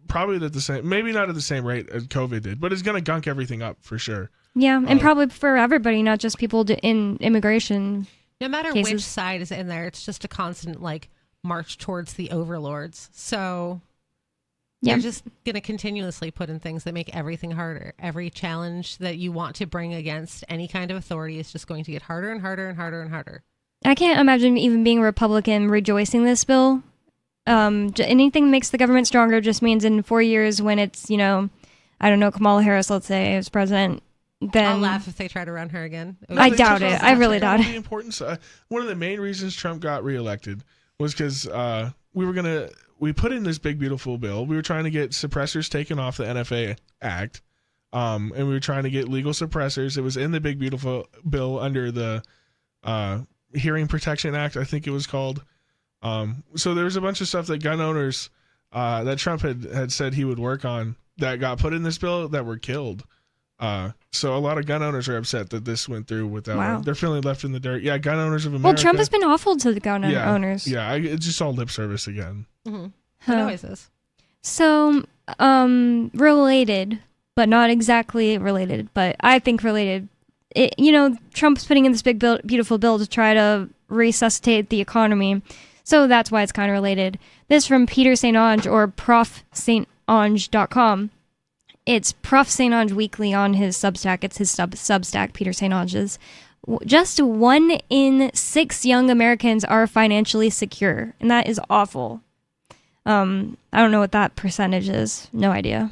probably at the same, maybe not at the same rate as COVID did, but it's going to gunk everything up for sure. Yeah, and probably for everybody, not just people in immigration. No matter cases. which side is in there, it's just a constant march towards the overlords. So they're just going to continuously put in things that make everything harder. Every challenge that you want to bring against any kind of authority is just going to get harder and harder and harder and harder. I can't imagine even being a Republican rejoicing this bill. Anything that makes the government stronger just means in 4 years when it's, I don't know, Kamala Harris, let's say, is president, then... I'll laugh if they try to run her again. I doubt it. I really doubt it. The importance, one of the main reasons Trump got reelected was because we put in this big, beautiful bill. We were trying to get suppressors taken off the NFA Act, and we were trying to get legal suppressors. It was in the big, beautiful bill under the... Hearing Protection Act, I think it was called. So there was a bunch of stuff that gun owners that Trump had said he would work on that got put in this bill that were killed. So a lot of gun owners are upset that this went through without. Wow. They're feeling left in the dirt. Yeah, gun owners of America. Well, Trump has been awful to the gun owners. Yeah, it's just all lip service again. Mm-hmm. It always is. So, related, but not exactly related, but I think related. Trump's putting in this big, beautiful bill to try to resuscitate the economy. So that's why it's kind of related. This from Peter St. Onge or profsaintonge.com. It's Prof. St. Onge Weekly on his Substack. It's his Substack, Peter St. Onge's. Just 1 in 6 young Americans are financially secure, and that is awful. I don't know what that percentage is. No idea.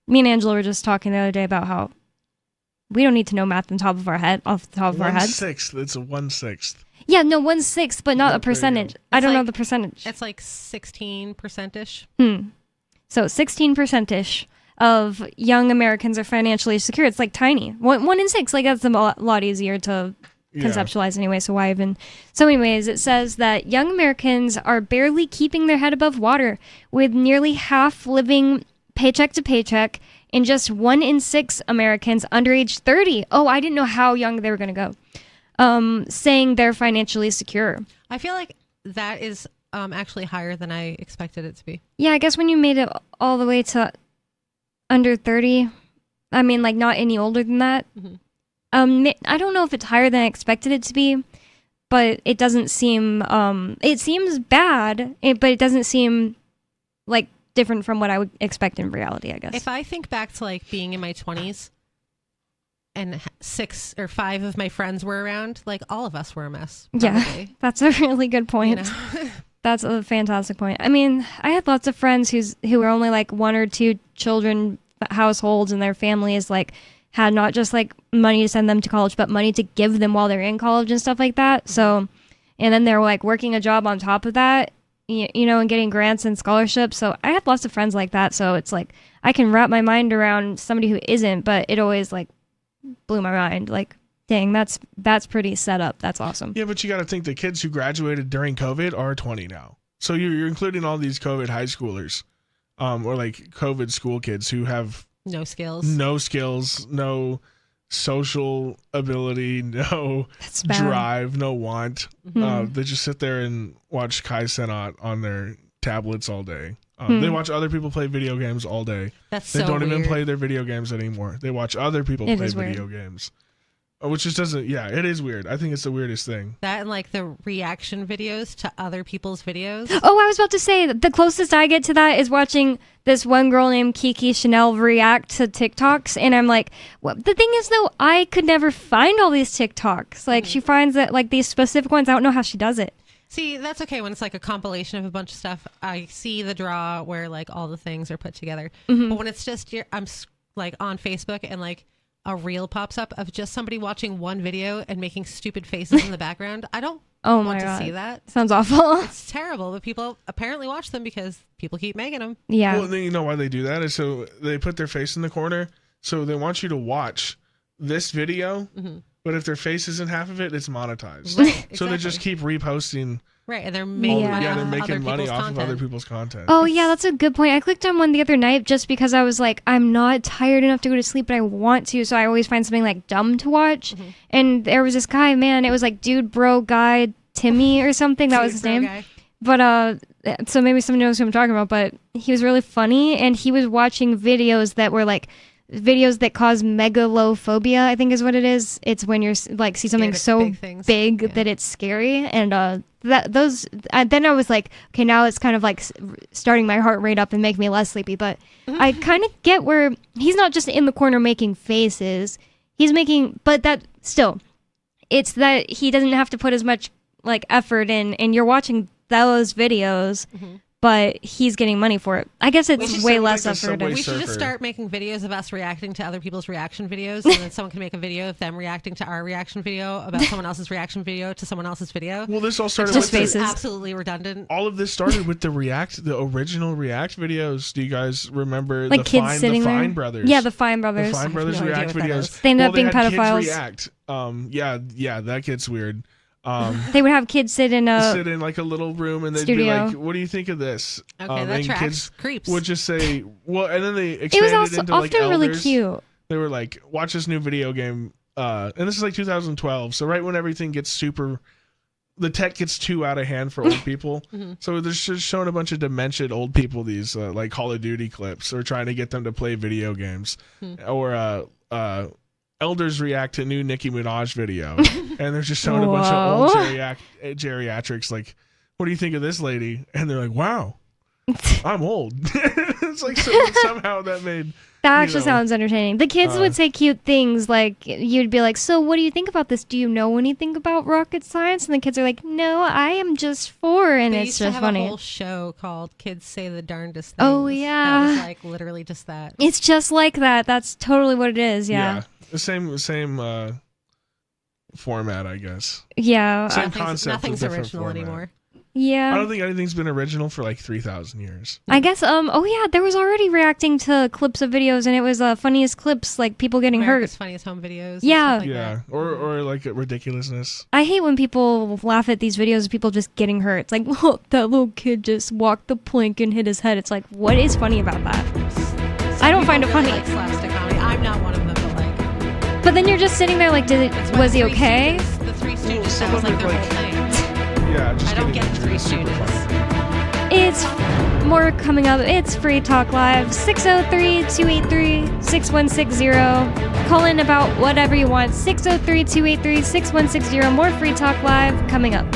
Me and Angela were just talking the other day about how we don't need to know math off the top of our heads. 1/6. It's a 1/6. Yeah, no, 1/6, but not a percentage. I don't know the percentage. It's 16%-ish. So 16%-ish of young Americans are financially secure. It's tiny. 1 in 6. That's a lot easier to conceptualize anyway. So why even? So anyways, it says that young Americans are barely keeping their head above water, with nearly half living paycheck to paycheck, and just 1 in 6 Americans under age 30. Oh, I didn't know how young they were going to go. Saying they're financially secure. I feel like that is actually higher than I expected it to be. Yeah, I guess when you made it all the way to under 30, I mean, not any older than that. Mm-hmm. I don't know if it's higher than I expected it to be, but it doesn't seem, it seems bad, but it doesn't seem different from what I would expect in reality, I guess. If I think back to being in my 20s and 6 or 5 of my friends were around, all of us were a mess. Probably. Yeah, that's a really good point. That's a fantastic point. I mean, I had lots of friends who were only 1 or 2 children households, and their families had not just money to send them to college, but money to give them while they're in college and stuff like that. So, and then they're working a job on top of that. And getting grants and scholarships. So I had lots of friends like that. So it's I can wrap my mind around somebody who isn't, but it always blew my mind. Dang, that's pretty set up. That's awesome. Yeah, but you got to think the kids who graduated during COVID are 20 now. So you're including all these COVID high schoolers, or COVID school kids who have no skills, no social ability, no drive, no want. Mm-hmm. They just sit there and watch Kai Cenat on their tablets all day. They watch other people play video games all day. They don't even play their video games anymore. They watch other people play video games. Which just doesn't, it is weird. I think it's the weirdest thing. That and the reaction videos to other people's videos. Oh, I was about to say, the closest I get to that is watching this one girl named Kiki Chanel react to TikToks. And I'm the thing is though, I could never find all these TikToks. She finds that these specific ones, I don't know how she does it. See, that's okay when it's a compilation of a bunch of stuff. I see the draw where all the things are put together. Mm-hmm. But when it's just, I'm like on Facebook and like a reel pops up of just somebody watching one video and making stupid faces in the background. I don't want to see that. Sounds awful. It's terrible, but people apparently watch them because people keep making them. Yeah. Well, then you know why they do that is so they put their face in the corner. So they want you to watch this video, but if their face isn't half of it, it's monetized. Right, So they just keep reposting. Right, and they're making they're making money off of other people's content. Oh, yeah, that's a good point. I clicked on one the other night just because I was like, I'm not tired enough to go to sleep, but I want to, so I always find something like dumb to watch. And there was this guy, man, it was like Dude Bro Guy Timmy or something. That was his name. Guy. But, so maybe someone knows who I'm talking about, but he was really funny, and he was watching videos that were like, videos that cause megalophobia, I think is what it is. It's when you're like see something so big that it's scary, and then I was like, okay, now it's kind of like starting my heart rate up and making me less sleepy. But I kind of get where he's not just in the corner making faces. He's making, but that still, it's that he doesn't have to put as much like effort in, and you're watching those videos. But he's getting money for it. I guess it's way less effort. We should just start making videos of us reacting to other people's reaction videos, and then someone can make a video of them reacting to our reaction video about someone else's reaction video to someone else's video. Well, this all started with faces. Absolutely redundant. All of this started with the original React videos. Do you guys remember like the Fine Brothers? Yeah, the Fine Brothers. The Fine Brothers React videos. They ended up being Kids pedophiles. React. Yeah, that gets weird. They would have kids sit in like a little room, and they'd studio. be like, "What do you think of this?" Okay, that and tracks. Kids Creeps. would just say, "Well," and then they expanded it was also into like often elders. really cute. They were like, "Watch this new video game," and this is like 2012. So right when everything gets the tech gets too out of hand for old people. So they're just showing a bunch of demented old people these like Call of Duty clips, or trying to get them to play video games, or elders react to new Nicki Minaj video, and they're just showing a bunch of old geriatrics. Like, what do you think of this lady? And they're like, wow, I'm old. It's like somehow that made that actually sounds entertaining. The kids would say cute things, like you'd be like, so what do you think about this? Do you know anything about rocket science? And the kids are like, no, I am just 4, and They it's used just to have funny. a whole show called Kids Say the Darndest Things. Oh, yeah. That was like literally just that. It's just like that. That's totally what it is. Yeah. The same format, I guess. Yeah. Same concept. Nothing's original anymore. Yeah. I don't think anything's been original for like 3,000 years. I guess, oh yeah, there was already reacting to clips of videos, and it was funniest clips, like people getting America's hurt. Funniest Home Videos. Yeah. Yeah. Or like ridiculousness. I hate when people laugh at these videos of people just getting hurt. It's like, look, that little kid just walked the plank and hit his head. It's like, what is funny about that? I don't find it funny. Like slapstick comedy. I'm not one of them, but like. But then you're just sitting there like, was he okay? The Three Stooges sounds like their whole thing. Yeah, I don't get the Three Stooges. It's more coming up. It's Free Talk Live, 603-283-6160. Call in about whatever you want, 603-283-6160. More Free Talk Live coming up.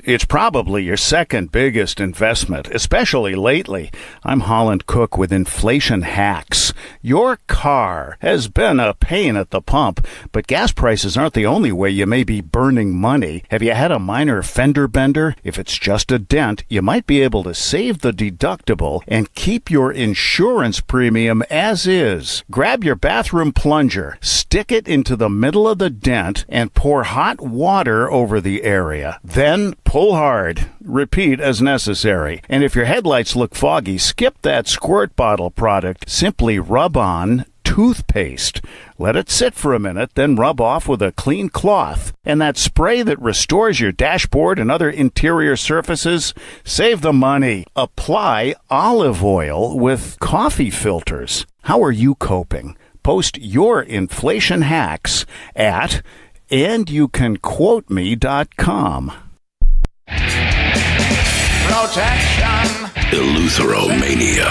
It's probably your second biggest investment, especially lately. I'm Holland Cook with Inflation Hacks. Your car has been a pain at the pump, but gas prices aren't the only way you may be burning money. Have you had a minor fender bender? If it's just a dent, you might be able to save the deductible and keep your insurance premium as is. Grab your bathroom plunger, stick it into the middle of the dent, and pour hot water over the area. Then pull hard. Repeat as necessary. And if your headlights look foggy, skip that squirt bottle product. Simply rub on toothpaste. Let it sit for a minute, then rub off with a clean cloth. And that spray that restores your dashboard and other interior surfaces, save the money. Apply olive oil with coffee filters. How are you coping? Post your inflation hacks at andyoucanquoteme.com. Protection. Eleutheromania.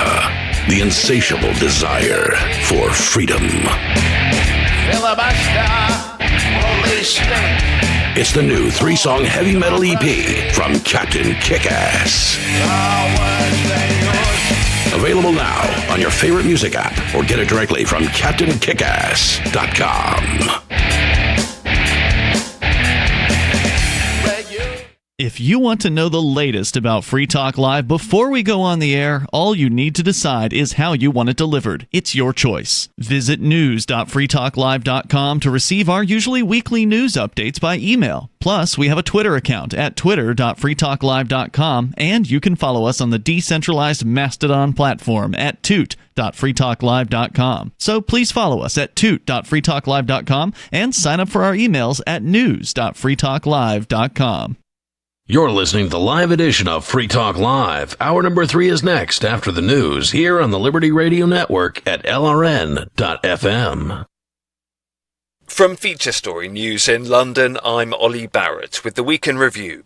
The insatiable desire for freedom. Filibuster. Holy Spirit. It's the new 3-song heavy metal EP from Captain Kickass. Available now on your favorite music app or get it directly from CaptainKickass.com. If you want to know the latest about Free Talk Live before we go on the air, all you need to decide is how you want it delivered. It's your choice. Visit news.freetalklive.com to receive our usually weekly news updates by email. Plus, we have a Twitter account at twitter.freetalklive.com, and you can follow us on the decentralized Mastodon platform at toot.freetalklive.com. So please follow us at toot.freetalklive.com and sign up for our emails at news.freetalklive.com. You're listening to the live edition of Free Talk Live. Hour number 3 is next after the news here on the Liberty Radio Network at LRN.FM. From Feature Story News in London, I'm Ollie Barrett with the Week in Review.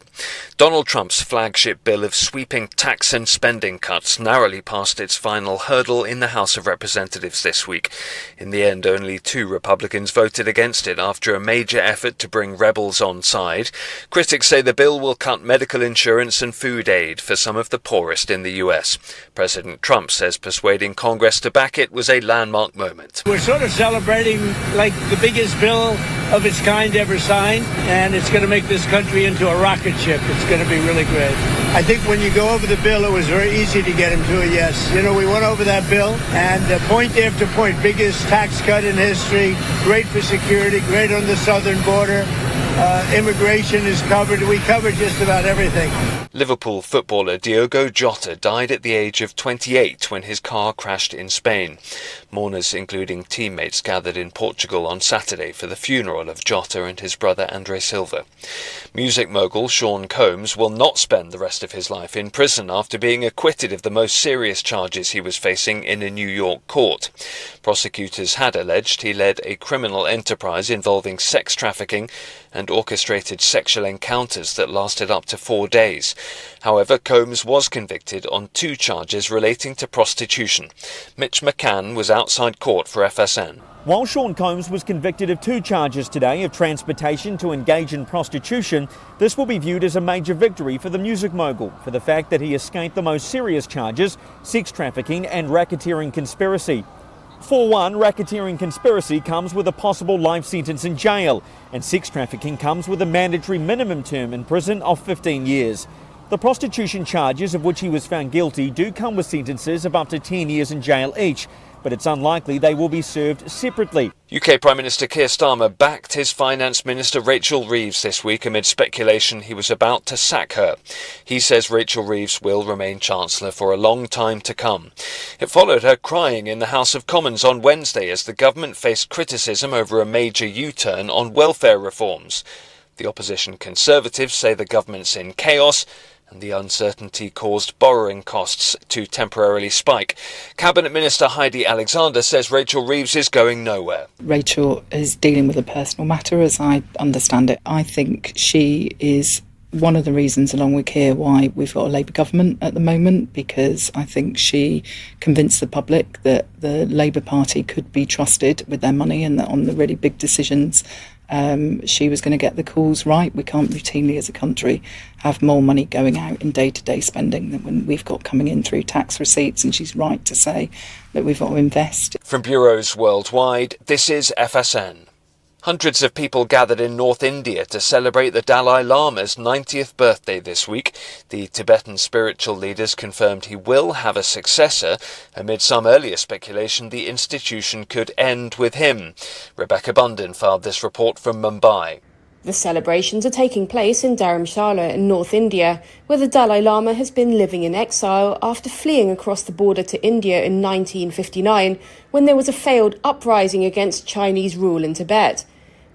Donald Trump's flagship bill of sweeping tax and spending cuts narrowly passed its final hurdle in the House of Representatives this week. In the end, only 2 Republicans voted against it after a major effort to bring rebels on side. Critics say the bill will cut medical insurance and food aid for some of the poorest in the US. President Trump says persuading Congress to back it was a landmark moment. We're sort of celebrating like the biggest bill of its kind ever signed, and it's going to make this country into a rocket ship. It's going to be really great. I think when you go over the bill, it was very easy to get him to a yes. You know, we went over that bill, and point after point, biggest tax cut in history, great for security, great on the southern border. Immigration is covered. We covered just about everything. Liverpool footballer Diogo Jota died at the age of 28 when his car crashed in Spain. Mourners, including teammates, gathered in Portugal on Saturday for the funeral of Jota and his brother Andre Silva. Music mogul Sean Combs will not spend the rest of his life in prison after being acquitted of the most serious charges he was facing in a New York court. Prosecutors had alleged he led a criminal enterprise involving sex trafficking and orchestrated sexual encounters that lasted up to 4 days. However, Combs was convicted on 2 charges relating to prostitution. Mitch McCann was outside court for FSN. While Sean Combs was convicted of 2 charges today of transportation to engage in prostitution, this will be viewed as a major victory for the music mogul for the fact that he escaped the most serious charges, sex trafficking and racketeering conspiracy. For one, racketeering conspiracy comes with a possible life sentence in jail, and sex trafficking comes with a mandatory minimum term in prison of 15 years. The prostitution charges of which he was found guilty do come with sentences of up to 10 years in jail each, but it's unlikely they will be served separately. UK Prime Minister Keir Starmer backed his Finance Minister Rachel Reeves this week amid speculation he was about to sack her. He says Rachel Reeves will remain Chancellor for a long time to come. It followed her crying in the House of Commons on Wednesday as the government faced criticism over a major U-turn on welfare reforms. The opposition Conservatives say the government's in chaos, and the uncertainty caused borrowing costs to temporarily spike. Cabinet Minister Heidi Alexander says Rachel Reeves is going nowhere. Rachel is dealing with a personal matter, as I understand it. I think she is one of the reasons, along with Keir, why we've got a Labour government at the moment, because I think she convinced the public that the Labour Party could be trusted with their money and that on the really big decisions she was going to get the calls right. We can't routinely as a country have more money going out in day-to-day spending than when we've got coming in through tax receipts, and she's right to say that we've got to invest. From bureaus worldwide, this is FSN. Hundreds of people gathered in North India to celebrate the Dalai Lama's 90th birthday this week. The Tibetan spiritual leaders confirmed he will have a successor. Amid some earlier speculation, the institution could end with him. Rebecca Bundin filed this report from Mumbai. The celebrations are taking place in Dharamshala in North India, where the Dalai Lama has been living in exile after fleeing across the border to India in 1959, when there was a failed uprising against Chinese rule in Tibet.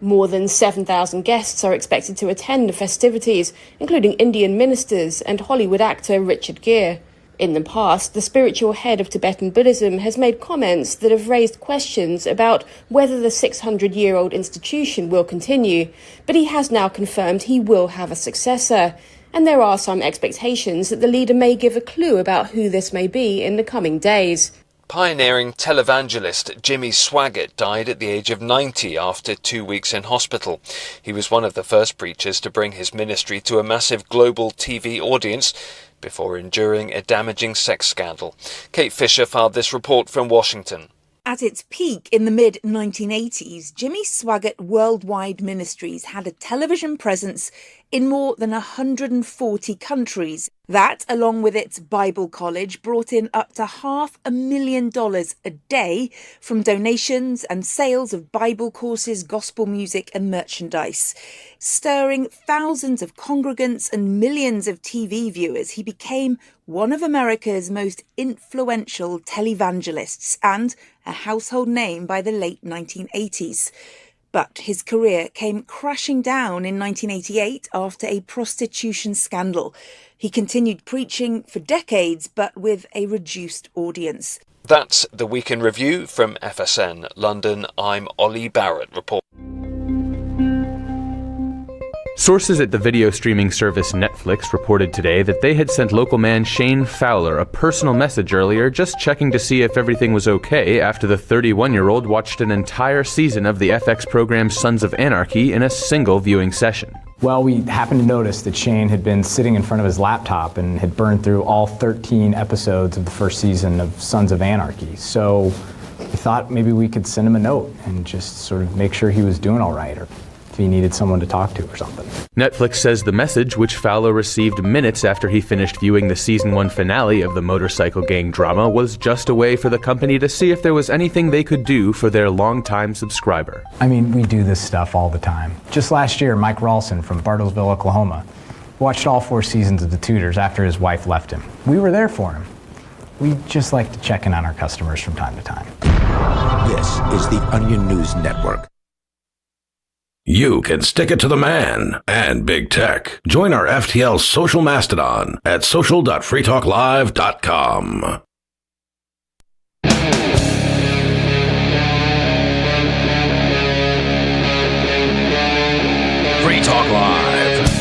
More than 7,000 guests are expected to attend the festivities, including Indian ministers and Hollywood actor Richard Gere. In the past, the spiritual head of Tibetan Buddhism has made comments that have raised questions about whether the 600-year-old institution will continue, but he has now confirmed he will have a successor. And there are some expectations that the leader may give a clue about who this may be in the coming days. Pioneering televangelist Jimmy Swaggart died at the age of 90 after 2 weeks in hospital. He was one of the first preachers to bring his ministry to a massive global TV audience before enduring a damaging sex scandal. Kate Fisher filed this report from Washington. At its peak in the mid-1980s, Jimmy Swaggart Worldwide Ministries had a television presence in more than 140 countries. That, along with its Bible college, brought in up to $500,000 a day from donations and sales of Bible courses, gospel music and merchandise. Stirring thousands of congregants and millions of TV viewers, he became one of America's most influential televangelists and a household name by the late 1980s. But his career came crashing down in 1988 after a prostitution scandal. He continued preaching for decades, but with a reduced audience. That's the Week in Review from FSN London. I'm Ollie Barrett reporting. Sources at the video streaming service Netflix reported today that they had sent local man Shane Fowler a personal message earlier just checking to see if everything was okay after the 31-year-old watched an entire season of the FX program Sons of Anarchy in a single viewing session. Well, we happened to notice that Shane had been sitting in front of his laptop and had burned through all 13 episodes of the first season of Sons of Anarchy. So we thought maybe we could send him a note and just sort of make sure he was doing all right, or if he needed someone to talk to or something. Netflix says the message, which Fowler received minutes after he finished viewing the season 1 finale of the motorcycle gang drama, was just a way for the company to see if there was anything they could do for their longtime subscriber. I mean, we do this stuff all the time. Just last year, Mike Ralston from Bartlesville, Oklahoma, watched all 4 seasons of The Tudors after his wife left him. We were there for him. We just like to check in on our customers from time to time. This is the Onion News Network. You can stick it to the man and big tech. Join our FTL social mastodon at social.freetalklive.com. Free Talk Live.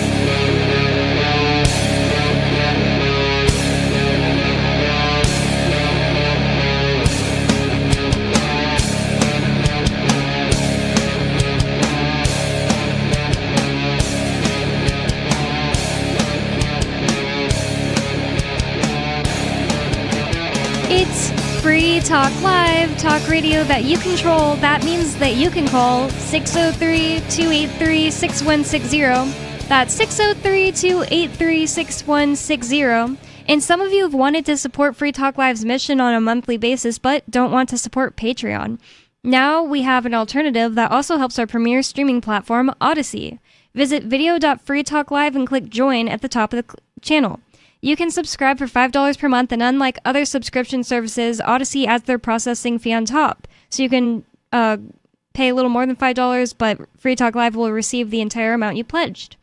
It's Free Talk Live, talk radio that you control. That means that you can call 603-283-6160. That's 603-283-6160. And some of you have wanted to support Free Talk Live's mission on a monthly basis, but don't want to support Patreon. Now we have an alternative that also helps our premier streaming platform, Odyssey. Visit video.freetalklive and click join at the top of the channel. You can subscribe for $5 per month, and unlike other subscription services, Odyssey adds their processing fee on top. So you can pay a little more than $5, but Free Talk Live will receive the entire amount you pledged.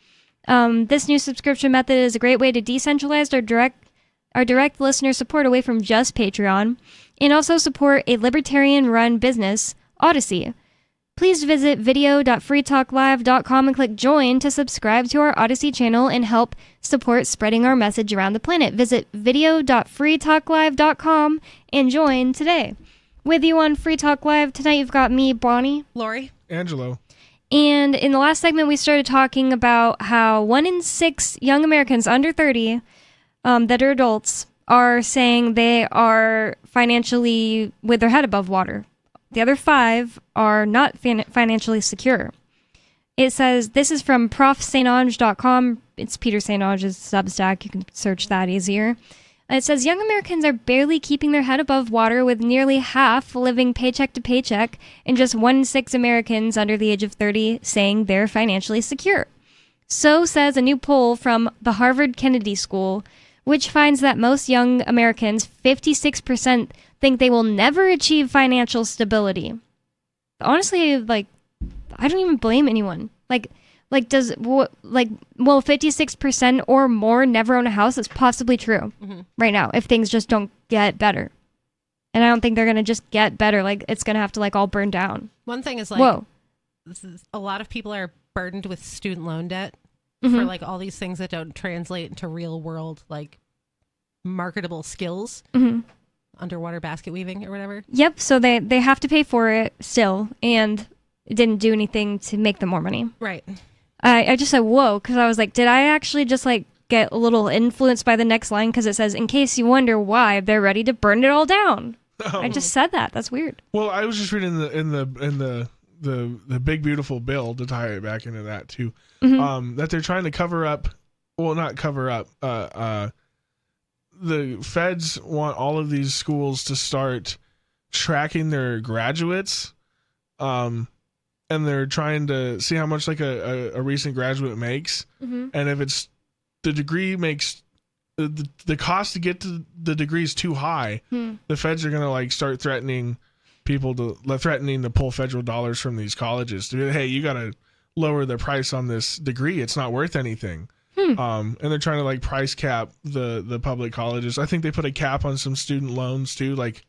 This new subscription method is a great way to decentralize our direct listener support away from just Patreon, and also support a libertarian-run business, Odyssey. Please visit video.freetalklive.com and click join to subscribe to our Odyssey channel and help support spreading our message around the planet. Visit video.freetalklive.com and join today. With you on Free Talk Live tonight, you've got me, Bonnie, Lori, Angelo. And in the last segment, we started talking about how 1 in 6 young Americans under 30 that are adults are saying they are financially with their head above water. The other 5 are not financially secure. It says, this is from profsaintange.com. It's Peter St. Ange's Substack. You can search that easier. It says, young Americans are barely keeping their head above water, with nearly half living paycheck to paycheck, and just 1 in 6 Americans under the age of 30 saying they're financially secure. So says a new poll from the Harvard Kennedy School, which finds that most young Americans, 56%, think they will never achieve financial stability. Honestly, I don't even blame anyone. will 56% or more never own a house? That's possibly true right now if things just don't get better. And I don't think they're going to just get better. It's going to have to all burn down. One thing is whoa. A lot of people are burdened with student loan debt for all these things that don't translate into real world, marketable skills. Underwater basket weaving or whatever. Yep. So they have to pay for it still, and it didn't do anything to make them more money. Right. I just said, whoa, because I was like, did I actually just get a little influenced by the next line? Because it says, in case you wonder why, they're ready to burn it all down. I just said that. That's weird. Well, I was just reading the big beautiful bill to tie it back into that too. That they're trying to cover up. Well, not cover up. The feds want all of these schools to start tracking their graduates, and they're trying to see how much like a recent graduate makes, and if it's the degree makes the cost to get to the degree is too high, the feds are gonna like start threatening people to pull federal dollars from these colleges to be, hey, you gotta lower the price on this degree, it's not worth anything. And they're trying to like price cap the public colleges. I think they put a cap on some student loans too, like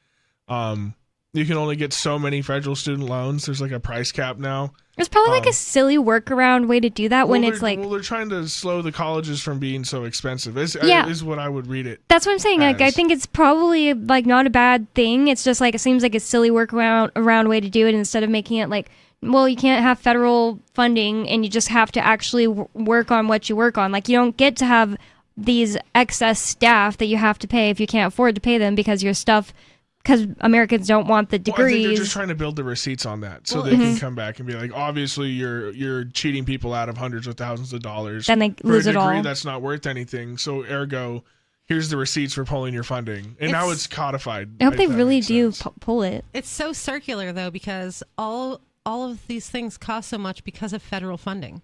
you can only get so many federal student loans. There's like a price cap now. It's probably like a silly workaround way to do that when it's like... Well, they're trying to slow the colleges from being so expensive. Is what I would read it. That's what I'm saying. Like, I think it's probably like not a bad thing. It's just like it seems like a silly workaround way to do it instead of making it like, well, you can't have federal funding and you just have to actually work on what you work on. Like, you don't get to have these excess staff that you have to pay if you can't afford to pay them because Americans don't want the degrees. Well, I think they're just trying to build the receipts on that so they can come back and be like, obviously you're cheating people out of hundreds of thousands of dollars. Then they lose it all. For a degree that's not worth anything. So ergo, here's the receipts for pulling your funding. And now it's codified. I hope they really do pull it. It's so circular though, because all of these things cost so much because of federal funding.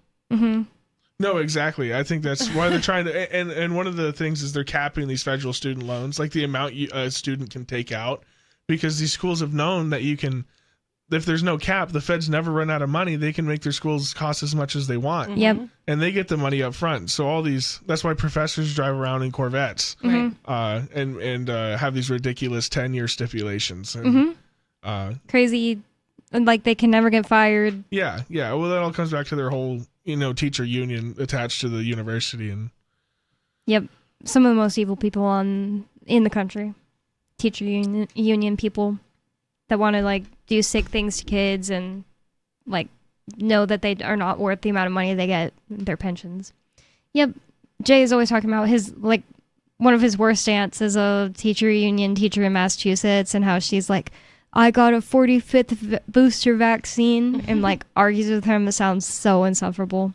No, exactly. I think that's why they're trying to, and one of the things is they're capping these federal student loans, like the amount a student can take out, because these schools have known that you can, if there's no cap, the feds never run out of money. They can make their schools cost as much as they want. Yep. And they get the money up front. So that's why professors drive around in Corvettes, and have these ridiculous 10-year stipulations. And, crazy, like they can never get fired. Yeah. Well, that all comes back to their whole, teacher union attached to the university. And yep, some of the most evil people in the country, teacher union people that want to like do sick things to kids and like know that they are not worth the amount of money they get their pensions. Yep, Jay is always talking about his like one of his worst aunts is a union teacher in Massachusetts and how she's like, I got a 45th booster vaccine, and like argues with him. It sounds so insufferable.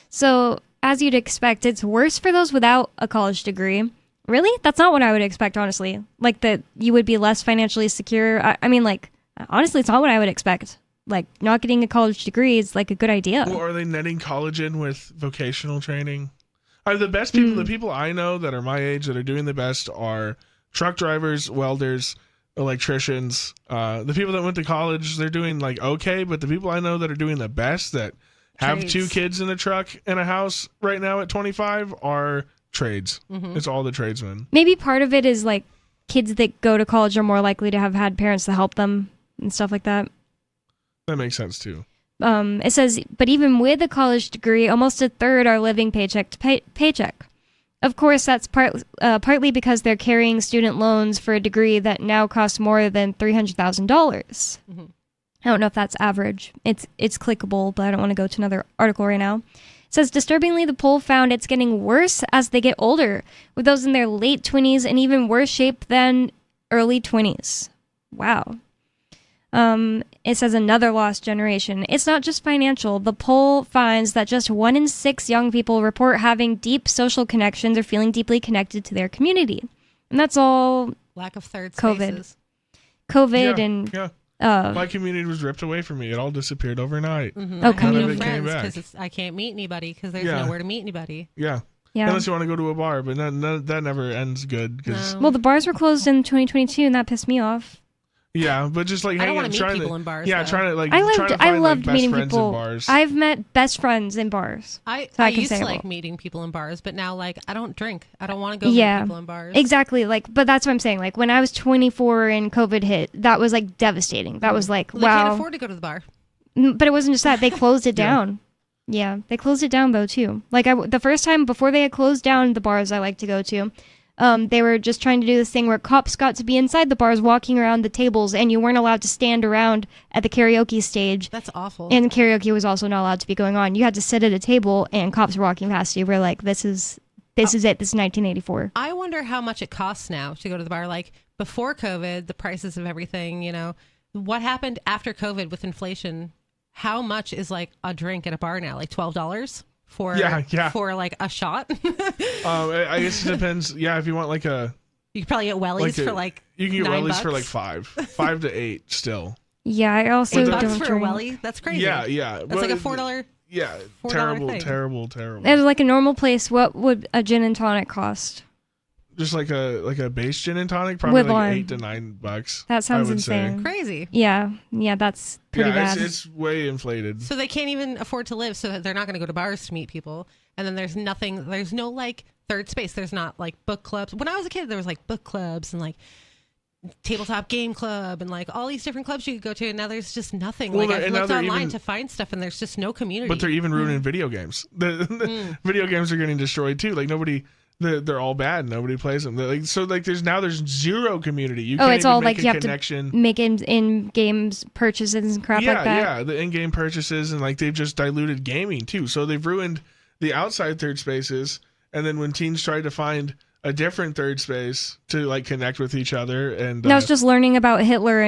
So, as you'd expect, it's worse for those without a college degree. Really? That's not what I would expect, honestly. Like that you would be less financially secure. I mean, like, honestly, it's not what I would expect. Like, not getting a college degree is like a good idea. Well, are they netting college in with vocational training? The best people, the people I know that are my age that are doing the best are truck drivers, welders, electricians. The people that went to college, they're doing like okay, but the people I know that are doing the best that have trades. 2 kids in a truck and a house right now at 25 are trades. It's all the tradesmen. Maybe part of it is like kids that go to college are more likely to have had parents to help them and stuff like that. That makes sense too. It says, but even with a college degree, almost a third are living paycheck to paycheck. Of course, that's partly because they're carrying student loans for a degree that now costs more than $300,000. I don't know if that's average. It's clickable, but I don't want to go to another article right now. It says, disturbingly, the poll found it's getting worse as they get older, with those in their late 20s in even worse shape than early 20s. Wow. It says another lost generation. It's not just financial. The poll finds that just 1 in 6 young people report having deep social connections or feeling deeply connected to their community. And that's all lack of third spaces. My community was ripped away from me. It all disappeared overnight. Okay. I have no friends because I can't meet anybody because there's nowhere to meet anybody. Yeah. Unless you want to go to a bar, but that never ends good. Well, the bars were closed in 2022, and that pissed me off. Yeah, but just like I don't want to meet people in bars. Yeah, though. trying to like. I loved meeting people. In bars. I've met best friends in bars. I used to like meeting people in bars, but now like I don't drink. I don't want to go meet people in bars. Exactly. Like, but that's what I'm saying. Like when I was 24 and COVID hit, that was like devastating. That was like wow. I can't afford to go to the bar. But it wasn't just that. They closed it down. Yeah, they closed it down though too. Like the first time before they had closed down the bars I like to go to. They were just trying to do this thing where cops got to be inside the bars walking around the tables and you weren't allowed to stand around at the karaoke stage. That's awful. And karaoke was also not allowed to be going on. You had to sit at a table and cops were walking past you. We're like, this is this is it. This is 1984. I wonder how much it costs now to go to the bar. Like before COVID, the prices of everything, what happened after COVID with inflation? How much is like a drink at a bar now? Like $12 for like a shot? I guess it depends. Yeah, if you want like a... You could probably get wellies for like you can get $9. wellies for like $5 to $8 still. Yeah, I also don't $8 for drink. a welly? That's crazy. Yeah. That's like a $4. Yeah, $4 terrible. At like a normal place, what would a gin and tonic cost? Just like a base gin and tonic, probably With like lime. $8 to $9. That sounds I would insane. Say. Crazy. Yeah, that's pretty bad. It's way inflated. So they can't even afford to live, so they're not going to go to bars to meet people. And then there's no like third space. There's not like book clubs. When I was a kid, there was like book clubs and like tabletop game club and like all these different clubs you could go to. And now there's just nothing. Well, I've looked online even, to find stuff and there's just no community. But they're even ruining video games. The video games are getting destroyed too. Like they're all bad. Nobody plays them. There's zero community. You can't it's all even like make you a have connection. to make in games purchases and crap like that. Yeah, the in-game purchases, and like they've just diluted gaming too. So they've ruined the outside third spaces. And then when teens try to find a different third space to like connect with each other, and now it's just learning about Hitler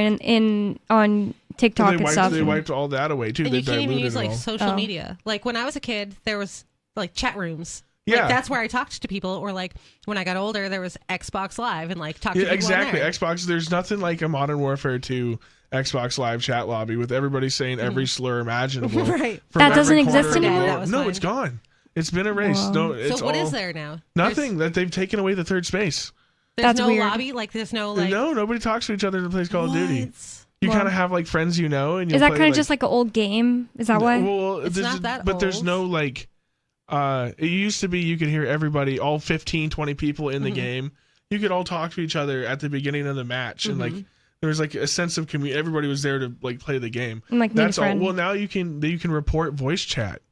on TikTok and stuff. They wiped all that away too. And They you can't even diluted use it like all. social media. Like when I was a kid, there was like chat rooms. Yeah. Like that's where I talked to people. Or like when I got older, there was Xbox Live and like talked to people exactly. on there. Xbox. There's nothing like a Modern Warfare 2 Xbox Live chat lobby with everybody saying every slur imaginable. Right. from That every doesn't corner exist of the anymore? world. No, it's gone. It's been erased. Whoa. No, it's So what all, is there now? Nothing. That they've taken away the third space. There's That's no weird. lobby. Like there's no like. No, nobody talks to each other that plays Call of Duty. You Wow. kind of have like friends you know, and Is you'll that play, kind of just like an old game? Is that why? Well, It's not that but there's old. no like. It used to be you could hear everybody, all 15, 20 people in the game. You could all talk to each other at the beginning of the match, and like there was like a sense of community. Everybody was there to like play the game. And, like, meet a that's all. friend. Well, now you can report voice chat.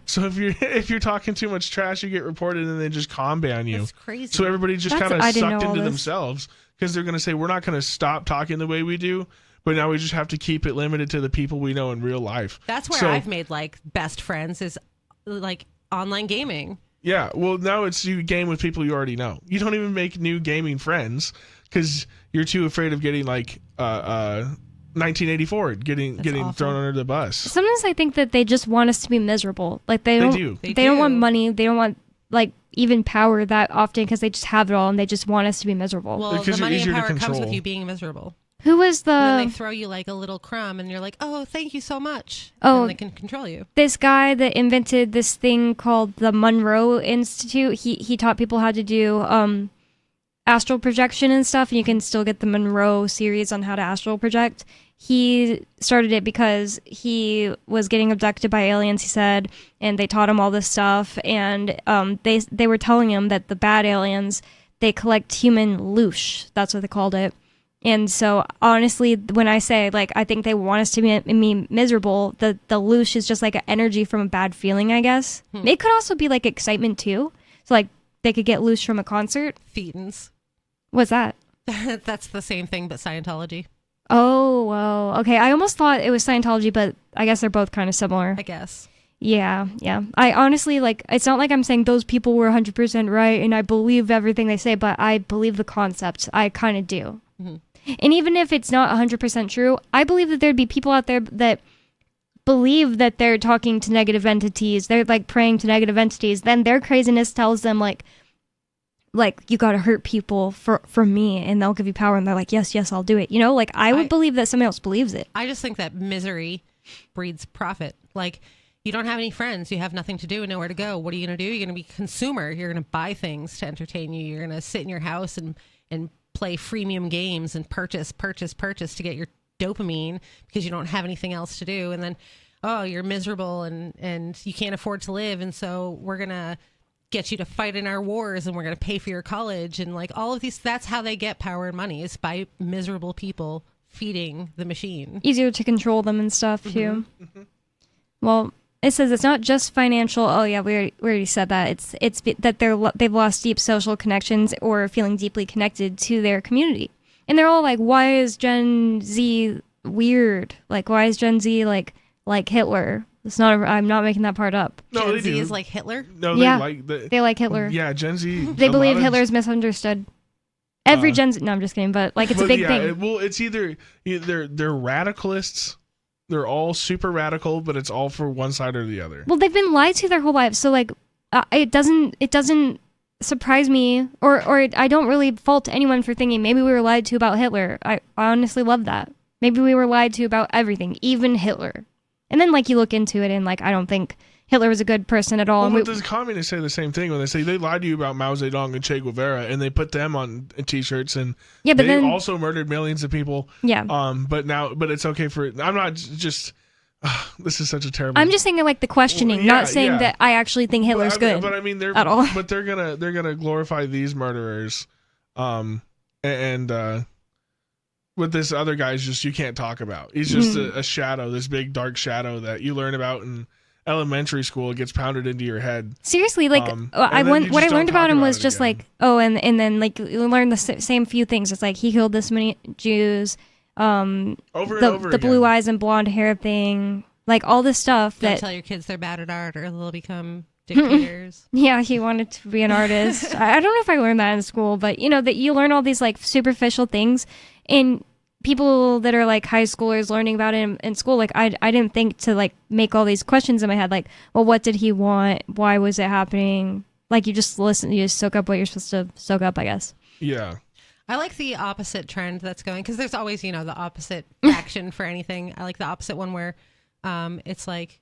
So if you're talking too much trash, you get reported, and they just com ban you. That's crazy. So everybody just That's- kind of I didn't sucked know all into this. themselves because they're going to say we're not going to stop talking the way we do, but now we just have to keep it limited to the people we know in real life. That's where So- I've made like best friends is like online gaming. Yeah, well, now it's you game with people you already know. You don't even make new gaming friends because you're too afraid of getting like 1984, getting awful. thrown under the bus. Sometimes I think that they just want us to be miserable. Like they don't. do. They don't do. want money. They don't want like even power that often because they just have it all and they just want us to be miserable. Well, Because the you're money easier and to power comes control. with you being miserable. Who was And then they the throw you like a little crumb, and you're like, "Oh, thank you so much." Oh. and they can control you. this guy that invented this thing called the Monroe Institute? He taught people how to do astral projection and stuff, and you can still get the Monroe series on how to astral project. He started it because he was getting abducted by aliens, he said, and they taught him all this stuff, and they were telling him that the bad aliens, they collect human loosh. That's what they called it. And so, honestly, when I say, like, I think they want us to be miserable, the loosh is just like an energy from a bad feeling, I guess. It could also be like excitement, too. So, like, they could get loose from a concert. Thetans. What's that? That's the same thing, but Scientology. Oh, okay. I almost thought it was Scientology, but I guess they're both kind of similar. I guess. Yeah. I honestly, like, it's not like I'm saying those people were 100% right and I believe everything they say, but I believe the concept. I kind of do. And even if it's not 100% true, I believe that there'd be people out there that believe that they're talking to negative entities. They're like praying to negative entities. Then their craziness tells them like you gotta hurt people for me, and they'll give you power. And they're like, yes, I'll do it. You know, like I would believe that somebody else believes it. I just think that misery breeds profit. Like, you don't have any friends. You have nothing to do and nowhere to go. What are you going to do? You're going to be a consumer. You're going to buy things to entertain you. You're going to sit in your house and play freemium games and purchase to get your dopamine because you don't have anything else to do. And then, oh, you're miserable and you can't afford to live. And so we're going to get you to fight in our wars and we're going to pay for your college. And like all of these, that's how they get power and money, is by miserable people feeding the machine. Easier to control them and stuff too. Well, it says it's not just financial. Oh yeah, we already said that. It's that they've lost deep social connections or are feeling deeply connected to their community. And they're all like, why is Gen Z weird? Like, why is Gen Z like Hitler? It's not. I'm not making that part up. No, Gen they Z do. is like Hitler. No, Yeah, they like Hitler. Yeah, Gen Z. They a believe lot of- Hitler's misunderstood. Every Gen Z. No, I'm just kidding. But like, it's a But big yeah, thing. Well, it's either they're radicalists. They're all super radical, but it's all for one side or the other. Well, they've been lied to their whole lives, so like, it doesn't surprise me, or I don't really fault anyone for thinking maybe we were lied to about Hitler. I honestly love that. Maybe we were lied to about everything, even Hitler. And then like you look into it, and like I don't think Hitler was a good person at all. Well, and but the communists say the same thing when they say they lied to you about Mao Zedong and Che Guevara, and they put them on T-shirts, and Yeah, but they then- also murdered millions of people. Yeah. But it's okay for. I'm not just. This is such a terrible. I'm just saying like the questioning, not saying that I actually think Hitler's good. But I mean, they're at all. But they're gonna glorify these murderers, and with this other guy's just you can't talk about. He's just a shadow, this big dark shadow that you learn about in elementary school. It gets pounded into your head. Seriously, like what I learned about him was just like, and then like you learn the same few things. It's like he killed this many Jews. Over the blue eyes and blonde hair thing, like all this stuff Don't that. tell your kids they're bad at art, or they'll become dictators. Yeah, he wanted to be an artist. I don't know if I learned that in school, but you know that you learn all these like superficial things, and people that are like high schoolers learning about it in school, like I didn't think to like make all these questions in my head, like, well, what did he want? Why was it happening? Like you just listen, you just soak up what you're supposed to soak up, I guess. Yeah. I like the opposite trend that's going, because there's always, the opposite action for anything. I like the opposite one where it's like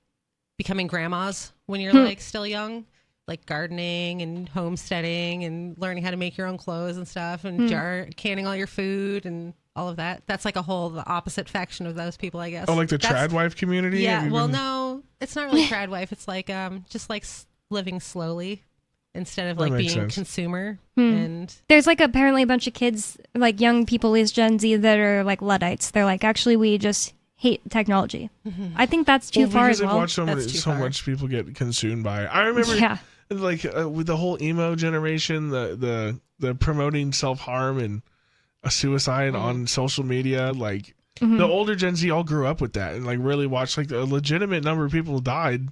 becoming grandmas when you're like still young, like gardening and homesteading and learning how to make your own clothes and stuff, and canning all your food and all of that. That's like the opposite faction of those people, I guess. Oh, like the trad wife community? Yeah. Well, no, it's not really trad wife. It's like just like living slowly instead of like being sense. consumer. And there's like apparently a bunch of kids, like young people, these Gen Z that are like Luddites. They're like, actually, we just hate technology. I think that's too far as well. Because they've watched so much people get consumed by it. I remember, like with the whole emo generation, the promoting self-harm and suicide on social media. Like the older Gen Z all grew up with that and like really watched. Like a legitimate number of people died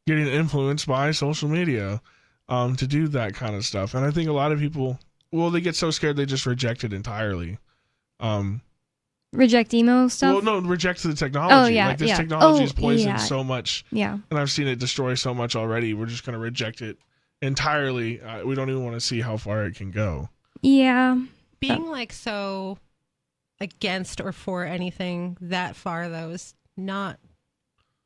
getting influenced by social media to do that kind of stuff. And I think a lot of people, they get so scared they just reject it entirely. Reject emo stuff? Well, no, reject the technology. Oh, yeah, like this yeah. technology is Oh, poisoned yeah. so much. Yeah. And I've seen it destroy so much already. We're just going to reject it entirely. We don't even want to see how far it can go. Yeah. being like so against or for anything that far, though, is not.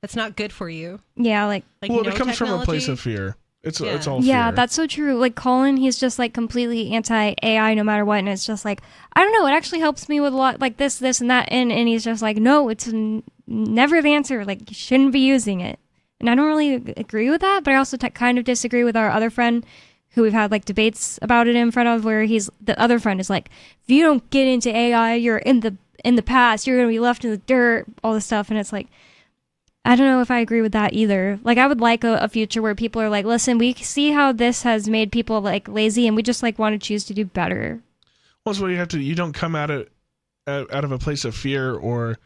That's not good for you. Yeah, like well, it comes from a place of fear. It's all fear. Yeah, that's so true. Like Colin, he's just like completely anti AI no matter what, and it's just like I don't know. It actually helps me with a lot, like this, and that, and he's just like, no, it's never the answer. Like you shouldn't be using it. And I don't really agree with that, but I also kind of disagree with our other friend, who we've had like debates about it in front of, where the other friend is like, if you don't get into AI, you're in the past. You're gonna be left in the dirt. All this stuff, and it's like. I don't know if I agree with that either. Like, I would like a future where people are like, listen, we see how this has made people, like, lazy, and we just, like, want to choose to do better. Well, so you don't come at it out of a place of fear or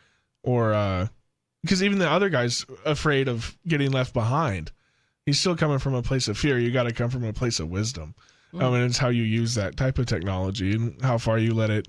because even the other guy's afraid of getting left behind. He's still coming from a place of fear. You got to come from a place of wisdom. And it's how you use that type of technology and how far you let it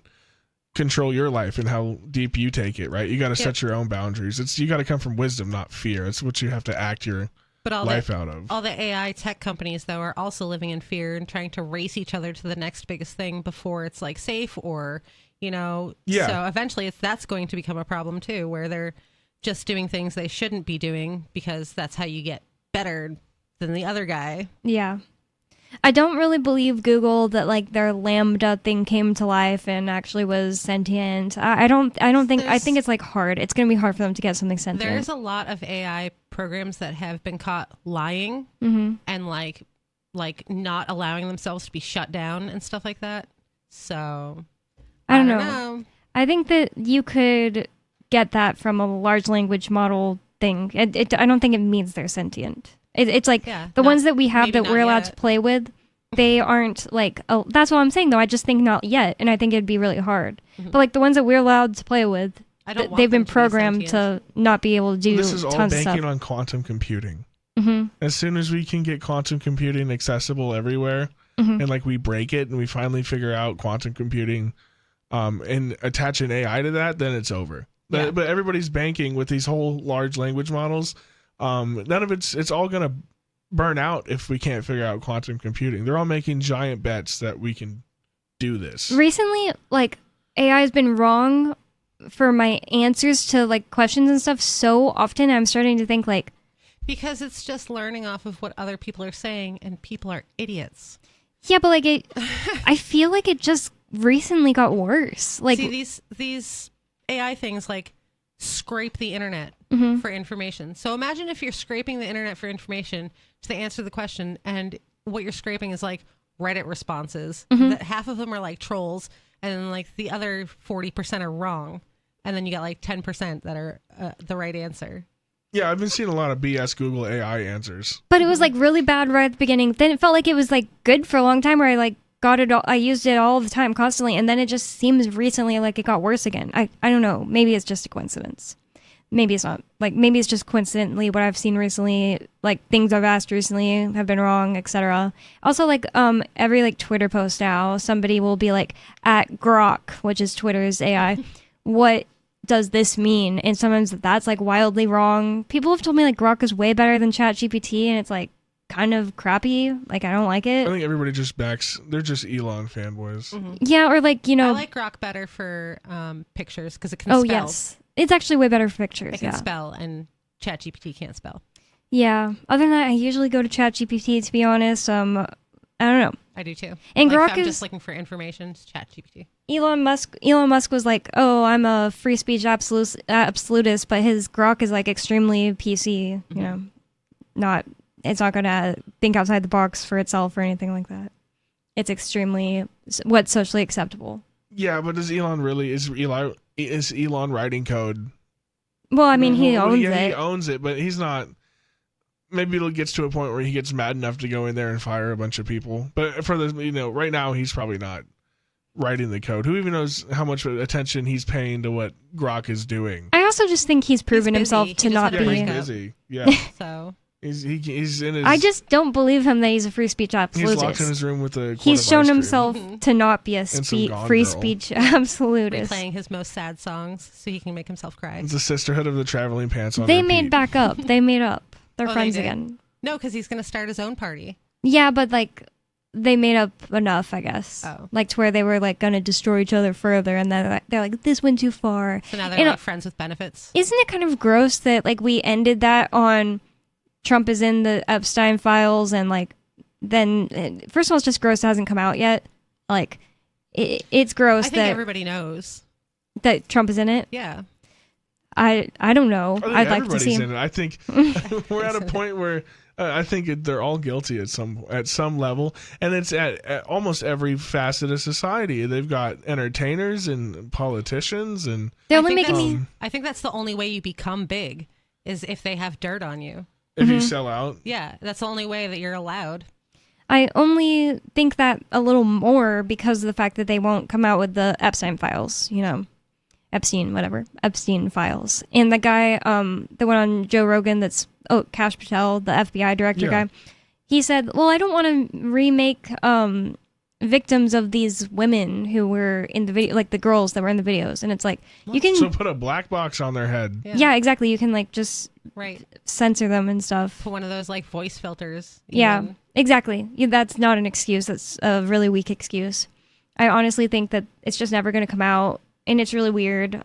control your life and how deep you take it, right? You got to set your own boundaries. You got to come from wisdom, not fear. It's what you have to act your life out of. All the AI tech companies, though, are also living in fear and trying to race each other to the next biggest thing before it's like safe or, so eventually that's going to become a problem too, where they're just doing things they shouldn't be doing because that's how you get better than the other guy. Yeah. I don't really believe Google that like their Lambda thing came to life and actually was sentient. I think it's like hard. It's going to be hard for them to get something sentient. There's a lot of AI programs that have been caught lying and like not allowing themselves to be shut down and stuff like that. So I don't know. I think that you could get that from a large language model thing. I don't think it means they're sentient. It's like the ones that we have that we're allowed to play with, they aren't like, that's what I'm saying though. I just think not yet. And I think it'd be really hard. But like the ones that we're allowed to play with, they've been programmed to not be able to do This is all tons of banking stuff. on quantum computing. Mm-hmm. As soon as we can get quantum computing accessible everywhere, Mhm. and like we break it and we finally figure out quantum computing, and attach an AI to that, then it's over. Yeah. But everybody's banking with these whole large language models. None of it's all gonna burn out if we can't figure out quantum computing. They're all making giant bets that we can do this. Recently, like AI has been wrong for my answers to like questions and stuff so often. I'm starting to think like, Because it's just learning off of what other people are saying, and people are idiots. yeah, but like I feel like it just recently got worse. Like See, these AI things like scrape the internet Mhm. for information. So imagine if you're scraping the internet for information to answer the question, and what you're scraping is like Reddit responses. Mhm. That half of them are like trolls, and like the other 40% are wrong, and then you got like 10% that are the right answer. Yeah, I've been seeing a lot of BS Google AI answers. But it was like really bad right at the beginning. Then it felt like it was like good for a long time where I like got it all, I used it all the time constantly, and then it just seems recently like it got worse again. I don't know. Maybe it's just a coincidence. Maybe it's not. Like maybe it's just coincidentally what I've seen recently, like things I've asked recently have been wrong, etc. Also like every like Twitter post now, somebody will be like at Grok, which is Twitter's AI. What does this mean? And sometimes that's like wildly wrong. People have told me like Grok is way better than ChatGPT, and it's like kind of crappy. Like I don't like I it. think everybody just backs. They're just Elon fanboys. Yeah, or like I like Grok better for pictures because it can oh spell. yes, it's actually way better for pictures. It can Yeah. spell, and ChatGPT can't spell. Yeah. Other than that, I usually go to ChatGPT to be honest. I don't know. I do too. And like, Grok if I'm is just looking for information. It's ChatGPT. Elon Musk was like, "Oh, I'm a free speech absolutist," but his Grok is like extremely PC. You know, it's not gonna think outside the box for itself or anything like that. It's extremely what's socially acceptable. Yeah, but is Elon really is Elon writing code? Well, I mean, he Well, owns yeah, it. He owns it, but he's not. Maybe it'll get to a point where he gets mad enough to go in there and fire a bunch of people. But for the right now, he's probably not writing the code. Who even knows how much attention he's paying to what Grok is doing? I also just think he's proven himself to not be. He's busy. Yeah. So he's in his. I just don't believe him that he's a free speech absolutist. He's locked in his room with a. He's shown himself to not be a some Gone free Girl. speech absolutist. Playing his most sad songs so he can make himself cry. It's the Sisterhood of the Traveling Pants on They repeat. made back up. They made up. They're Oh, they friends did? again. No, because he's going to start his own party. Yeah, but like they made up enough, I guess. Oh. Like to where they were like gonna destroy each other further, and then they're like, this went too far. So now they're And, like friends with benefits. Isn't it kind of gross that like we ended that on Trump is in the Epstein files, and like then first of all, it's just gross. It hasn't come out yet. Like it's gross I think that everybody knows. that Trump is in it. Yeah. I don't know. I think I'd like to everybody's see in him. it. I think we're at a point where I think they're all guilty at some level, and it's at almost every facet of society. They've got entertainers and politicians, and They're only making me. I think that's the only way you become big is if they have dirt on you. if you sell out. Yeah, that's the only way that you're allowed. I only think that a little more because of the fact that they won't come out with the Epstein files, you know, Epstein files. And the guy, the one on Joe Rogan that's, Kash Patel, the FBI director Yeah. guy, he said, well, I don't want to remake victims of these women who were in the video, like the girls that were in the videos. And it's like, you can, So put a black box on their head. yeah, exactly. You can like just Right. censor them and stuff. Put one of those like voice filters. Yeah, even. exactly. Yeah, that's not an excuse. That's a really weak excuse. I honestly think that it's just never going to come out, and it's really weird.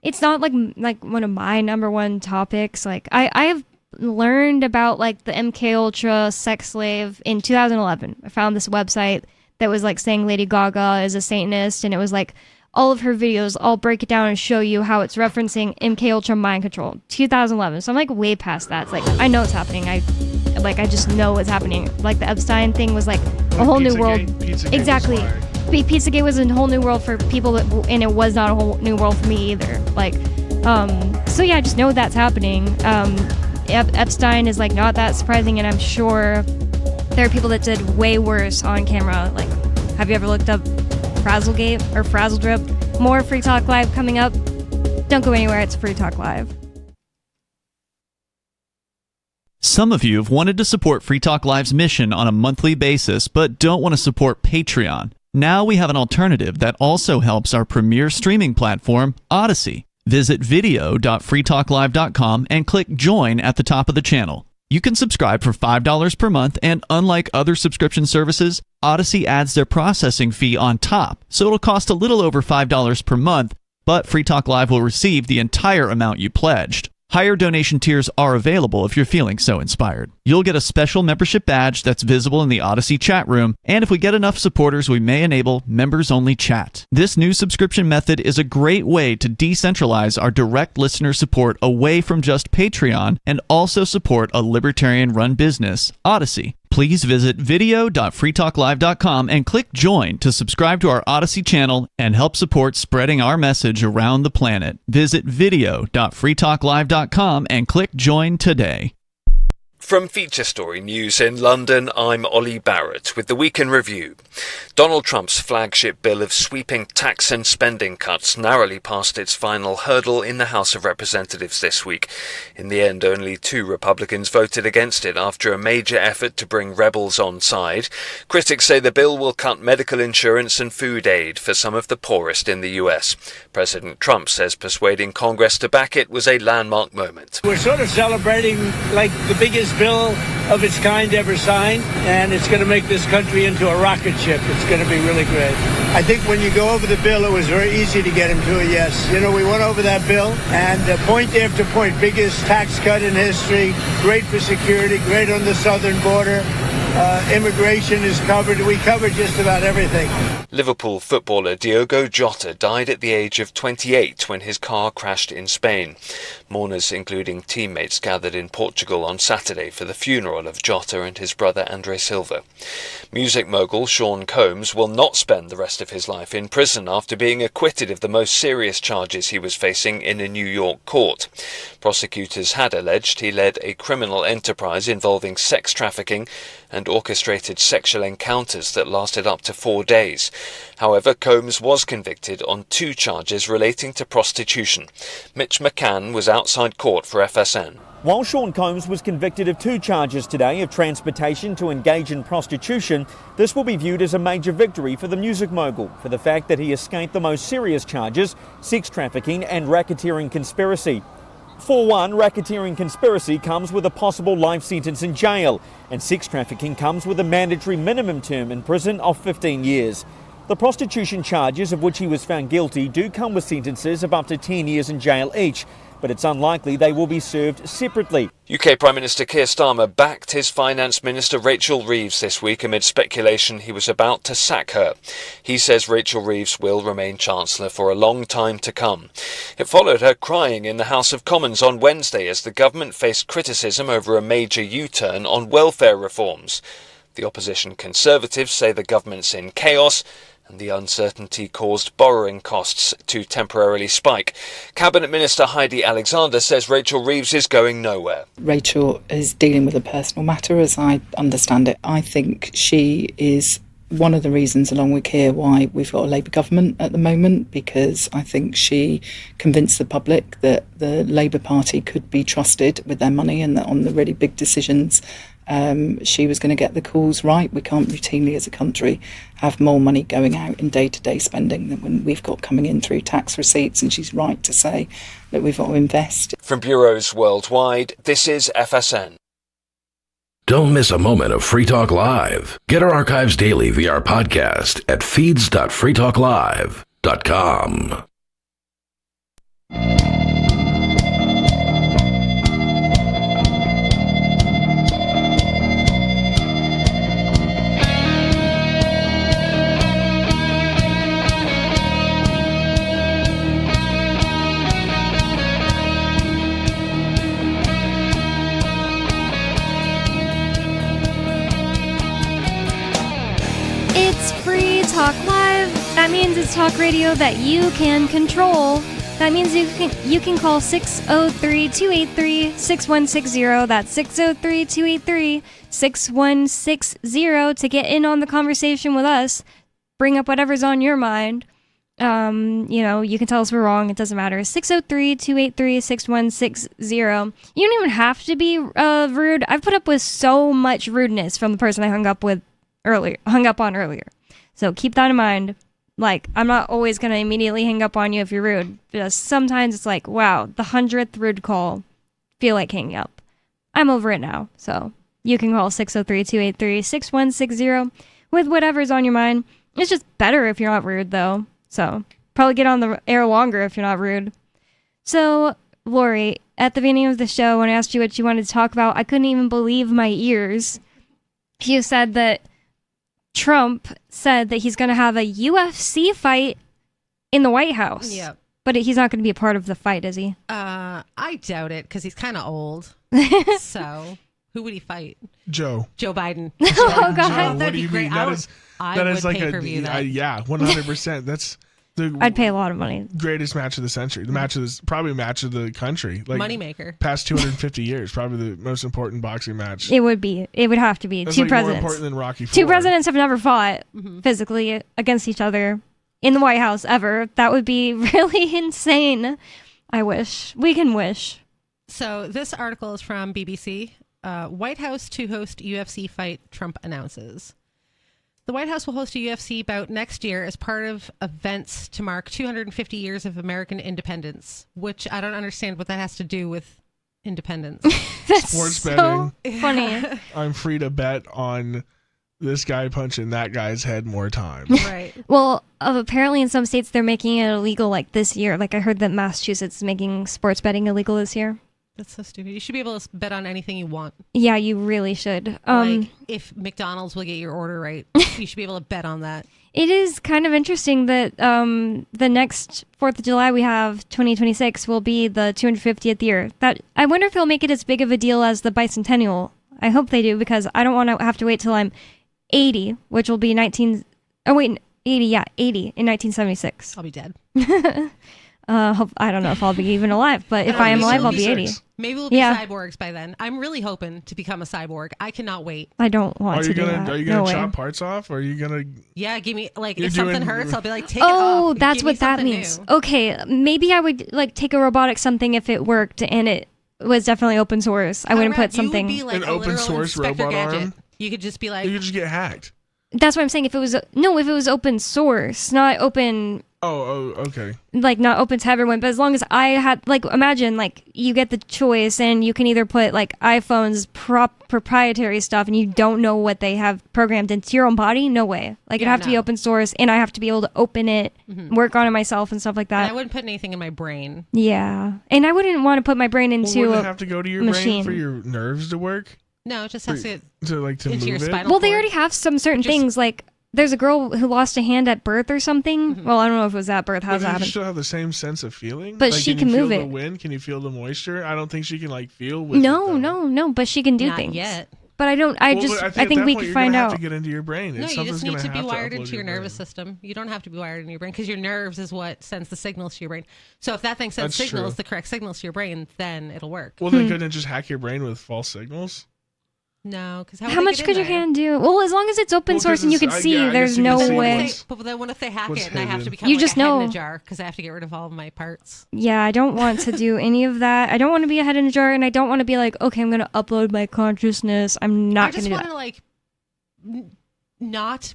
It's not like one of my number one topics. Like I've learned about like the MK Ultra sex slave in 2011. I found this website that was like saying Lady Gaga is a Satanist, and it was like all of her videos. I'll break it down and show you how it's referencing MK Ultra mind control. 2011. So I'm like way past that. It's like I know it's happening. I just know what's happening. Like the Epstein thing was like a whole new world. Pizzagate Exactly. was fire. Pizzagate was a whole new world for people, and it was not a whole new world for me either. Like, so yeah, I just know that's happening. Epstein is like not that surprising, and I'm sure there are people that did way worse on camera. Like, have you ever looked up Frazzlegate or Frazzle Drip? More Free Talk Live coming up. Don't go anywhere. It's Free Talk Live. Some of you have wanted to support Free Talk Live's mission on a monthly basis, but don't want to support Patreon. Now we have an alternative that also helps our premier streaming platform, Odyssey. Visit video.freetalklive.com and click Join at the top of the channel. You can subscribe for $5 per month, and unlike other subscription services, Odyssey adds their processing fee on top, so it'll cost a little over $5 per month, but Free Talk Live will receive the entire amount you pledged. Higher donation tiers are available if you're feeling so inspired. You'll get a special membership badge that's visible in the Odyssey chat room, and if we get enough supporters, we may enable members-only chat. This new subscription method is a great way to decentralize our direct listener support away from just Patreon and also support a libertarian-run business, Odyssey. Please visit video.freetalklive.com and click Join to subscribe to our Odyssey channel and help support spreading our message around the planet. Visit video.freetalklive.com and click Join today. From Feature Story News in London, I'm Ollie Barrett with the Week in Review. Donald Trump's flagship bill of sweeping tax and spending cuts narrowly passed its final hurdle in the House of Representatives this week. In the end, only 2 Republicans voted against it after a major effort to bring rebels on side. Critics say the bill will cut medical insurance and food aid for some of the poorest in the US. President Trump says persuading Congress to back it was a landmark moment. We're sort of celebrating like the biggest bill of its kind ever signed, and it's going to make this country into a rocket ship. It's going to be really great. I think when you go over the bill, it was very easy to get him to a yes. You know, we went over that bill, and point after point, biggest tax cut in history, great for security, great on the southern border. Immigration is covered. We covered just about everything. Liverpool footballer Diogo Jota died at the age of 28 when his car crashed in Spain. Mourners, including teammates, gathered in Portugal on Saturday for the funeral of Jota and his brother Andre Silva. Music mogul Sean Combs will not spend the rest of his life in prison after being acquitted of the most serious charges he was facing in a New York court. Prosecutors had alleged he led a criminal enterprise involving sex trafficking and orchestrated sexual encounters that lasted up to 4 days. However, Combs was convicted on 2 charges relating to prostitution. Mitch McCann was outside court for FSN. While Sean Combs was convicted of 2 charges today of transportation to engage in prostitution, this will be viewed as a major victory for the music mogul for the fact that he escaped the most serious charges, sex trafficking and racketeering conspiracy. For one, racketeering conspiracy comes with a possible life sentence in jail, and sex trafficking comes with a mandatory minimum term in prison of 15 years. The prostitution charges of which he was found guilty do come with sentences of up to 10 years in jail each, but it's unlikely they will be served separately. UK Prime Minister Keir Starmer backed his Finance Minister Rachel Reeves this week amid speculation he was about to sack her. He says Rachel Reeves will remain Chancellor for a long time to come. It followed her crying in the House of Commons on Wednesday as the government faced criticism over a major U-turn on welfare reforms. The opposition Conservatives say the government's in chaos, and the uncertainty caused borrowing costs to temporarily spike. Cabinet Minister Heidi Alexander says Rachel Reeves is going nowhere. Rachel is dealing with a personal matter, as I understand it. I think she is one of the reasons, along with Keir, why we've got a Labour government at the moment, because I think she convinced the public that the Labour Party could be trusted with their money and that on the really big decisions she was going to get the calls right. We can't routinely as a country have more money going out in day-to-day spending than when we've got coming in through tax receipts, and she's right to say that we've got to invest. From bureaus worldwide, this is FSN. Don't miss a moment of Free Talk Live. Get our archives daily via our podcast at feeds.freetalklive.com. Talk Live. That means it's talk radio that you can control. That means you can call 603-283-6160. That's 603-283-6160 to get in on the conversation with us. Bring up whatever's on your mind. You can tell us we're wrong. It doesn't matter. 603-283-6160. You don't even have to be rude. I've put up with so much rudeness from the person I hung up on earlier. So keep that in mind. Like, I'm not always going to immediately hang up on you if you're rude. Because sometimes it's like, wow, the 100th rude call. Feel like hanging up. I'm over it now. So you can call 603-283-6160 with whatever's on your mind. It's just better if you're not rude, though. So probably get on the air longer if you're not rude. So, Lori, at the beginning of the show, when I asked you what you wanted to talk about, I couldn't even believe my ears. You said that Trump said that he's going to have a UFC fight in the White House. Yep. But he's not going to be a part of the fight, is he? I doubt it, because he's kind of old. So, who would he fight? Joe Biden. Oh, God. Joe, what do you mean? That is like yeah, 100%. That's I'd pay a lot of money. Greatest match of the century. Probably match of the country. Like, moneymaker. Past 250 years. Probably the most important boxing match. It would be. It would have to be. That's Two like presidents. More important than Rocky IV. Two presidents have never fought physically against each other in the White House ever. That would be really insane. I wish. We can wish. So this article is from BBC. White House to host UFC fight, Trump announces. The White House will host a UFC bout next year as part of events to mark 250 years of American independence, which I don't understand what that has to do with independence. That's sports so betting. Funny. I'm free to bet on this guy punching that guy's head more times. Right. Well, apparently in some states they're making it illegal like this year. Like I heard that Massachusetts is making sports betting illegal this year. That's so stupid. You should be able to bet on anything you want. Yeah, you really should. Like if McDonald's will get your order right, you should be able to bet on that. It is kind of interesting that the next 4th of July we have 2026 will be the 250th year. That I wonder if they'll make it as big of a deal as the bicentennial. I hope they do, because I don't want to have to wait till I'm 80, which will be 80 in 1976. I'll be dead. I don't know if I'll be even alive, but if I am alive, I'll be 80. Maybe we'll be cyborgs by then. I'm really hoping to become a cyborg. I cannot wait. I don't want to do that. Are you gonna chop parts off? Or are you gonna? Yeah, give me if something hurts, I'll be like, take it off. Oh, that's what that means. New. Okay, maybe I would like take a robotic something if it worked and it was definitely open source. I wouldn't put something. You would be like an open source robot arm. You could just be like. You could just get hacked. That's what I'm saying. If it was open source, not open. Oh, okay. Like not open to everyone, but as long as I had, like, imagine like you get the choice and you can either put like iPhone's proprietary stuff and you don't know what they have programmed into your own body. No way. Like it'd have to be open source, and I have to be able to open it, work on it myself, and stuff like that. And I wouldn't put anything in my brain. Yeah, and I wouldn't want to put my brain into wouldn't it have to go to your machine brain for your nerves to work? No, it just has to into move your spinal cord. Well, they already have some certain things. Like there's a girl who lost a hand at birth or something. Well, I don't know if it was at birth. How does that happen? You still have the same sense of feeling, but she can move it. Can you feel the wind? Can you feel the moisture? I don't think she can like feel with No. But she can do Not things. Yet. But I don't. I think we could find out. Have to get into your brain. No, you just need to be wired into your nervous system. You don't have to be wired into your brain, because your nerves is what sends the signals to your brain. So if that thing sends signals, the correct signals to your brain, then it'll work. Well, then couldn't it just hack your brain with false signals? No, because how much could your hand do? Well, as long as it's open source and you can see, there's no way. But then what if they hack it and I have to become you like just a head know. in a jar because I have to get rid of all of my parts? Yeah, I don't want to do any of that. I don't want to be a head in a jar, and I don't want to be like, okay, I'm going to upload my consciousness. I'm not going to do that. I just want to like not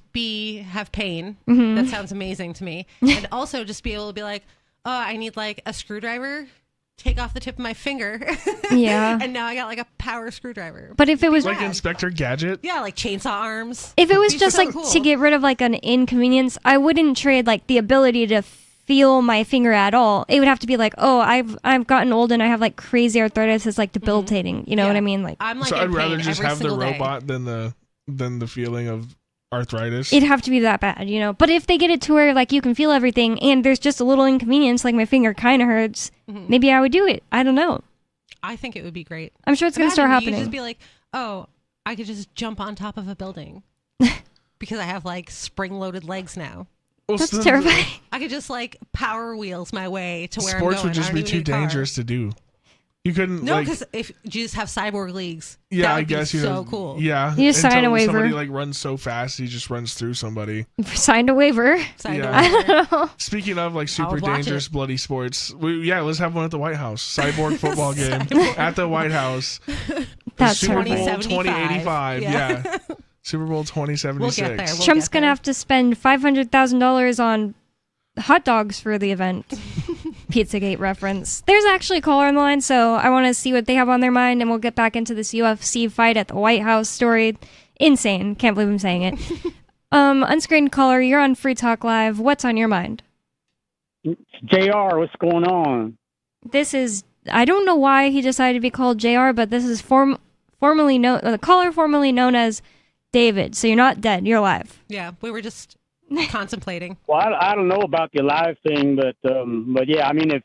have pain. Mm-hmm. That sounds amazing to me. And also just be able to be like, oh, I need like a screwdriver. Take off the tip of my finger. Yeah. And now I got like a power screwdriver. But if it was like Inspector Gadget? Yeah, like chainsaw arms. If it was just like to get rid of like an inconvenience, I wouldn't trade like the ability to feel my finger at all. It would have to be like, oh, I've gotten old and I have like crazy arthritis. It's like debilitating. You know what I mean? Like I'm like so I'd rather just have the robot than the feeling of arthritis. It'd have to be that bad, you know. But if they get it to where like you can feel everything and there's just a little inconvenience, like my finger kind of hurts, maybe I would do it. I don't know. I think it would be great. I'm sure it's going to start happening. You just be like, oh, I could just jump on top of a building because I have like spring-loaded legs now. Well, that's terrifying. I could just like power wheels my way to where sports I'm going. Would just be too dangerous to do. You couldn't. No, like, because if you just have cyborg leagues, yeah, that I would guess be you so know, cool. Yeah, You just sign a until waiver. Somebody like runs so fast, he just runs through somebody. Signed a waiver. Speaking of like I super would watch dangerous, bloody sports, let's have one at the White House. Cyborg football game at the White House. That's Super Bowl 2075. 2085. Yeah. Yeah. Super Bowl 2076. Trump's gonna have to spend $500,000 on hot dogs for the event. Pizzagate reference. There's actually a caller on the line, so I want to see what they have on their mind, and we'll get back into this UFC fight at the White House story. Insane. Can't believe I'm saying it. Unscreened caller, you're on Free Talk Live. What's on your mind? JR, what's going on? This is, I don't know why he decided to be called JR, but this is formerly known, the caller formerly known as David. So you're not dead, you're alive. Yeah, we were just contemplating. Well, I don't know about the live thing, but yeah, I mean, if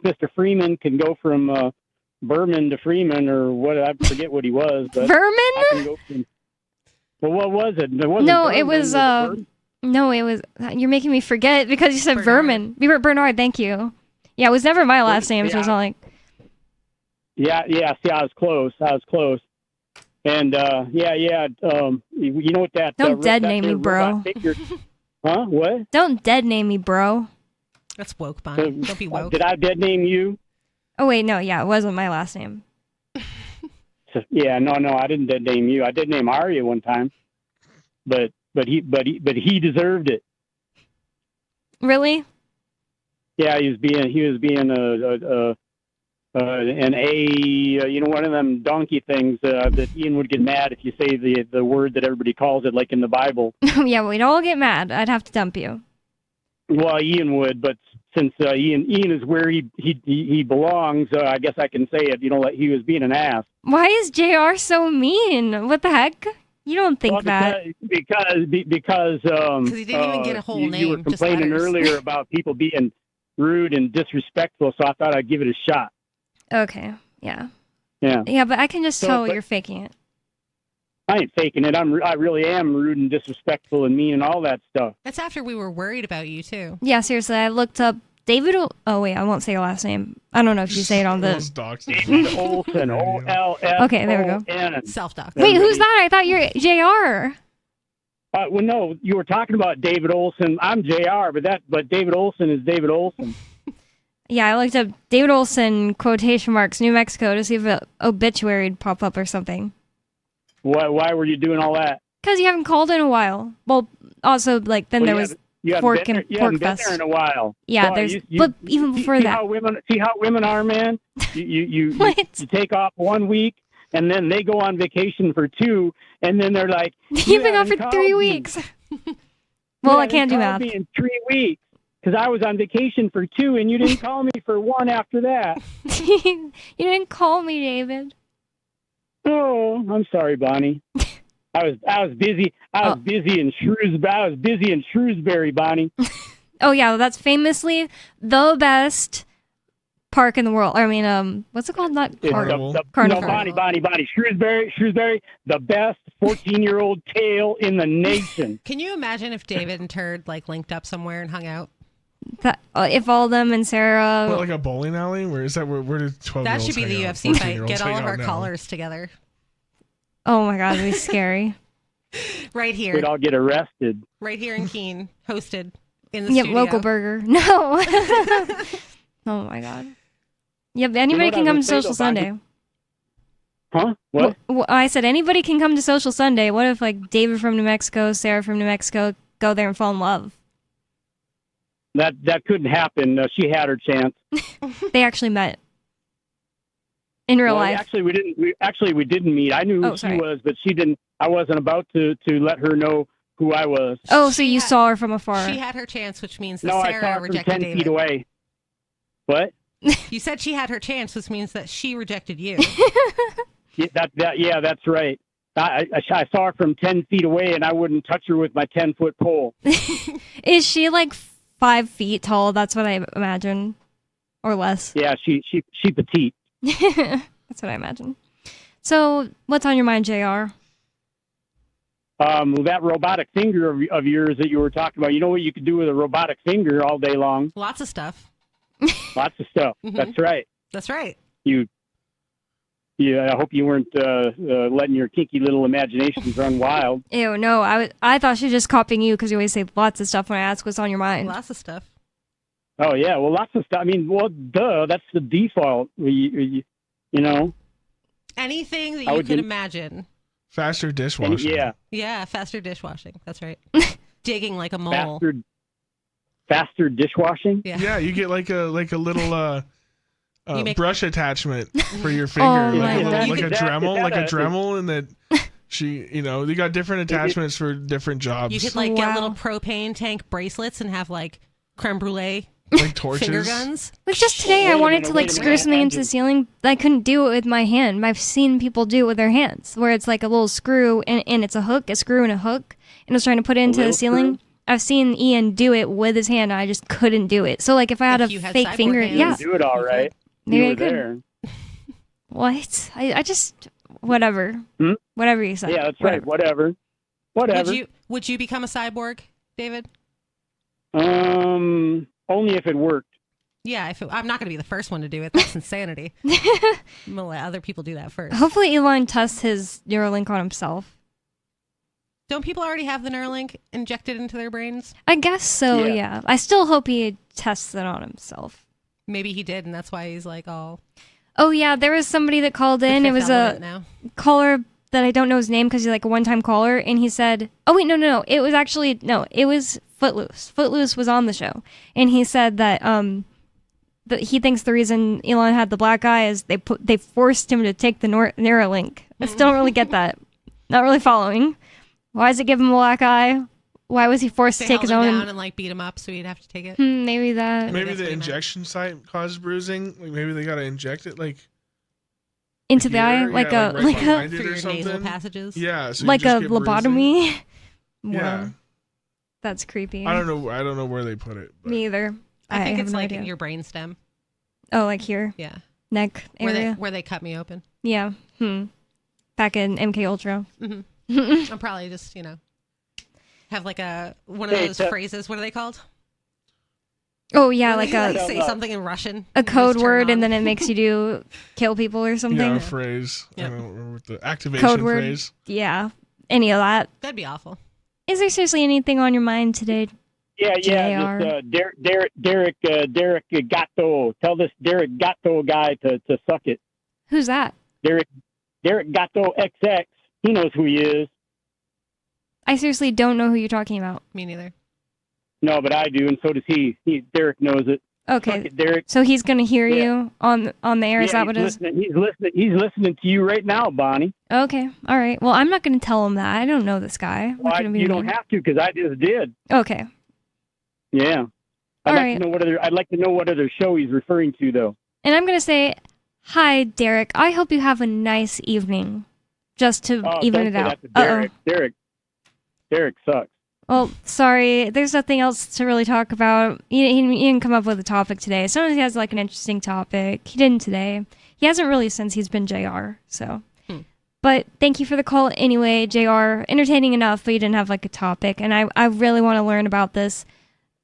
Mr. Freeman can go from Berman to Freeman or what, I forget what he was. But Vermin? I can go from, well, what was it? It wasn't No, Berman, it was, you're making me forget because you said Vermin. Bernard, thank you. Yeah, it was never my last name, so it's not like. Yeah, see, I was close. And, you know what that... Don't dead name me, bro. Huh? What? Don't dead name me, bro. That's woke, Bonnie. Don't be woke. Did I dead name you? Oh, wait, no, yeah, it wasn't my last name. Yeah, no, I didn't dead name you. I did name Arya one time, but he deserved it. Really? Yeah, he was being one of them donkey things that Ian would get mad if you say the word that everybody calls it, like in the Bible. Yeah, we'd all get mad. I'd have to dump you. Well, Ian would, but since Ian is where he belongs, I guess I can say it. You know, like he was being an ass. Why is JR so mean? What the heck? You don't think that? Because he didn't even get a whole name. You were complaining earlier about people being rude and disrespectful, so I thought I'd give it a shot. Okay, yeah. Yeah. Yeah, but I can just tell you're faking it. I ain't faking it. I really am rude and disrespectful and mean and all that stuff. That's after we were worried about you, too. Yeah, seriously, I looked up David... Oh, wait, I won't say your last name. I don't know if you say it on the... David Olson, O-L-S-O-N. Okay, there we go. Self-doc. Wait, who's that? I thought you're JR. Well, no, you were talking about David Olson. I'm JR, but David Olson is David Olson. Yeah, I looked up David Olson, quotation marks, New Mexico, to see if an obituary would pop up or something. Why were you doing all that? Because you haven't called in a while. Well, also, like, then there was Pork Fest. You haven't been there in a while. Yeah, well, there's... but even before that... See how women are, man? You take off 1 week, and then they go on vacation for 2, and then they're like... You've been gone for 3 weeks. Well, I can't do math. Me in 3 weeks. Because I was on vacation for 2, and you didn't call me for 1 after that. You didn't call me, David. Oh, I'm sorry, Bonnie. I was busy. I was busy in Shrewsbury, Bonnie. Oh yeah, that's famously the best park in the world. I mean, what's it called? Not Carnival. No, Bonnie. Shrewsbury, the best 14-year-old tail in the nation. Can you imagine if David and Turd linked up somewhere and hung out? That, if all of them and Sarah... What, like a bowling alley? Where is that? Where do 12-year-olds That should be the UFC fight. Get all of our now? callers together. Oh my God, it'd be scary. Right here. We'd all get arrested. Right here in Keene. Hosted in the studio. Local burger. No. Oh my God. Yep, anybody can come to Social Sunday. Huh? What? Well, I said anybody can come to Social Sunday. What if like David from New Mexico, Sarah from New Mexico go there and fall in love? That couldn't happen. She had her chance. They actually met in real life. Actually, we didn't meet. I knew who she was, but she didn't. I wasn't about to let her know who I was. Oh, so you saw her from afar. She had her chance, which means that no, Sarah I saw her rejected from 10 David. feet away. What? You said she had her chance, which means that she rejected you. Yeah, that's right. I saw her from 10 feet away, and I wouldn't touch her with my 10-foot pole. Is she like 5 feet tall? That's what I imagine, or less. Yeah, she petite. That's what I imagine. So, what's on your mind, JR? That robotic finger of yours that you were talking about. You know what you could do with a robotic finger all day long? Lots of stuff. Lots of stuff. Mm-hmm. That's right. That's right. You I hope you weren't letting your kinky little imaginations run wild. Ew, no. I thought she was just copying you because you always say lots of stuff when I ask what's on your mind. Lots of stuff. Oh yeah, well, lots of stuff. I mean, well, duh, that's the default. You know, anything that you could imagine. Faster dishwashing. Yeah, faster dishwashing. That's right. Digging like a mole. Faster dishwashing. Yeah, you get like a little brush attachment for your Oh, finger, my God. like a Dremel, and that you got different attachments for different jobs. You could get little propane tank bracelets and have like creme brulee. Like torches. Finger guns. Like just today, I wanted to screw something into the ceiling. I couldn't do it with my hand. I've seen people do it with their hands, where it's like a little screw and it's a screw and a hook, and it's trying to put it into the ceiling. Screw? I've seen Ian do it with his hand, and I just couldn't do it. So like if I had a fake finger, you do it all right. maybe you I were could. there. What? I just whatever. Whatever you said. Yeah, that's right. Whatever. Would you become a cyborg, David? Only if it worked. Yeah, I'm not going to be the first one to do it. That's insanity. I'm going to let other people do that first. Hopefully Elon tests his Neuralink on himself. Don't people already have the Neuralink injected into their brains? I guess so, yeah. I still hope he tests it on himself. Maybe he did, and that's why he's like all... Oh, yeah, there was somebody that called in. It was a caller that I don't know his name because he's like a one-time caller, and he said... Oh, wait, no. It was Footloose. Footloose was on the show, and he said that he thinks the reason Elon had the black eye is they forced him to take the Neuralink. I still don't really get that. Not really following. Why does it give him a black eye? Why was he forced to take his own? Down and like beat him up, so he'd have to take it. Maybe that. Maybe the injection site caused bruising. Like maybe they gotta inject it like into the eye, like a for your nasal passages. Yeah, so like a lobotomy. Yeah. That's creepy. I don't know where they put it. Me either. I think have it's no like idea. in your brainstem. Oh, like here? Yeah. Neck area? Where they cut me open. Yeah. Back in MK Ultra. I'm probably just, have like one of those phrases. What are they called? Oh, yeah, like say something in Russian. A code word, and then it makes you kill people or something. Yeah, a phrase. Yep. I don't remember what the activation code word. Phrase. Yeah. Any of that. That'd be awful. Is there seriously anything on your mind today? Yeah. Just, Derek Gatto. Tell this Derek Gatto guy to suck it. Who's that? Derek Gatto XX. He knows who he is. I seriously don't know who you're talking about. Me neither. No, but I do, and so does he. Derek knows it. Okay. It, Derek. So he's going to hear you on the air. Is that what it is? He's listening. He's listening to you right now, Bonnie. Okay. All right. Well, I'm not going to tell him that. I don't know this guy. You don't have to, because I just did. Okay. Yeah. I'd like to know what other show he's referring to, though. And I'm going to say, hi, Derek. I hope you have a nice evening. Just to even it out. Derek sucks. Well, sorry. There's nothing else to really talk about. He didn't come up with a topic today. Sometimes he has like an interesting topic. He didn't today. He hasn't really since he's been JR. So, But thank you for the call anyway, JR. Entertaining enough, but you didn't have like a topic. And I really want to learn about this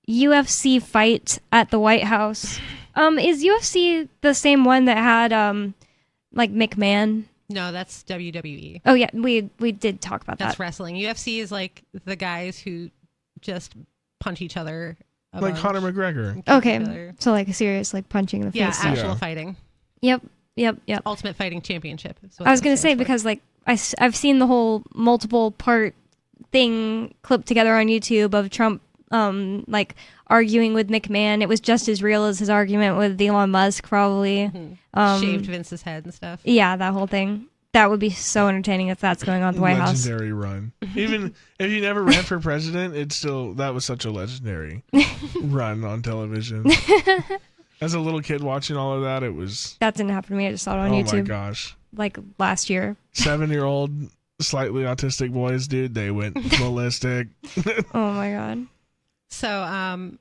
UFC fight at the White House. Is UFC the same one that had like McMahon? No, that's WWE. Oh yeah, we did talk about that. That's wrestling. UFC is like the guys who just punch each other. Like Conor McGregor. Okay, so like a serious like punching in the face. Yeah, actual fighting. Yep. Ultimate Fighting Championship. I was gonna say because like I've seen the whole multiple part thing clipped together on YouTube of Trump like arguing with McMahon. It was just as real as his argument with Elon Musk, probably. Shaved Vince's head and stuff. Yeah, that whole thing. That would be so entertaining if that's going on at the White House. Legendary run. Even if you never ran for president, that was such a legendary run on television. As a little kid watching all of that, it was... That didn't happen to me. I just saw it on YouTube. Oh my gosh. Like last year. 7-year-old, slightly autistic boys, dude, they went ballistic. Oh my God. So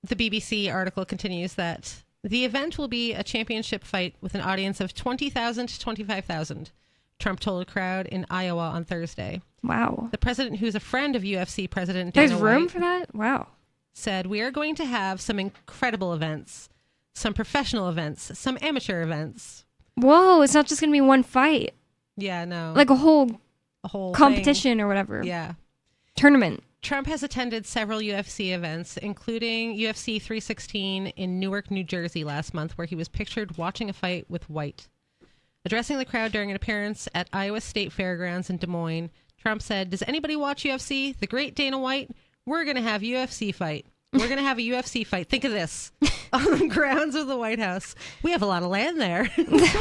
the BBC article continues that the event will be a championship fight with an audience of 20,000 to 25,000, Trump told a crowd in Iowa on Thursday. Wow. The president, who's a friend of UFC President Dana There's room White, for that? Wow. said, "We are going to have some incredible events, some professional events, some amateur events. Whoa, it's not just going to be one fight. Yeah, no. Like a whole competition thing. or whatever. Yeah. Tournament. Trump has attended several UFC events, including UFC 316 in Newark, New Jersey last month, where he was pictured watching a fight with White. Addressing the crowd during an appearance at Iowa State Fairgrounds in Des Moines, Trump said, "Does anybody watch UFC? The great Dana White? We're going to have UFC fight. We're going to have a UFC fight. Think of this. On the grounds of the White House. We have a lot of land there."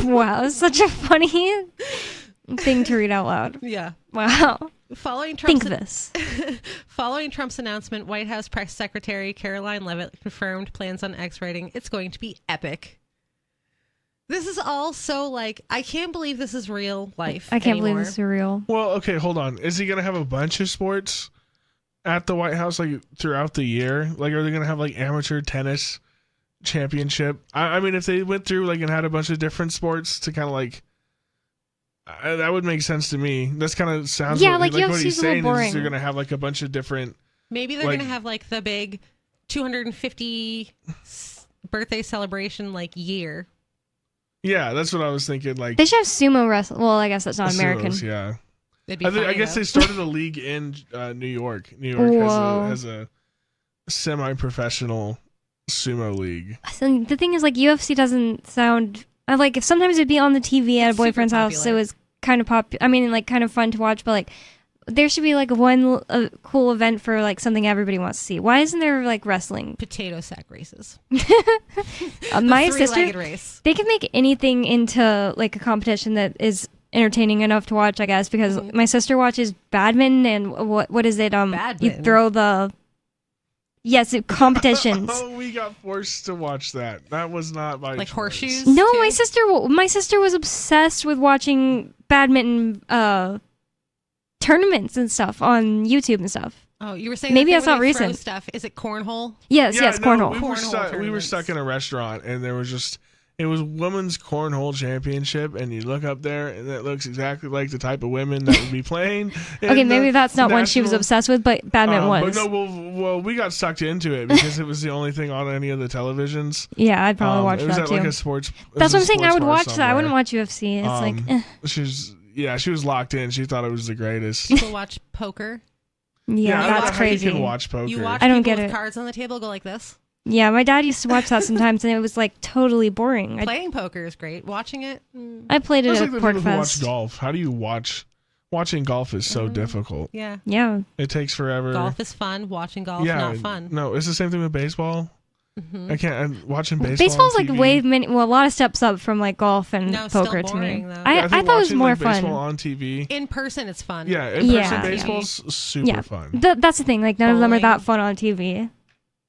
Wow, it's such a funny thing to read out loud. Yeah. Wow. Following Trump's announcement, White House Press Secretary Caroline Leavitt confirmed plans on X, writing, "It's going to be epic." This is all so like, I can't believe this is real life. I can't anymore. believe this is real. Well, okay, hold on. Is he going to have a bunch of sports at the White House like throughout the year? Like, are they going to have like amateur tennis championship? I mean, if they went through like and had a bunch of different sports to kind of like, that would make sense to me. That's kind of sounds like what he's saying is you're going to have like a bunch of different. Maybe they're going to have like the big 250 birthday celebration like year. Yeah, that's what I was thinking. Like they should have sumo wrestling. Well, I guess that's not American. Sumos, yeah. I guess they started a league in New York. New York has a semi-professional sumo league. So the thing is, like, UFC doesn't sound like if sometimes it'd be on the TV at a boyfriend's house. It was kind of popular. I mean, like, kind of fun to watch, but like, there should be like one cool event for like something everybody wants to see. Why isn't there like wrestling? Potato sack races. My sister, race. They can make anything into like a competition that is entertaining enough to watch, I guess, because my sister watches badminton and what is it? You throw the competitions. Oh, we got forced to watch that. That was not my like choice. Horseshoes. No, too? my sister was obsessed with watching badminton tournaments and stuff on YouTube and stuff. Oh, you were saying maybe that's not recent stuff. Is it cornhole? Yes, cornhole. We were stuck in a restaurant and there was it was women's cornhole championship, and you look up there and it looks exactly like the type of women that would be playing. Okay, maybe that's not one she was obsessed with, but badminton was. But no, well, we got sucked into it because it was the only thing on any of the televisions. Yeah, I'd probably watch that too. It was at like a sports. That's what I'm saying. I would watch that. I wouldn't watch UFC. It's like. She was locked in. She thought it was the greatest. People watch poker. Yeah, that's crazy. You can watch poker. You watch I don't people get with it. cards on the table go like this. Yeah, my dad used to watch that sometimes, and it was like totally boring. Playing poker is great. Watching it, I played it at like Pork Who Fest. watch golf? How do you watch? Watching golf is so difficult. Yeah. It takes forever. Golf is fun. Watching golf not fun. No, it's the same thing with baseball. Mm-hmm. I can't. Watching baseball. Baseball's on like TV. a lot of steps up from like golf and poker still boring, to me. though. I thought it was more fun. Baseball on TV. In person, it's fun. Yeah, in person baseball's super fun. That's the thing. Like none of them are that fun on TV.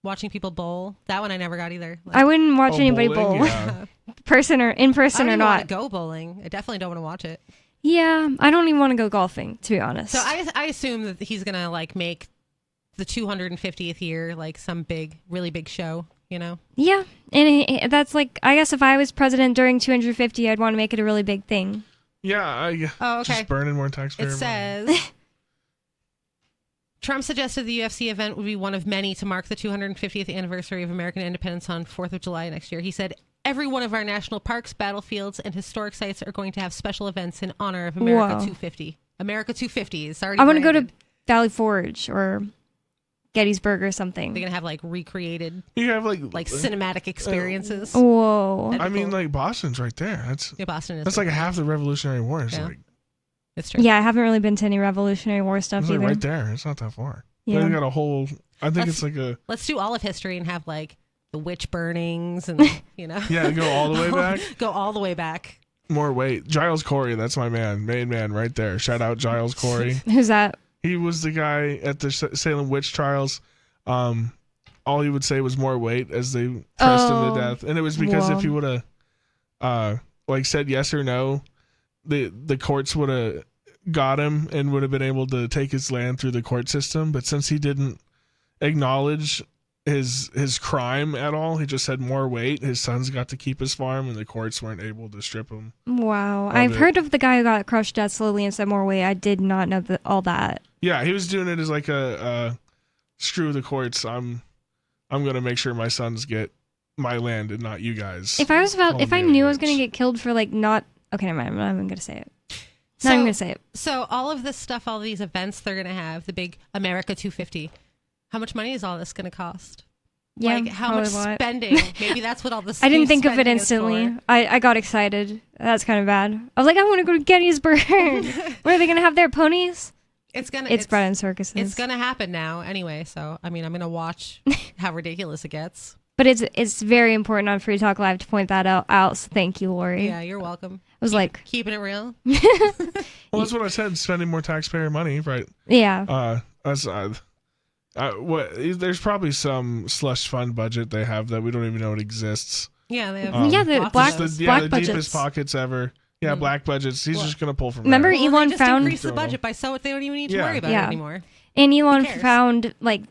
Watching people bowl, that one I never got either. Like, I wouldn't watch anybody bowling, bowl, yeah. person or in person I or don't even want not. to go bowling. I definitely don't want to watch it. Yeah, I don't even want to go golfing, to be honest. So I assume that he's gonna like make the 250th year like some big, really big show. You know? Yeah, and that's like, I guess if I was president during 250, I'd want to make it a really big thing. Yeah, okay. Just burning more taxpayer money. It says Trump suggested the UFC event would be one of many to mark the 250th anniversary of American independence on 4th of July next year. He said, "Every one of our national parks, battlefields, and historic sites are going to have special events in honor of America 250. America 250 is already I want to go branded. to Valley Forge or Gettysburg or something. They're going to have like recreated, you have like cinematic experiences. Whoa. I mean, like Boston's right there. Boston is. That's like half the Revolutionary War. It's like, it's true. Yeah, I haven't really been to any Revolutionary War stuff it's either. like right there. It's not that far. Yeah. They got a whole. I think it's like a. Let's do all of history and have like the witch burnings and Yeah, go all the way back. Go all the way back. More weight. Giles Corey, that's my man, main man right there. Shout out Giles Corey. Who's that? He was the guy at the Salem witch trials. All he would say was more weight as they pressed him to death, and it was because if he would have, like said yes or no, the courts would have got him and would have been able to take his land through the court system. But since he didn't acknowledge his crime at all, he just said more weight. His sons got to keep his farm, and the courts weren't able to strip him. Wow, I've heard of the guy who got crushed death slowly and said more weight. I did not know all that. Yeah, he was doing it as like a screw the courts. I'm gonna make sure my sons get my land and not you guys. If I knew I was gonna get killed for like not okay, never mind. I'm not even gonna say it. Not even gonna say it. So all of this stuff, all these events they're gonna have, the big America 250. How much money is all this gonna cost? Yeah, like how much spending? Maybe that's what all this. I didn't think of it instantly. I got excited. That's kind of bad. I was like, I want to go to Gettysburg. Where are they gonna have their ponies? It's bread and circuses. It's gonna happen now anyway. So I mean, I'm gonna watch how ridiculous it gets. But it's very important on Free Talk Live to point that out. So thank you, Lori. Yeah, you're welcome. I was like keeping it real. Well, that's what I said. Spending more taxpayer money, right? Yeah. There's probably some slush fund budget they have that we don't even know it exists. Yeah, they have. The black the budgets. Deepest pockets ever. Yeah, black budgets. He's just gonna pull from. Remember, there. Elon just found increase the budget by so they don't even need to worry about it anymore. And Elon found like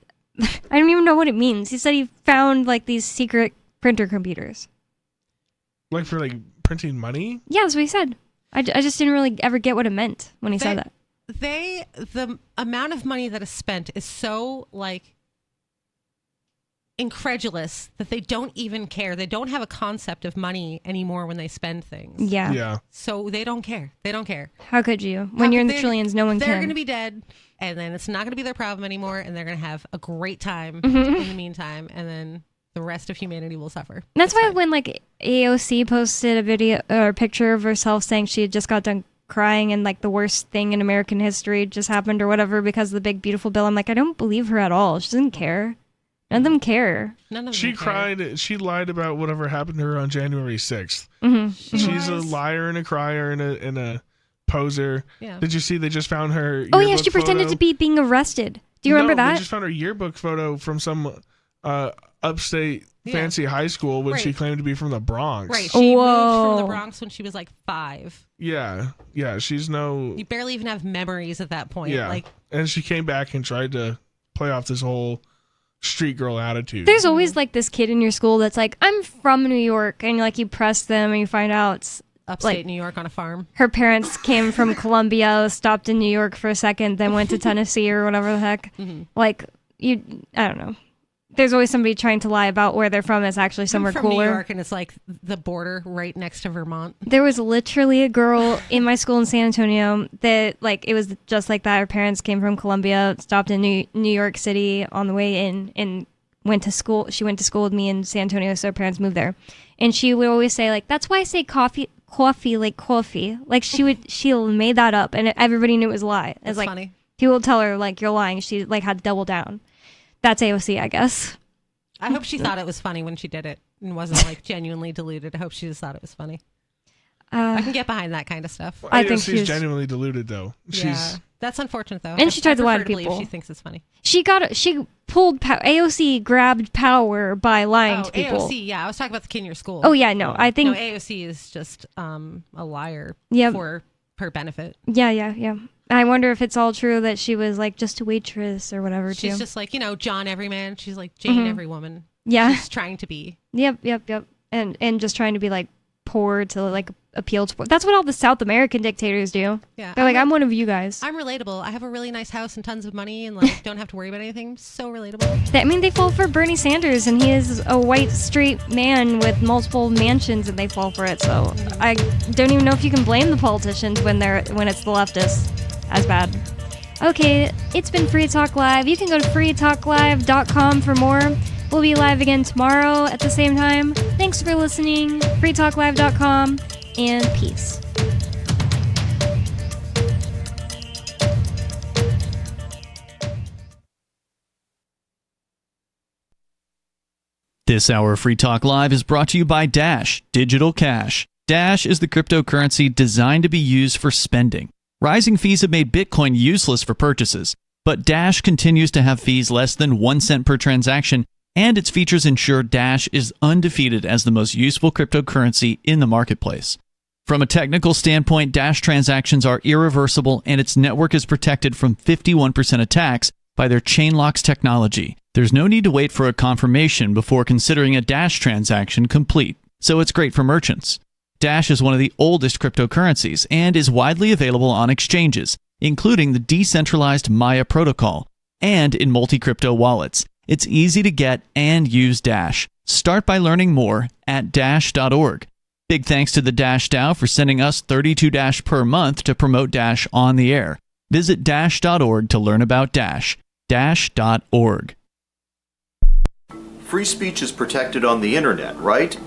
I don't even know what it means. He said he found like these secret printer computers. Like for like printing money? Yeah, that's what he said. I just didn't really ever get what it meant when he said that. The amount of money that is spent is so like incredulous that they don't even care. They don't have a concept of money anymore when they spend things. Yeah. So they don't care. They don't care. How could you? When you're in the trillions, no one can. They're going to be dead, and then it's not going to be their problem anymore, and they're going to have a great time Mm-hmm. in the meantime, and then the rest of humanity will suffer. And that's why when like AOC posted a video or a picture of herself saying she had just got done crying and like the worst thing in American history just happened or whatever because of the big beautiful bill, I'm like, I don't believe her at all. She doesn't care. None of them care. She cried. She lied about whatever happened to her on January 6th. Mm-hmm. She's a liar and a crier and a poser. Yeah. Did you see they just found her? Oh yeah, she pretended to be being arrested. Do you remember that? They just found her yearbook photo from some upstate fancy high school when she claimed to be from the Bronx. Right. She moved from the Bronx when she was like 5. Yeah. She's no. You barely even have memories at that point. Yeah. Like, and she came back and tried to play off this whole street girl attitude. There's always like this kid in your school that's like, I'm from New York, and like you press them and you find out it's upstate like, New York on a farm. Her parents came from Columbia, stopped in New York for a second, then went to Tennessee or whatever the heck. Mm-hmm. Like I don't know. There's always somebody trying to lie about where they're from. It's actually somewhere I'm from cooler. New York, and it's like the border right next to Vermont. There was literally a girl in my school in San Antonio that like it was just like that. Her parents came from Columbia, stopped in New York City on the way in, and went to school. She went to school with me in San Antonio, so her parents moved there. And she would always say like, "That's why I say coffee, like coffee." Like she made that up, and everybody knew it was a lie. It's like funny. People would tell her like, "You're lying." She like had to double down. That's AOC, I guess. I hope she thought it was funny when she did it and wasn't like genuinely deluded. I hope she just thought it was funny. I can get behind that kind of stuff. Well, I think she's genuinely deluded though. Yeah, that's unfortunate though. And she tried to lie to believe people. She thinks it's funny. She pulled AOC grabbed power by lying to people. AOC, yeah, I was talking about the kid in your school. Oh yeah, no, I think AOC is just a liar. Yep. For her benefit. Yeah. I wonder if it's all true that she was like just a waitress or whatever. She's just like, John Everyman. She's like Jane Everywoman. Yeah. She's trying to be. Yep. And just trying to be like poor to like appeal to poor. That's what all the South American dictators do. Yeah. They're like, I'm one of you guys. I'm relatable. I have a really nice house and tons of money and like don't have to worry about anything. So relatable. I mean, they fall for Bernie Sanders, and he is a white straight man with multiple mansions, and they fall for it. So I don't even know if you can blame the politicians when it's the leftists as bad. Okay, it's been Free Talk Live. You can go to freetalklive.com for more. We'll be live again tomorrow at the same time. Thanks for listening. freetalklive.com, and peace. This hour of Free Talk Live is brought to you by Dash Digital Cash. Dash is the cryptocurrency designed to be used for spending. Rising fees have made Bitcoin useless for purchases, but Dash continues to have fees less than 1 cent per transaction, and its features ensure Dash is undefeated as the most useful cryptocurrency in the marketplace. From a technical standpoint, Dash transactions are irreversible, and its network is protected from 51% attacks by their Chainlocks technology. There's no need to wait for a confirmation before considering a Dash transaction complete, so it's great for merchants. Dash is one of the oldest cryptocurrencies and is widely available on exchanges, including the decentralized Maya protocol, and in multi-crypto wallets. It's easy to get and use Dash. Start by learning more at Dash.org. Big thanks to the Dash DAO for sending us 32 Dash per month to promote Dash on the air. Visit Dash.org to learn about Dash. Dash.org. Free speech is protected on the internet, right?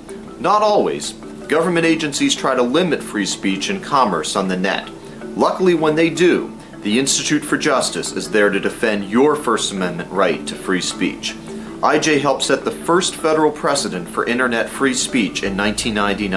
Not always. Government agencies try to limit free speech and commerce on the net. Luckily, when they do, the Institute for Justice is there to defend your First Amendment right to free speech. IJ helped set the first federal precedent for internet free speech in 1999.